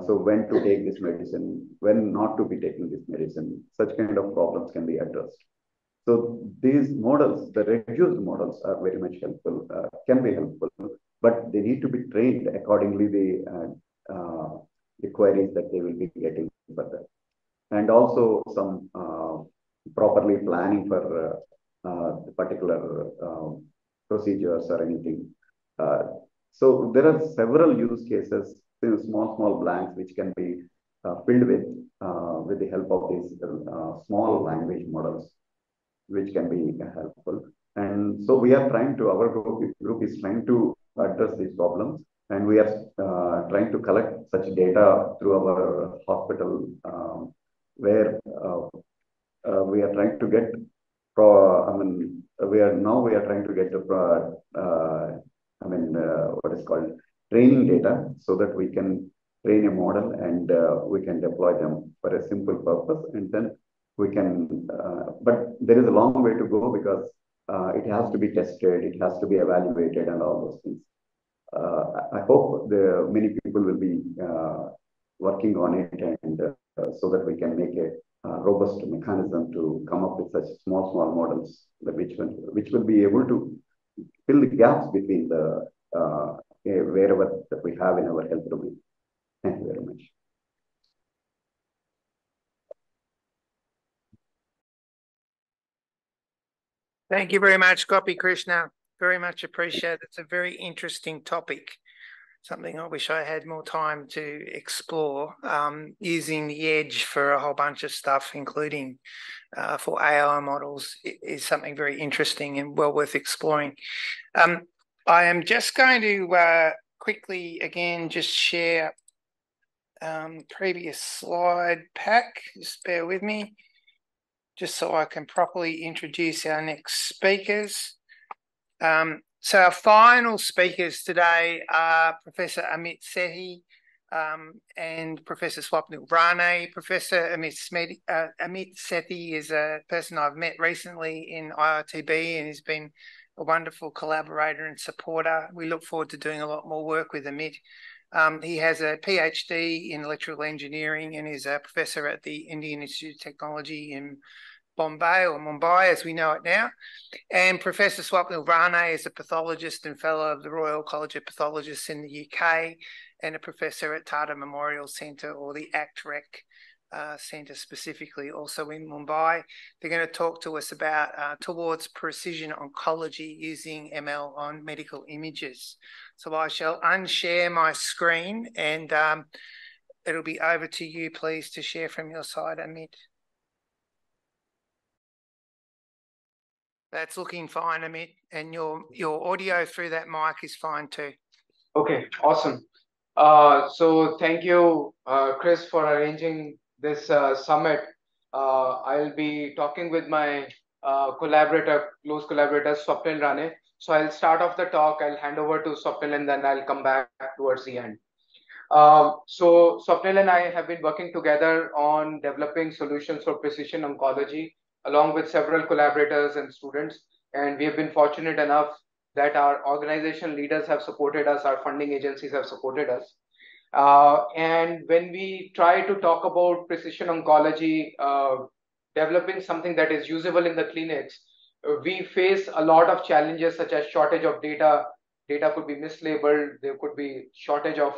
So when to take this medicine, when not to be taking this medicine, such kind of problems can be addressed. So these models, the reduced models, are very much helpful, can be helpful, but they need to be trained accordingly the queries that they will be getting further. And also some properly planning for the particular procedures or anything. So there are several use cases, small blanks which can be filled with the help of these small language models, which can be helpful. And so we are trying to, our group is trying to address these problems, and we are trying to collect such data through our hospital, where we are trying to get we are trying to get what is called training data, so that we can train a model and we can deploy them for a simple purpose, and then we can. But there is a long way to go, because it has to be tested, it has to be evaluated, and all those things. I hope many people will be working on it, and so that we can make a robust mechanism to come up with such small models, which will be able to fill the gaps between the wherever that we have in our health domain. Thank you very much. Thank you very much, Gopi, Krishna. Very much appreciated. It's a very interesting topic, something I wish I had more time to explore. Using the edge for a whole bunch of stuff, including for AI models, is something very interesting and well worth exploring. I am just going to quickly again just share previous slide pack. Just bear with me, just so I can properly introduce our next speakers. So our final speakers today are Professor Amit Sethi, and Professor Swapnil Rane. Professor Amit Sethi is a person I've met recently in IITB and has been a wonderful collaborator and supporter. We look forward to doing a lot more work with Amit. He has a PhD in electrical engineering and is a professor at the Indian Institute of Technology in Bombay, or Mumbai as we know it now. And Professor Swapnil Rane is a pathologist and fellow of the Royal College of Pathologists in the UK and a professor at Tata Memorial Centre, or the ACT-REC Centre specifically, also in Mumbai. They're going to talk to us about towards precision oncology using ML on medical images. So I shall unshare my screen and it'll be over to you, please, to share from your side, Amit. That's looking fine, Amit, and your audio through that mic is fine too. Okay, awesome. So thank you, Chris, for arranging this summit. I'll be talking with my close collaborator, Swapnil Rane. So I'll start off the talk, I'll hand over to Swapnil, and then I'll come back towards the end. So Swapnil and I have been working together on developing solutions for precision oncology, along with several collaborators and students. And we have been fortunate enough that our organization leaders have supported us, our funding agencies have supported us. And when we try to talk about precision oncology, developing something that is usable in the clinics, we face a lot of challenges such as shortage of data. Data could be mislabeled, there could be shortage of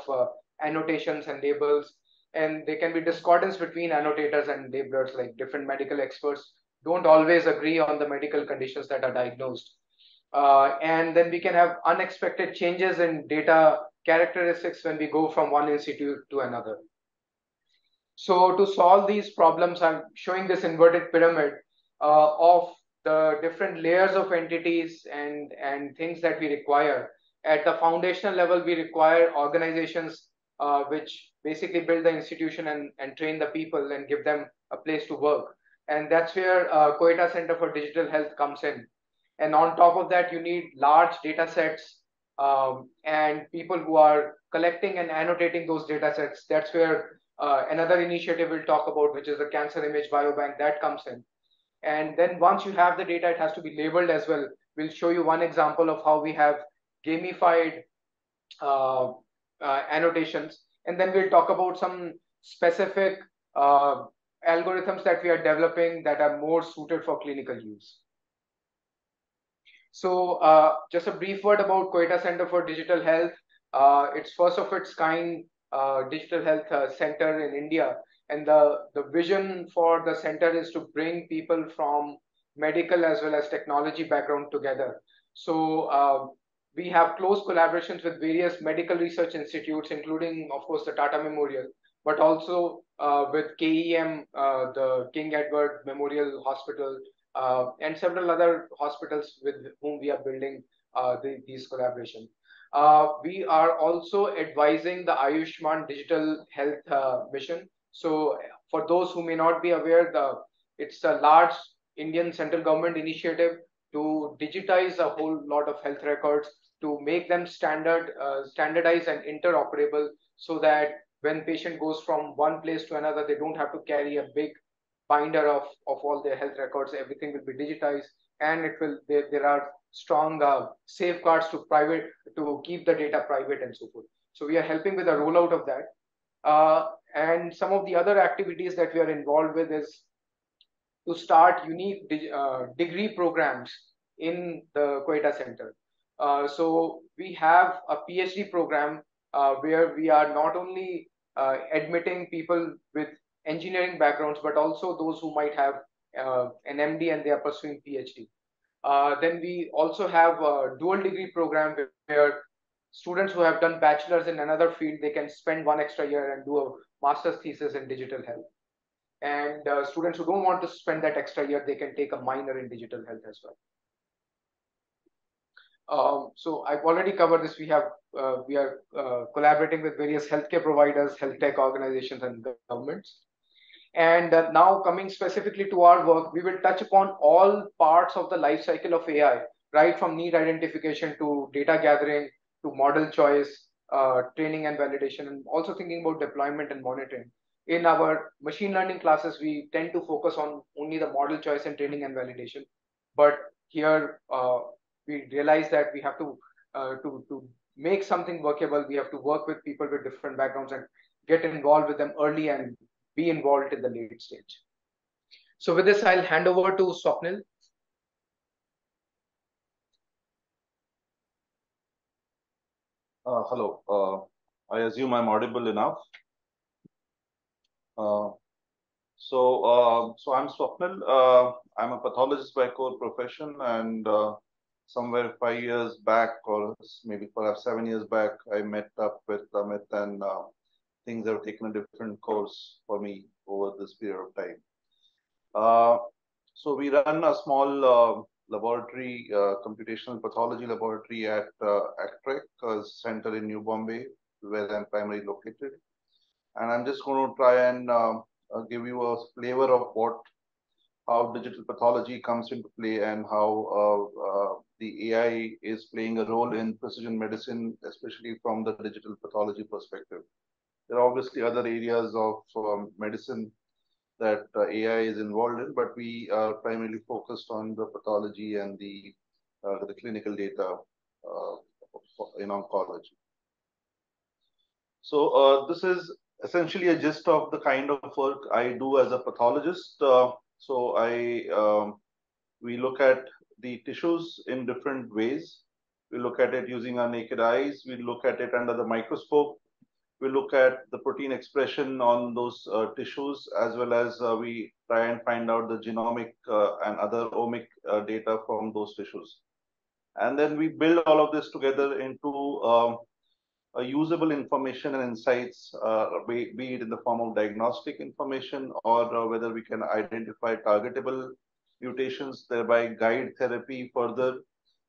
annotations and labels, and there can be discordance between annotators and labelers, like different medical experts don't always agree on the medical conditions that are diagnosed. And then we can have unexpected changes in data characteristics when we go from one institute to another. So to solve these problems, I'm showing this inverted pyramid of the different layers of entities and things that we require. At the foundational level, we require organizations which basically build the institution and train the people and give them a place to work. And that's where Quetta Center for Digital Health comes in. And on top of that, you need large data sets and people who are collecting and annotating those data sets. That's where another initiative we'll talk about, which is the Cancer Image Biobank, that comes in. And then once you have the data, it has to be labeled as well. We'll show you one example of how we have gamified annotations. And then we'll talk about some specific algorithms that we are developing that are more suited for clinical use. So just a brief word about Quetta Center for Digital Health. It's first of its kind digital health center in India. And the vision for the center is to bring people from medical as well as technology background together. So we have close collaborations with various medical research institutes, including, of course, the Tata Memorial, but also with KEM, the King Edward Memorial Hospital, and several other hospitals with whom we are building these collaborations. We are also advising the Ayushman Digital Health Mission. So for those who may not be aware, it's a large Indian central government initiative to digitize a whole lot of health records, to make them standardized and interoperable, so that when patient goes from one place to another, they don't have to carry a big binder of all their health records. Everything will be digitized, and it will there are strong safeguards to keep the data private and so forth. So we are helping with the rollout of that. And some of the other activities that we are involved with is to start unique degree programs in the Quetta Center. So we have a PhD program where we are not only admitting people with engineering backgrounds, but also those who might have an MD and they are pursuing PhD. Then we also have a dual degree program where students who have done bachelor's in another field, they can spend 1 extra year and do a master's thesis in digital health. And students who don't want to spend that extra year, they can take a minor in digital health as well. So I've already covered this. We are collaborating with various healthcare providers, health tech organizations, and governments. And now coming specifically to our work, we will touch upon all parts of the life cycle of AI, right from need identification to data gathering to model choice, training and validation, and also thinking about deployment and monitoring. In our machine learning classes, we tend to focus on only the model choice and training and validation. But here we realize that we have to make something workable, we have to work with people with different backgrounds and get involved with them early and be involved in the late stage. So with this, I'll hand over to Swapnil. Hello, I assume I'm audible enough. So I'm Swapnil. I'm a pathologist by core profession, and somewhere 5 years back, or maybe perhaps 7 years back, I met up with Amit, and things have taken a different course for me over this period of time. So we run a small laboratory, computational pathology laboratory at Trek Center in New Bombay, where I'm primarily located. And I'm just going to try and give you a flavor of how digital pathology comes into play, and how the AI is playing a role in precision medicine, especially from the digital pathology perspective. There are obviously other areas of medicine that AI is involved in, but we are primarily focused on the pathology and the clinical data in oncology. So this is essentially a gist of the kind of work I do as a pathologist. We look at the tissues in different ways. We look at it using our naked eyes. We look at it under the microscope. We look at the protein expression on those tissues, as well as we try and find out the genomic and other omic data from those tissues. And then we build all of this together into a usable information and insights, be it in the form of diagnostic information, or whether we can identify targetable mutations, thereby guide therapy further.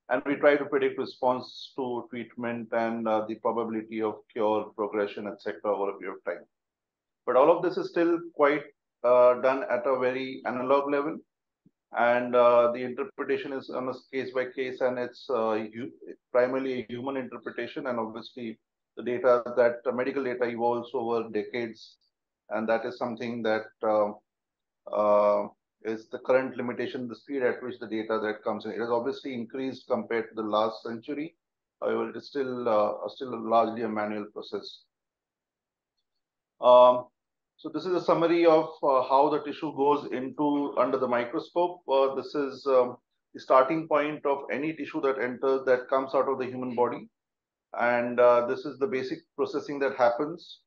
And we try to predict response to treatment and the probability of cure, progression, etc. over a period of time. But all of this is still quite done at a very analog level. And the interpretation is on a case by case, and it's primarily a human interpretation. And obviously, the data that medical data evolves over decades, and that is something that is the current limitation, the speed at which the data that comes in. It has obviously increased compared to the last century. However, it is still largely a manual process. So this is a summary of how the tissue goes into under the microscope. This is the starting point of any tissue that comes out of the human body. And this is the basic processing that happens.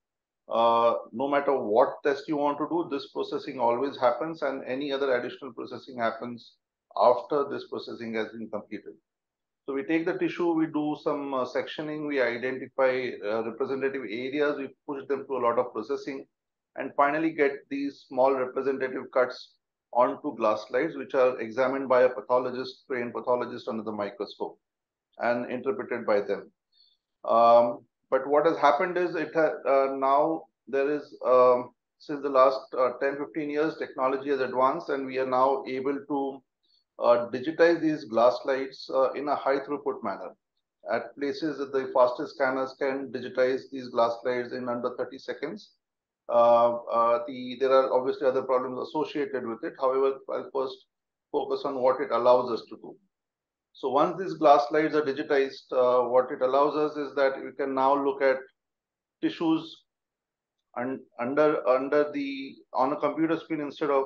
No matter what test you want to do, this processing always happens, and any other additional processing happens after this processing has been completed. So we take the tissue, we do some sectioning, we identify representative areas, we push them through a lot of processing, and finally get these small representative cuts onto glass slides, which are examined by a pathologist, trained pathologist under the microscope, and interpreted by them. But what has happened is now there is, since the last 10-15 years, technology has advanced, and we are now able to digitize these glass slides in a high throughput manner. At places that the fastest scanners can digitize these glass slides in under 30 seconds. There are obviously other problems associated with it. However, I'll first focus on what it allows us to do. So once these glass slides are digitized, what it allows us is that we can now look at tissues on a computer screen instead of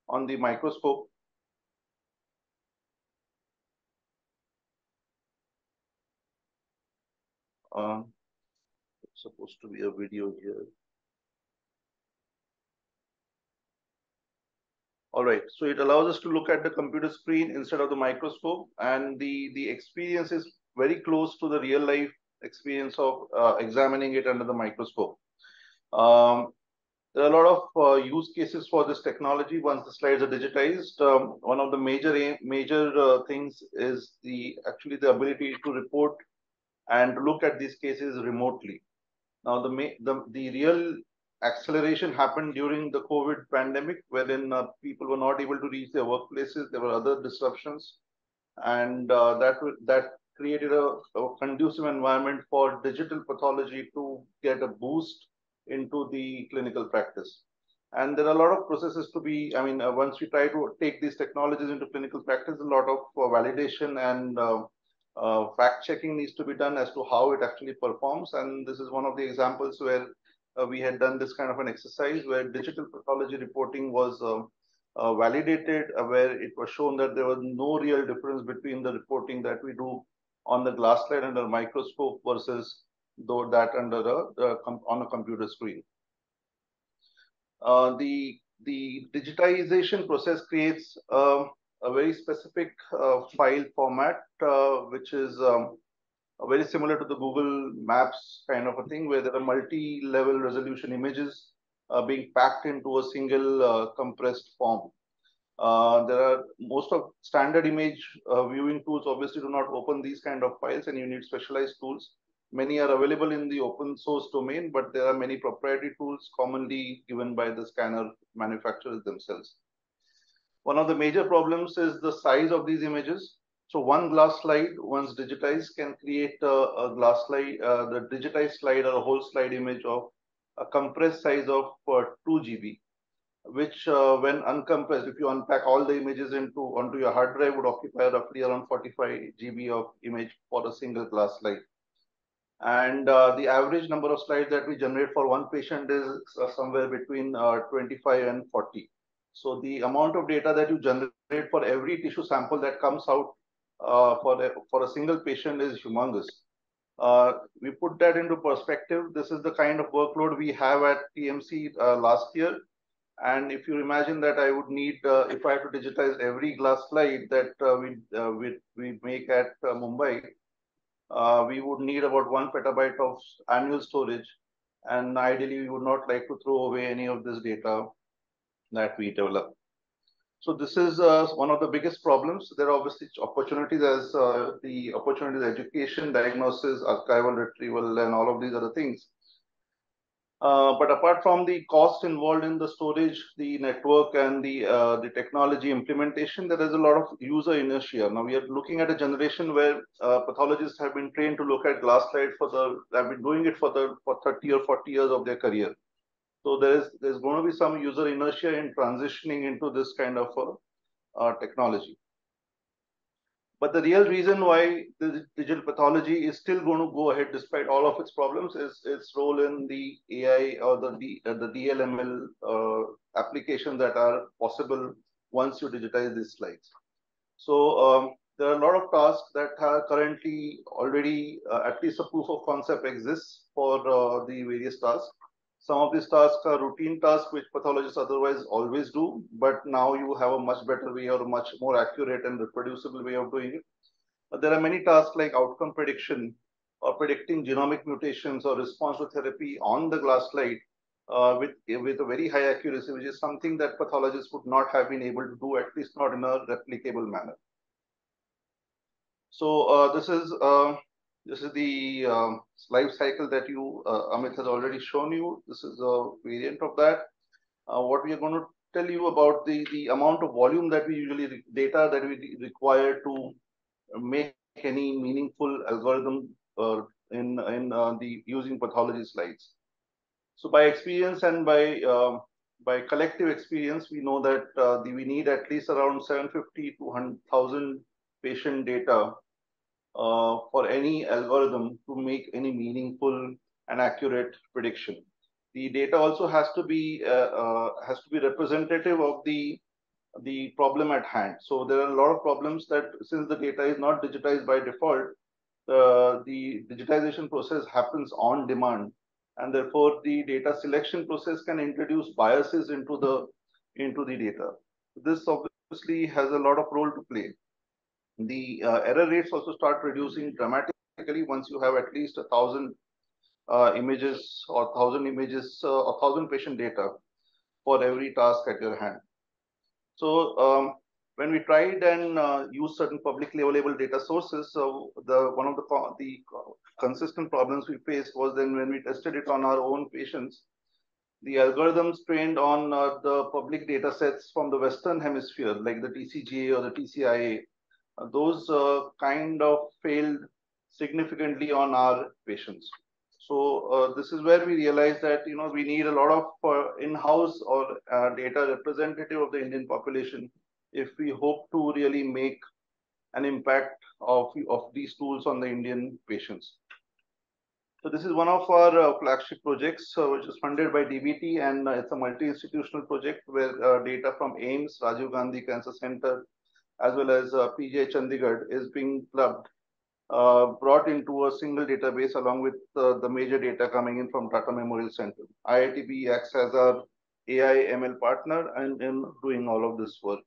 on the microscope. It's supposed to be a video here. All right, so it allows us to look at the computer screen instead of the microscope, and the experience is very close to the real life experience of examining it under the microscope. There are a lot of use cases for this technology once the slides are digitized. One of the major things is actually the ability to report and look at these cases remotely. Now, the real acceleration happened during the COVID pandemic, wherein people were not able to reach their workplaces. There were other disruptions, and that created a conducive environment for digital pathology to get a boost into the clinical practice. And there are a lot of processes to be, once we try to take these technologies into clinical practice, a lot of validation and fact checking needs to be done as to how it actually performs. And this is one of the examples where we had done this kind of an exercise where digital pathology reporting was validated, where it was shown that there was no real difference between the reporting that we do on the glass slide under a microscope versus though that under on a computer screen. The digitization process creates a very specific file format, which is very similar to the Google Maps kind of a thing, where there are multi-level resolution images being packed into a single compressed form. There are most of standard image viewing tools obviously do not open these kind of files, and you need specialized tools. Many are available in the open source domain, but there are many proprietary tools commonly given by the scanner manufacturers themselves. One of the major problems is the size of these images. So one glass slide, once digitized, can create a glass slide, the digitized slide or a whole slide image of a compressed size of 2 GB, which when uncompressed, if you unpack all the images onto your hard drive, would occupy roughly around 45 GB of image for a single glass slide. And the average number of slides that we generate for one patient is somewhere between 25 and 40. So the amount of data that you generate for every tissue sample that comes out for a single patient is humongous. We put that into perspective. This is the kind of workload we have at TMC last year. And if you imagine that I would need, if I have to digitize every glass slide that we make at Mumbai, we would need about 1 petabyte of annual storage. And ideally, we would not like to throw away any of this data that we develop. So this is one of the biggest problems. There are obviously opportunities as the opportunities, education, diagnosis, archival retrieval, and all of these other things. But apart from the cost involved in the storage, the network, and the technology implementation, there is a lot of user inertia. Now we are looking at a generation where pathologists have been trained to look at glass slide have been doing it for 30 or 40 years of their career. So there's going to be some user inertia in transitioning into this kind of technology. But the real reason why the digital pathology is still going to go ahead despite all of its problems is its role in the AI or the DLML applications that are possible once you digitize these slides. So there are a lot of tasks that are currently already at least a proof of concept exists for the various tasks. Some of these tasks are routine tasks which pathologists otherwise always do, but now you have a much better way or a much more accurate and reproducible way of doing it. But there are many tasks like outcome prediction or predicting genomic mutations or response to therapy on the glass slide with a very high accuracy, which is something that pathologists would not have been able to do, at least not in a replicable manner. So this is the life cycle that Amit has already shown you. This is a variant of that. What we are going to tell you about the amount of volume that we usually data that we require to make any meaningful algorithm in the using pathology slides. So by experience and by collective experience, we know that we need at least around 750 to 1,000 patient data for any algorithm to make any meaningful and accurate prediction. The data also has to be representative of the problem at hand. So there are a lot of problems that since the data is not digitized by default, the digitization process happens on demand, and therefore the data selection process can introduce biases into the data. This obviously has a lot of role to play. The error rates also start reducing dramatically once you have at least 1,000 images or 1,000 images or 1,000 patient data for every task at your hand. So when we tried and used certain publicly available data sources, so one of the consistent problems we faced was then when we tested it on our own patients, the algorithms trained on the public data sets from the Western hemisphere, like the TCGA or the TCIA, those kind of failed significantly on our patients. So this is where we realized that we need a lot of in-house or data representative of the Indian population if we hope to really make an impact of these tools on the Indian patients. So this is one of our flagship projects, which is funded by DBT, and it's a multi-institutional project where data from AIIMS, Rajiv Gandhi Cancer Center, as well as PJ Chandigarh is being clubbed, brought into a single database along with the major data coming in from Tata Memorial Center. IITB acts as our AI ML partner and in doing all of this work.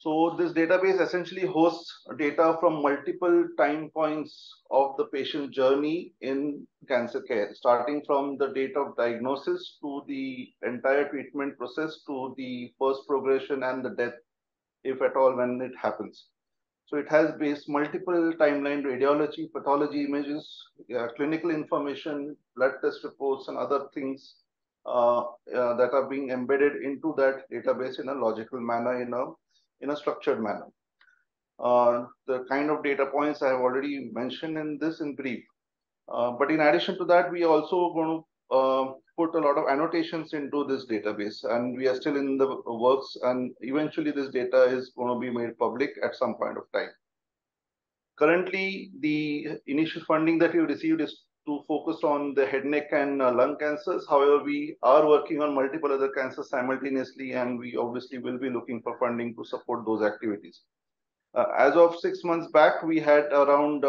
So this database essentially hosts data from multiple time points of the patient journey in cancer care, starting from the date of diagnosis to the entire treatment process to the first progression and the death, if at all, when it happens. So it has based multiple timeline, radiology, pathology images, clinical information, blood test reports, and other things that are being embedded into that database in a logical manner, in a structured manner. The kind of data points I have already mentioned in brief. But in addition to that, we also going to put a lot of annotations into this database, and we are still in the works, and eventually this data is going to be made public at some point of time. Currently, the initial funding that we received is to focus on the head, neck, and lung cancers. However, we are working on multiple other cancers simultaneously, and we obviously will be looking for funding to support those activities. As of 6 months back, we had around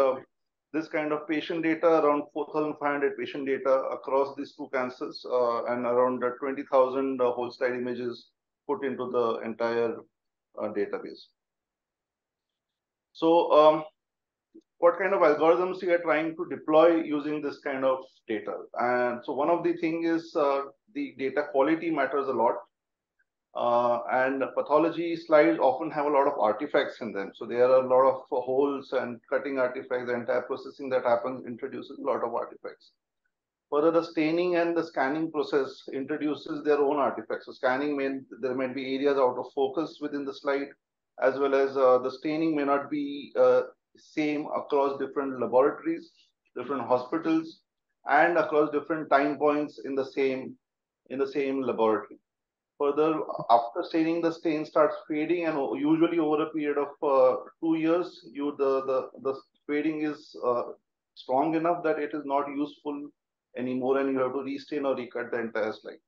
this kind of patient data, around 4,500 patient data across these two cancers, and around 20,000 whole slide images put into the entire database. So what kind of algorithms we are trying to deploy using this kind of data? And so one of the things is the data quality matters a lot. And pathology slides often have a lot of artifacts in them. So there are a lot of holes and cutting artifacts. The entire processing that happens introduces a lot of artifacts. Further, the staining and the scanning process introduces their own artifacts. So scanning there might be areas out of focus within the slide, as well as the staining may not be same across different laboratories, different hospitals, and across different time points in the same laboratory. Further, after staining, the stain starts fading, and usually over a period of 2 years, the fading is strong enough that it is not useful anymore, and you have to restain or recut the entire slide.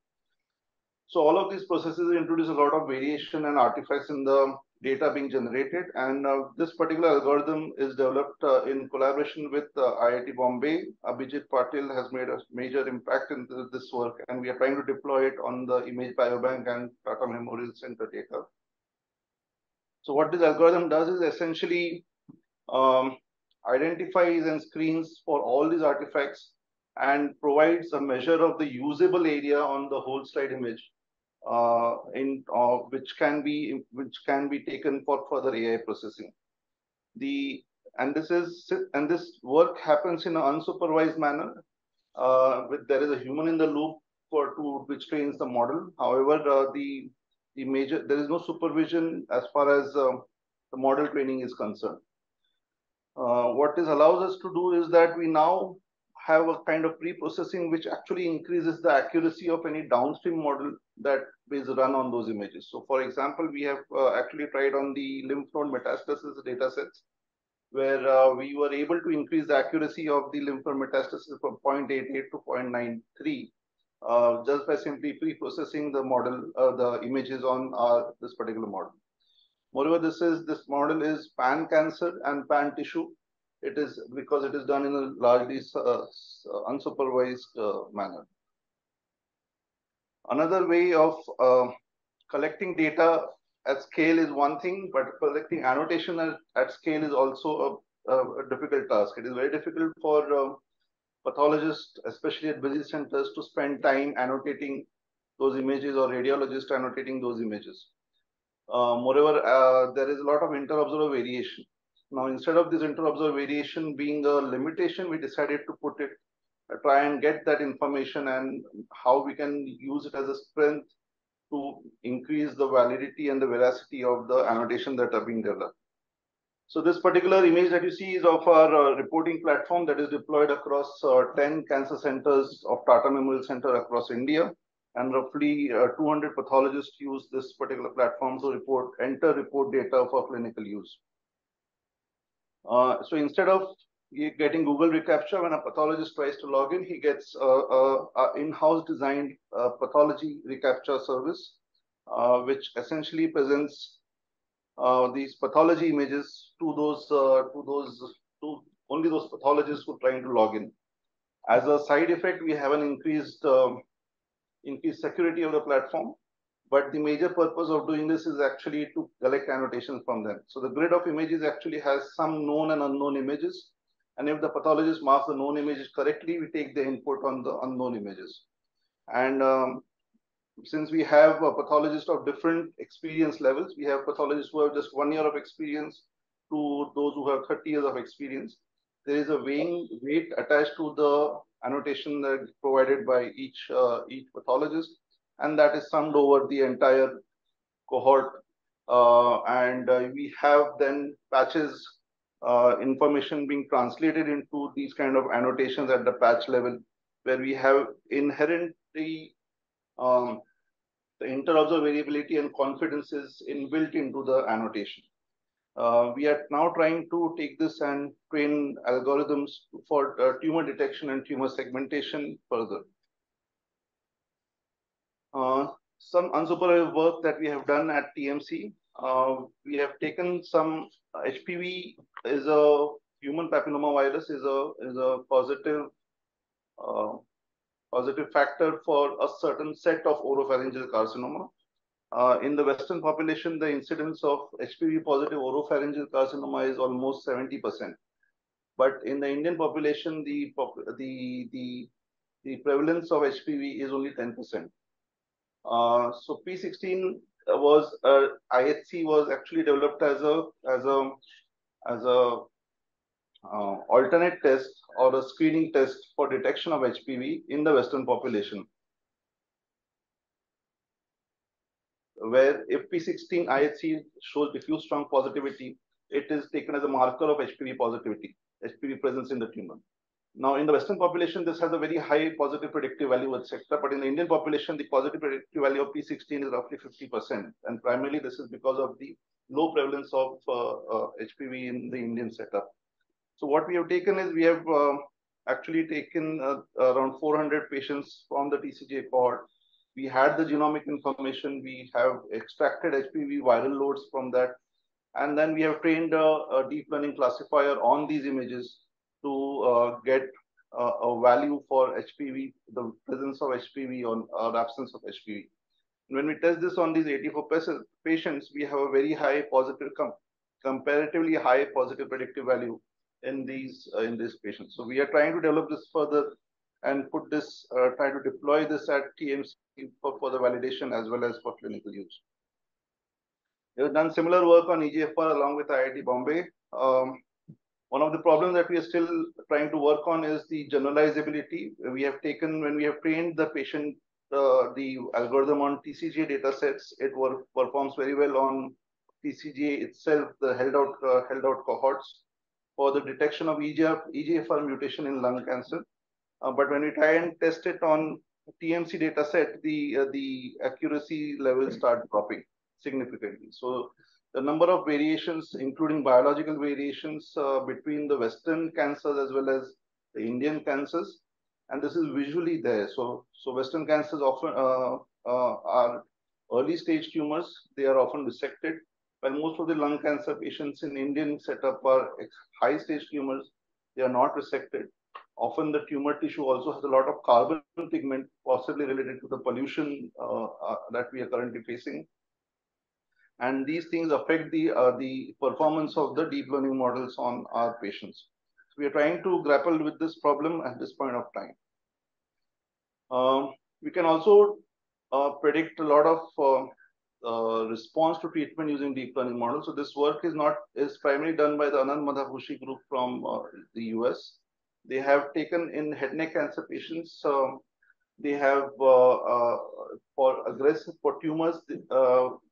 So all of these processes introduce a lot of variation and artifacts in the data being generated, and this particular algorithm is developed in collaboration with IIT Bombay. Abhijit Patil has made a major impact in this work, and we are trying to deploy it on the Image Biobank and Tata Memorial Center data. So what this algorithm does is essentially identifies and screens for all these artifacts and provides a measure of the usable area on the whole slide image, which can be taken for further AI processing. This work happens in an unsupervised manner. There is a human in the loop which trains the model. However, there is no supervision as far as the model training is concerned. What this allows us to do is that we now have a kind of pre-processing which actually increases the accuracy of any downstream model that is run on those images. So for example, we have actually tried on the lymph node metastasis datasets, where we were able to increase the accuracy of the lymph node metastasis from 0.88 to 0.93 just by simply pre-processing the model, the images on this particular model. Moreover, this model is pan-cancer and pan-tissue. It is because it is done in a largely unsupervised manner. Another way of collecting data at scale is one thing, but collecting annotation at scale is also a difficult task. It is very difficult for pathologists, especially at busy centers, to spend time annotating those images, or radiologists annotating those images. Moreover, there is a lot of inter-observer variation. Now, instead of this inter-observer variation being a limitation, we decided to try and get that information and how we can use it as a strength to increase the validity and the veracity of the annotation that are being developed. So this particular image that you see is of our reporting platform that is deployed across 10 cancer centers of Tata Memorial Center across India, and roughly 200 pathologists use this particular platform to enter report data for clinical use. So instead of getting Google reCAPTCHA, when a pathologist tries to log in, he gets a in-house designed pathology reCAPTCHA service, which essentially presents these pathology images to only those pathologists who are trying to log in. As a side effect, we have an increased security of the platform, but the major purpose of doing this is actually to collect annotations from them. So the grid of images actually has some known and unknown images, and if the pathologist marks the known images correctly, we take the input on the unknown images. And since we have pathologists of different experience levels, we have pathologists who have just 1 year of experience to those who have 30 years of experience. There is a weight attached to the annotation that is provided by each pathologist, and that is summed over the entire cohort. We have then patches information being translated into these kind of annotations at the patch level, where we have inherently the inter-observer variability and confidence is inbuilt into the annotation. We are now trying to take this and train algorithms for tumor detection and tumor segmentation further. Some unsupervised work that we have done at TMC. We have taken some HPV is a human papillomavirus is a positive factor for a certain set of oropharyngeal carcinoma. In the Western population, the incidence of HPV positive oropharyngeal carcinoma is almost 70%. But in the Indian population, the prevalence of HPV is only 10%. So P16 was IHC was actually developed as a alternate test or a screening test for detection of HPV in the Western population, where if P16 IHC shows diffuse strong positivity, it is taken as a marker of HPV positivity, HPV presence in the tumor. Now, in the Western population, this has a very high positive predictive value, etc. But in the Indian population, the positive predictive value of P16 is roughly 50%. And primarily, this is because of the low prevalence of HPV in the Indian setup. So what we have taken is we have actually taken around 400 patients from the TCGA cohort. We had the genomic information. We have extracted HPV viral loads from that. And then we have trained a deep learning classifier on these images to get a value for HPV, the presence of HPV or absence of HPV. And when we test this on these 84 patients, we have a very high positive, comparatively high positive predictive value in these patients. So we are trying to develop this further and put this, try to deploy this at TMC for further validation as well as for clinical use. We have done similar work on EGFR along with IIT Bombay. One of the problems that we are still trying to work on is the generalizability. We have taken, when we have trained the patient, the algorithm on TCGA data sets, it performs very well on TCGA itself, the held out cohorts for the detection of EGFR mutation in lung cancer. But when we try and test it on TMC data set, the accuracy levels start dropping significantly. So the number of variations, including biological variations between the Western cancers as well as the Indian cancers, and this is visually there. So Western cancers often are early stage tumors. They are often resected, while most of the lung cancer patients in Indian setup are high stage tumors. They are not resected. Often the tumor tissue also has a lot of carbon pigment, possibly related to the pollution that we are currently facing. And these things affect the performance of the deep learning models on our patients. So we are trying to grapple with this problem at this point of time. We can also predict a lot of response to treatment using deep learning models. So this work is primarily done by the Anand Madhavushy group from the US. They have taken in head and neck cancer patients They have for tumors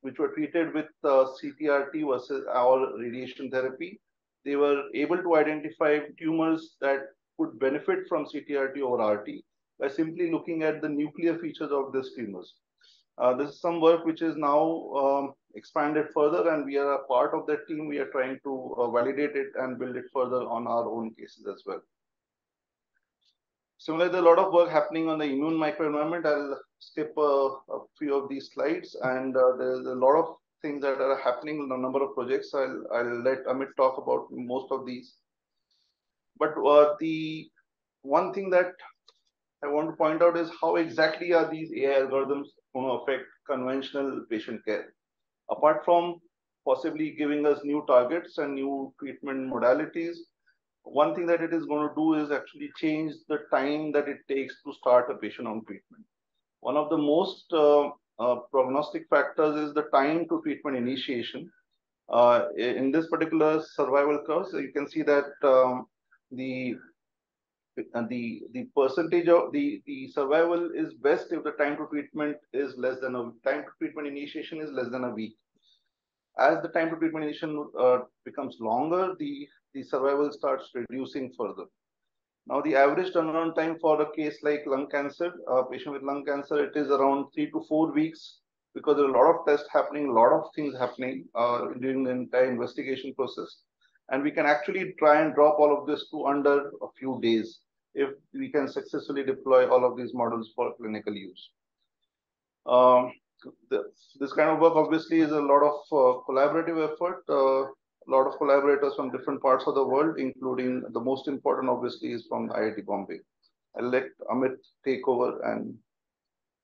which were treated with CTRT versus our radiation therapy. They were able to identify tumors that could benefit from CTRT over RT by simply looking at the nuclear features of these tumors. This is some work which is now expanded further, and we are a part of that team. We are trying to validate it and build it further on our own cases as well. Similarly, there's a lot of work happening on the immune microenvironment. I'll skip a few of these slides, and there's a lot of things that are happening in a number of projects. I'll let Amit talk about most of these. But the one thing that I want to point out is how exactly are these AI algorithms going to affect conventional patient care? Apart from possibly giving us new targets and new treatment modalities, one thing that it is going to do is actually change the time that it takes to start a patient on treatment. One of the most prognostic factors is the time to treatment initiation. In this particular survival curve, so you can see that the percentage of the survival is best if the time to treatment is less than time to treatment initiation is less than a week. As the time to treatment initiation becomes longer, the survival starts reducing further. Now, the average turnaround time for a case like lung cancer, a patient with lung cancer, it is around 3 to 4 weeks, because there are a lot of tests happening, a lot of things happening during the entire investigation process. And we can actually try and drop all of this to under a few days if we can successfully deploy all of these models for clinical use. This kind of work obviously is a lot of collaborative effort. A lot of collaborators from different parts of the world, including the most important obviously is from IIT Bombay. I'll let Amit take over and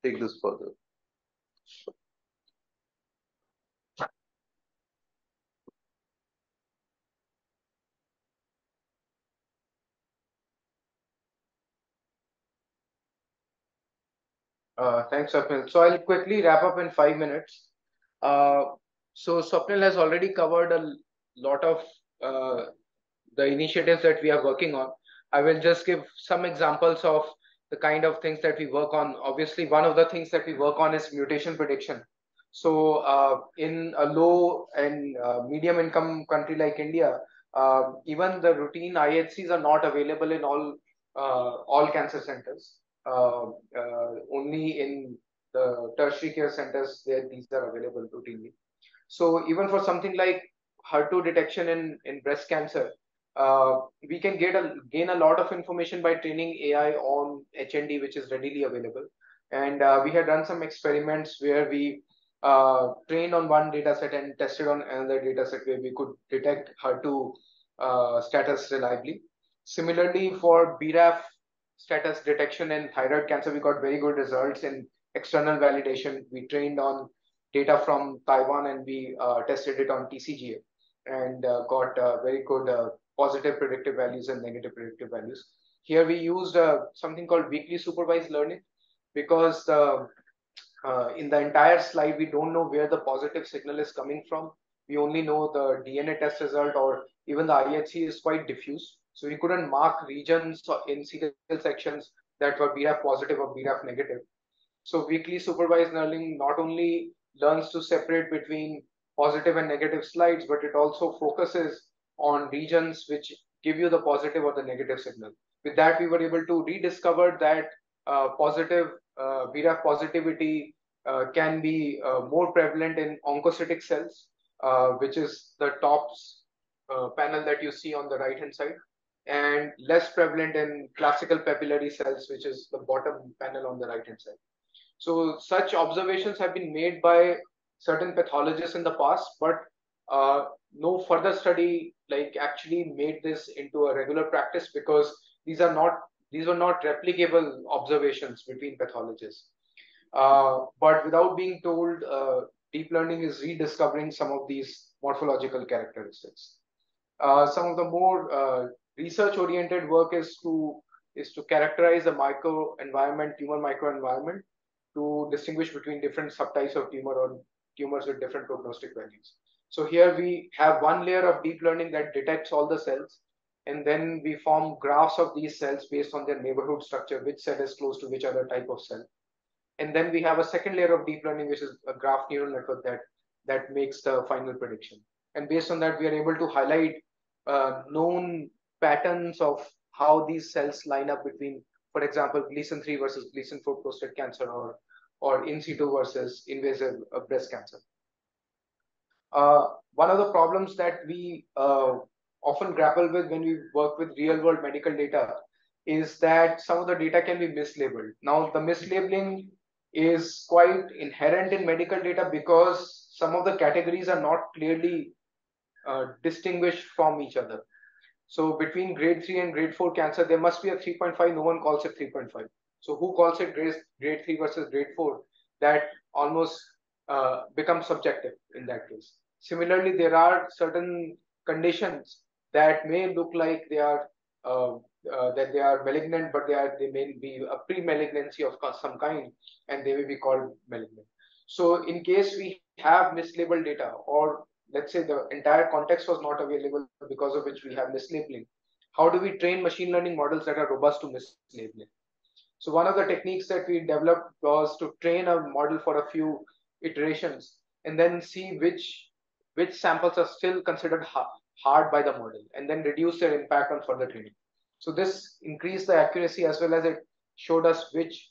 take this further. Thanks, Swapnil. So I'll quickly wrap up in 5 minutes. So Swapnil has already covered a lot of the initiatives that we are working on. I will just give some examples of the kind of things that we work on. Obviously, one of the things that we work on is mutation prediction. So in a low and medium income country like India, even the routine IHCs are not available in all cancer centers. Only in the tertiary care centers there these are available routinely. So even for something like HER2 detection in breast cancer, we can gain a lot of information by training AI on HND, which is readily available. And we had done some experiments where we trained on one data set and tested on another data set where we could detect HER2 status reliably. Similarly, for BRAF status detection in thyroid cancer, we got very good results in external validation. We trained on data from Taiwan and we tested it on TCGA and got very good positive predictive values and negative predictive values. Here we used something called weakly supervised learning, because in the entire slide, we don't know where the positive signal is coming from. We only know the DNA test result, or even the IHC is quite diffuse. So we couldn't mark regions in serial sections that were BRAF positive or BRAF negative. So weakly supervised learning not only learns to separate between positive and negative slides, but it also focuses on regions which give you the positive or the negative signal. With that, we were able to rediscover that positive BRAF positivity can be more prevalent in oncocytic cells, which is the top panel that you see on the right hand side, and less prevalent in classical papillary cells, which is the bottom panel on the right hand side. So such observations have been made by certain pathologists in the past, but no further study actually made this into a regular practice, because these were not replicable observations between pathologists. But without being told, deep learning is rediscovering some of these morphological characteristics. Some of the more research-oriented work is to characterize the tumor microenvironment, to distinguish between different subtypes of tumor or tumors with different prognostic values. So here we have one layer of deep learning that detects all the cells, And then we form graphs of these cells based on their neighborhood structure, which cell is close to which other type of cell. And then we have a second layer of deep learning, which is a graph neural network that makes the final prediction. And based on that, we are able to highlight known patterns of how these cells line up between, for example, Gleason 3 versus Gleason 4 prostate cancer, or in situ versus invasive breast cancer. One of the problems that we often grapple with when we work with real world medical data is that some of the data can be mislabeled. Now, the mislabeling is quite inherent in medical data because some of the categories are not clearly distinguished from each other. So between grade 3 and grade 4 cancer, there must be a 3.5. No one calls it 3.5. So who calls it grade 3 versus grade 4? That almost becomes subjective in that case. Similarly, there are certain conditions that may look like they are malignant, but they may be a pre-malignancy of some kind, and they may be called malignant. So in case we have mislabeled data, or let's say the entire context was not available because of which we have mislabeling, how do we train machine learning models that are robust to mislabeling? So one of the techniques that we developed was to train a model for a few iterations and then see which samples are still considered hard by the model, and then reduce their impact on further training. So this increased the accuracy, as well as it showed us which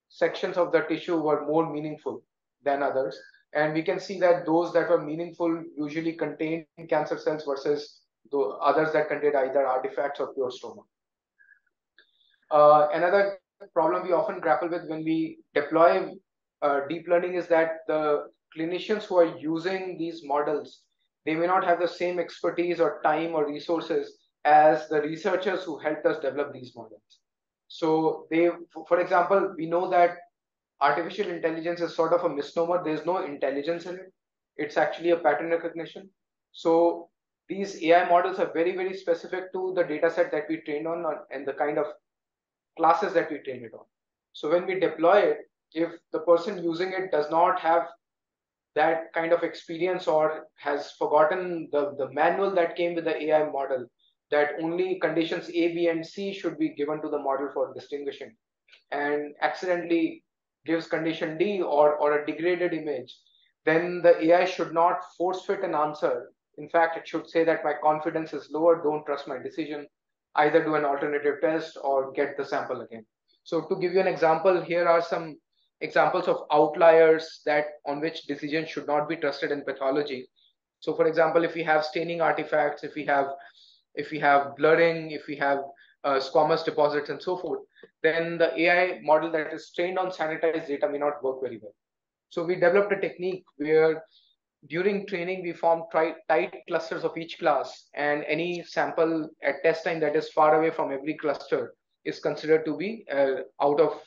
sections of the tissue were more meaningful than others. And we can see that those that were meaningful usually contained cancer cells versus the others that contained either artifacts or pure stroma. Another problem we often grapple with when we deploy deep learning is that the clinicians who are using these models, they may not have the same expertise or time or resources as the researchers who helped us develop these models. So for example, we know that artificial intelligence is sort of a misnomer. There's no intelligence in it. It's actually a pattern recognition. So these AI models are very, very specific to the data set that we trained on and the kind of classes that we train it on. So when we deploy it, if the person using it does not have that kind of experience or has forgotten the manual that came with the AI model, that only conditions A, B, and C should be given to the model for distinguishing, and accidentally gives condition D or a degraded image, then the AI should not force fit an answer. In fact, it should say that my confidence is lower, don't trust my decision, either do an alternative test or get the sample again. So to give you an example, here are some examples of outliers on which decisions should not be trusted in pathology. So for example, if we have staining artifacts, if we have blurring, if we have squamous deposits and so forth, then the AI model that is trained on sanitized data may not work very well. So we developed a technique where during training, we form tight clusters of each class, and any sample at test time that is far away from every cluster is considered to be out of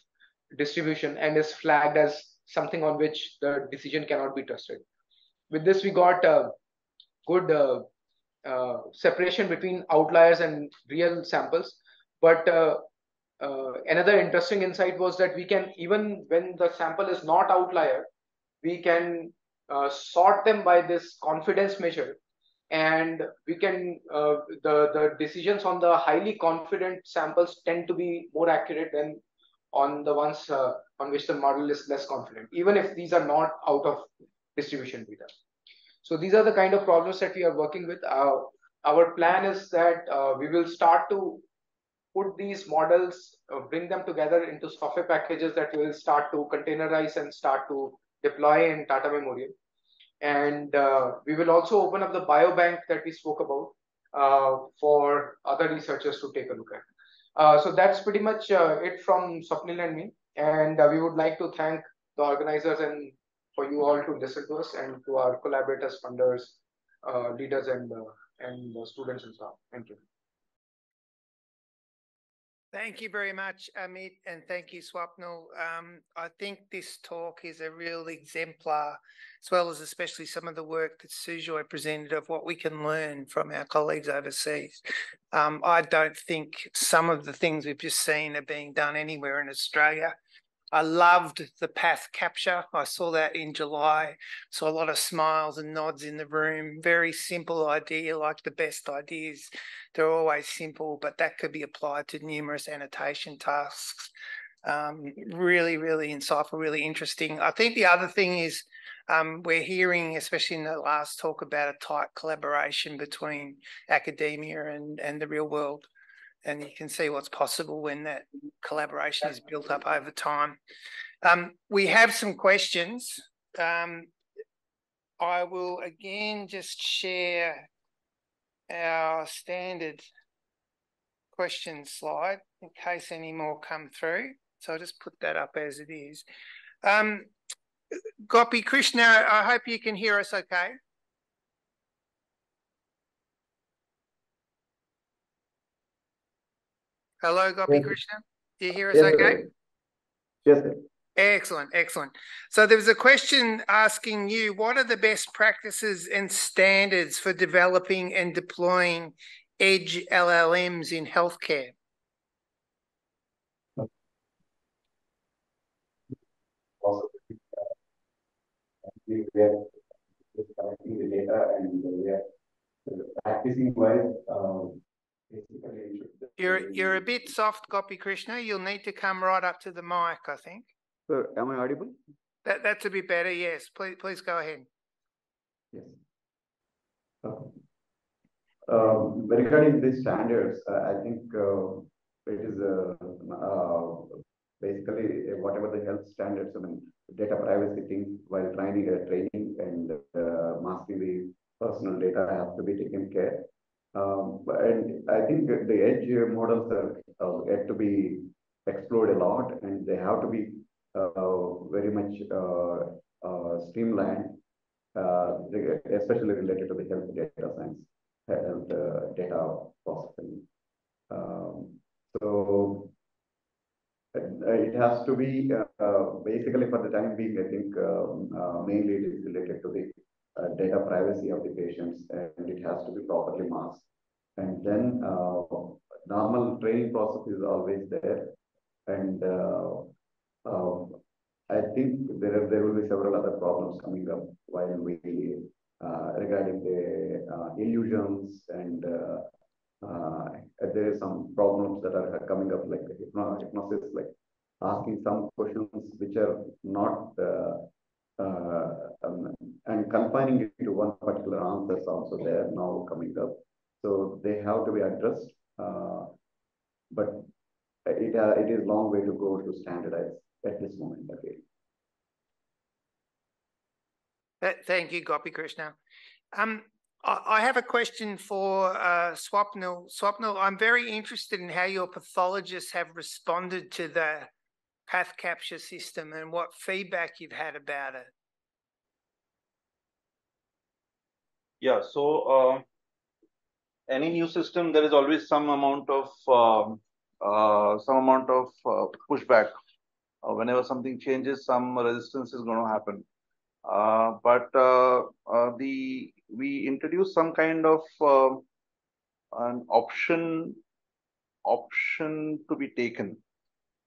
distribution and is flagged as something on which the decision cannot be trusted. With this, we got a good separation between outliers and real samples. But another interesting insight was that we can, even when the sample is not outlier, we can sort them by this confidence measure, and we can the decisions on the highly confident samples tend to be more accurate than on the ones on which the model is less confident, even if these are not out of distribution data. So these are the kind of problems that we are working with. Our plan is that we will start to put these models, bring them together into software packages that we will start to containerize and start to deploy in Tata Memorial. And we will also open up the biobank that we spoke about for other researchers to take a look at. So that's pretty much it from Swapnil and me. And we would like to thank the organizers and for you all to listen to us, and to our collaborators, funders, leaders, and the students and so on. Thank you. Thank you very much, Amit, and thank you, Swapnil. I think this talk is a real exemplar, as well as especially some of the work that Sujoy presented of what we can learn from our colleagues overseas. I don't think some of the things we've just seen are being done anywhere in Australia. I loved the path capture. I saw that in July. Saw a lot of smiles and nods in the room. Very simple idea, like the best ideas. They're always simple, but that could be applied to numerous annotation tasks. Really, really insightful, really interesting. I think the other thing is we're hearing, especially in the last talk, about a tight collaboration between academia and the real world. And you can see what's possible when that collaboration is built up over time. We have some questions. I will again just share our standard question slide in case any more come through. So I'll just put that up as it is. Gopi, Krishna, I hope you can hear us okay. Hello, Gopi, yes. Krishna. Do you hear us okay? Yes, sir. Excellent, excellent. So there was a question asking you, what are the best practices and standards for developing and deploying edge LLMs in healthcare? We are just collecting the data and we are practicing wise. You're a bit soft, Gopi Krishna. You'll need to come right up to the mic, I think. So, am I audible? That's a bit better. Yes, please go ahead. Yes. Regarding these standards, I think it is basically whatever the health standards. I mean, data privacy thing while training and masking the personal data have to be taken care. And I think the edge models are yet to be explored a lot, and they have to be very much streamlined, especially related to the health data science, health data processing. So it has to be basically for the time being. I think mainly it is related to the data privacy of the patients, and it has to be properly masked. And then normal training process is always there, and I think there will be several other problems coming up while we regarding the illusions, and there is some problems that are coming up, like hypnosis, like asking some questions which are not and confining it to one particular answer is also there now coming up. So they have to be addressed, but it is long way to go to standardize at this moment. Okay. Thank you, Gopi Krishna. I have a question for Swapnil. Swapnil, I'm very interested in how your pathologists have responded to the path capture system and what feedback you've had about it. Yeah, so any new system, there is always some amount of pushback. Whenever something changes, some resistance is going to happen. But we introduced some kind of an option to be taken.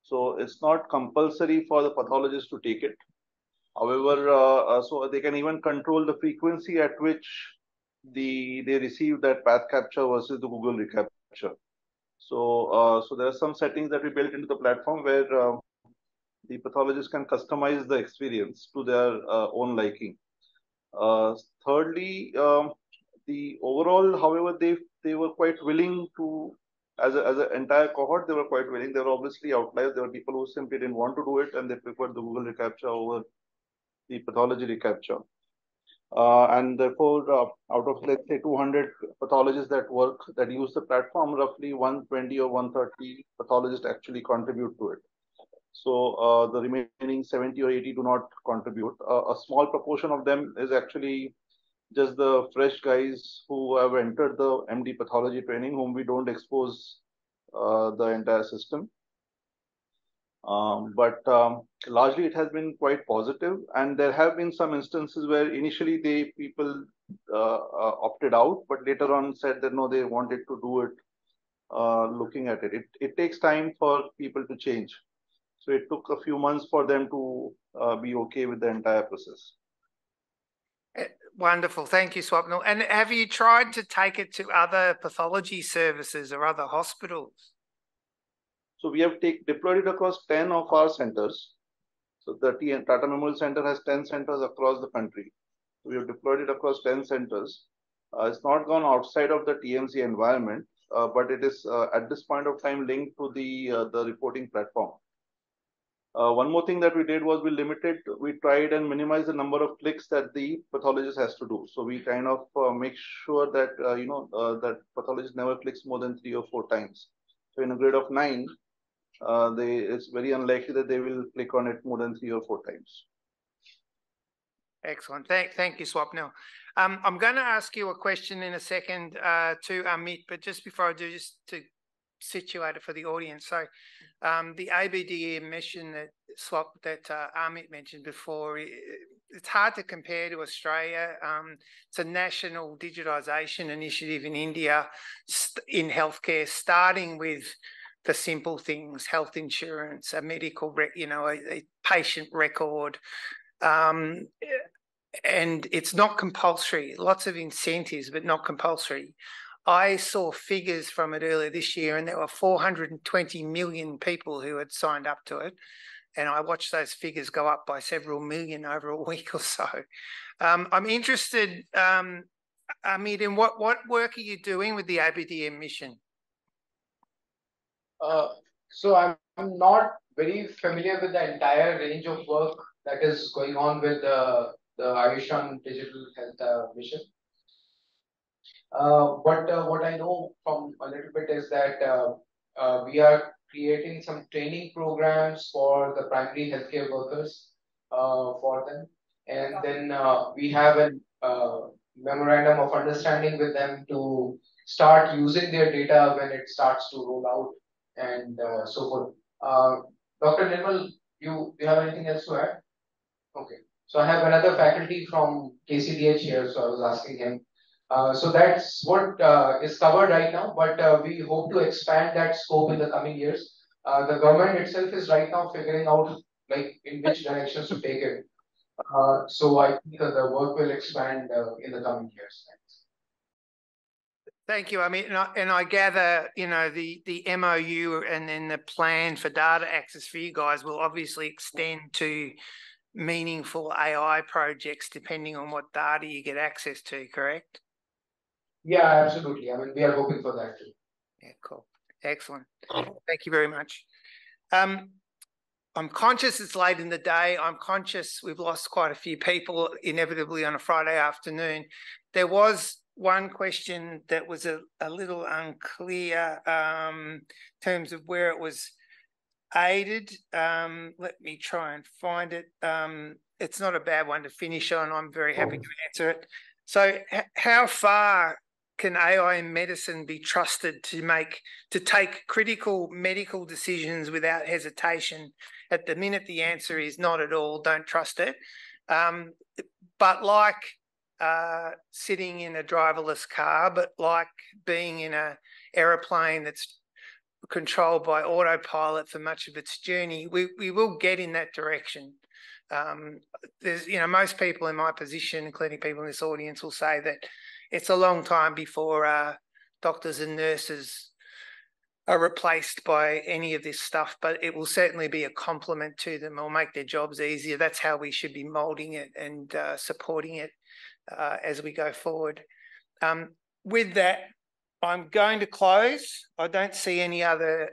So it's not compulsory for the pathologist to take it. However, so they can even control the frequency at which they receive that path capture versus the Google recapture. So so there are some settings that we built into the platform where the pathologist can customize the experience to their own liking. Thirdly, the overall, however, they were quite willing to, as an entire cohort, they were quite willing. There were obviously outliers. There were people who simply didn't want to do it, and they preferred the Google recapture over the pathology recapture. And therefore, out of, let's say, 200 pathologists that use the platform, roughly 120 or 130 pathologists actually contribute to it. So the remaining 70 or 80 do not contribute. A small proportion of them is actually just the fresh guys who have entered the MD pathology training, whom we don't expose the entire system. But largely it has been quite positive, and there have been some instances where initially people opted out, but later on said that no, they wanted to do it. Looking at it, it takes time for people to change. So it took a few months for them to be okay with the entire process. Wonderful. Thank you, Swapnil. And have you tried to take it to other pathology services or other hospitals? So we have deployed it across 10 of our centers. So the Tata Memorial Center has 10 centers across the country. We have deployed it across 10 centers. It's not gone outside of the TMC environment, but it is at this point of time linked to the reporting platform. One more thing that we did was we tried and minimize the number of clicks that the pathologist has to do. So we kind of make sure that, that pathologist never clicks more than 3 or 4 times. So in a grade of 9, it's very unlikely that they will click on it more than 3 or 4 times. Excellent. Thank you, Swapnil. I'm going to ask you a question in a second to Amit, but just before I do, just to situate it for the audience. So the ABDE mission that Amit mentioned before, it's hard to compare to Australia. It's a national digitisation initiative in India in healthcare, starting with the simple things: health insurance, a medical, a patient record. And it's not compulsory, lots of incentives, but not compulsory. I saw figures from it earlier this year, and there were 420 million people who had signed up to it. And I watched those figures go up by several million over a week or so. I'm interested, Amit, in what work are you doing with the ABDM mission? So I'm not very familiar with the entire range of work that is going on with the Ayushman Digital Health Mission. But what I know from a little bit is that we are creating some training programs for the primary healthcare workers for them. And then we have a memorandum of understanding with them to start using their data when it starts to roll out and so forth. Dr. Nirmal, you have anything else to add? Okay. So I have another faculty from KCDH here, so I was asking him. So that's what is covered right now, but we hope to expand that scope in the coming years. The government itself is right now figuring out like in which directions to take it. So I think the work will expand in the coming years. Thank you. I mean, and I gather, the MOU and then the plan for data access for you guys will obviously extend to meaningful AI projects depending on what data you get access to, correct? Yeah, absolutely. I mean, we are hoping for that too. Yeah, cool. Excellent. Thank you very much. I'm conscious it's late in the day. I'm conscious we've lost quite a few people inevitably on a Friday afternoon. There was one question that was a little unclear in terms of where it was aided. Let me try and find it. It's not a bad one to finish on. I'm very happy to answer it. So how far can AI in medicine be trusted to take critical medical decisions without hesitation? At the minute, the answer is not at all. Don't trust it. But like sitting in a driverless car, but like being in an aeroplane that's controlled by autopilot for much of its journey, we will get in that direction. There's, most people in my position, including people in this audience, will say that it's a long time before doctors and nurses are replaced by any of this stuff, but it will certainly be a complement to them or make their jobs easier. That's how we should be moulding it and supporting it as we go forward. With that, I'm going to close. I don't see any other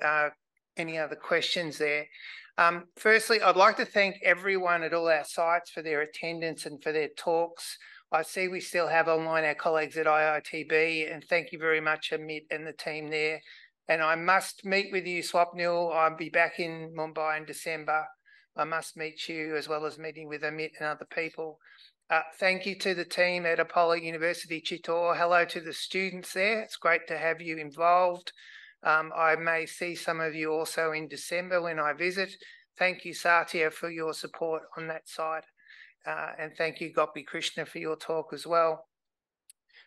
questions there. Firstly, I'd like to thank everyone at all our sites for their attendance and for their talks. I see we still have online our colleagues at IITB, and thank you very much, Amit and the team there. And I must meet with you, Swapnil. I'll be back in Mumbai in December. I must meet you as well as meeting with Amit and other people. Thank you to the team at Apollo University, Chittor. Hello to the students there. It's great to have you involved. I may see some of you also in December when I visit. Thank you, Satya, for your support on that side. And thank you, Gopi, Krishna, for your talk as well.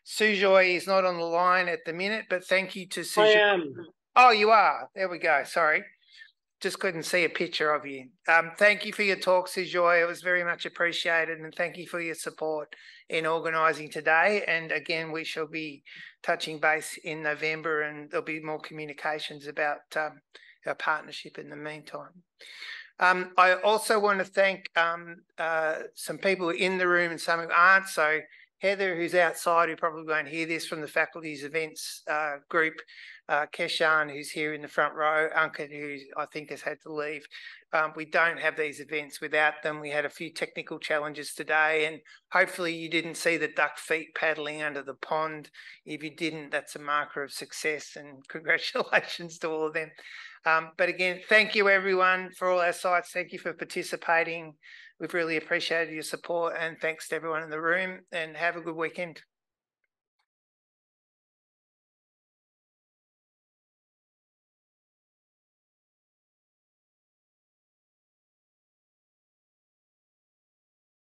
Sujoy is not on the line at the minute, but thank you to Sujoy. I am. Oh, you are. There we go. Sorry. just couldn't see a picture of you. Thank you for your talk, Sujoy. It was very much appreciated, and thank you for your support in organising today. And again, we shall be touching base in November, and there'll be more communications about our partnership in the meantime. I also want to thank some people in the room and some who aren't. So Heather, who's outside, who probably won't hear this, from the faculty's events group, Keshan, who's here in the front row, Ankit, who I think has had to leave. We don't have these events without them. We had a few technical challenges today, and hopefully you didn't see the duck feet paddling under the pond. If you didn't, that's a marker of success, and congratulations to all of them. But again, thank you everyone for all our sites. Thank you for participating. We've really appreciated your support, and thanks to everyone in the room, and have a good weekend.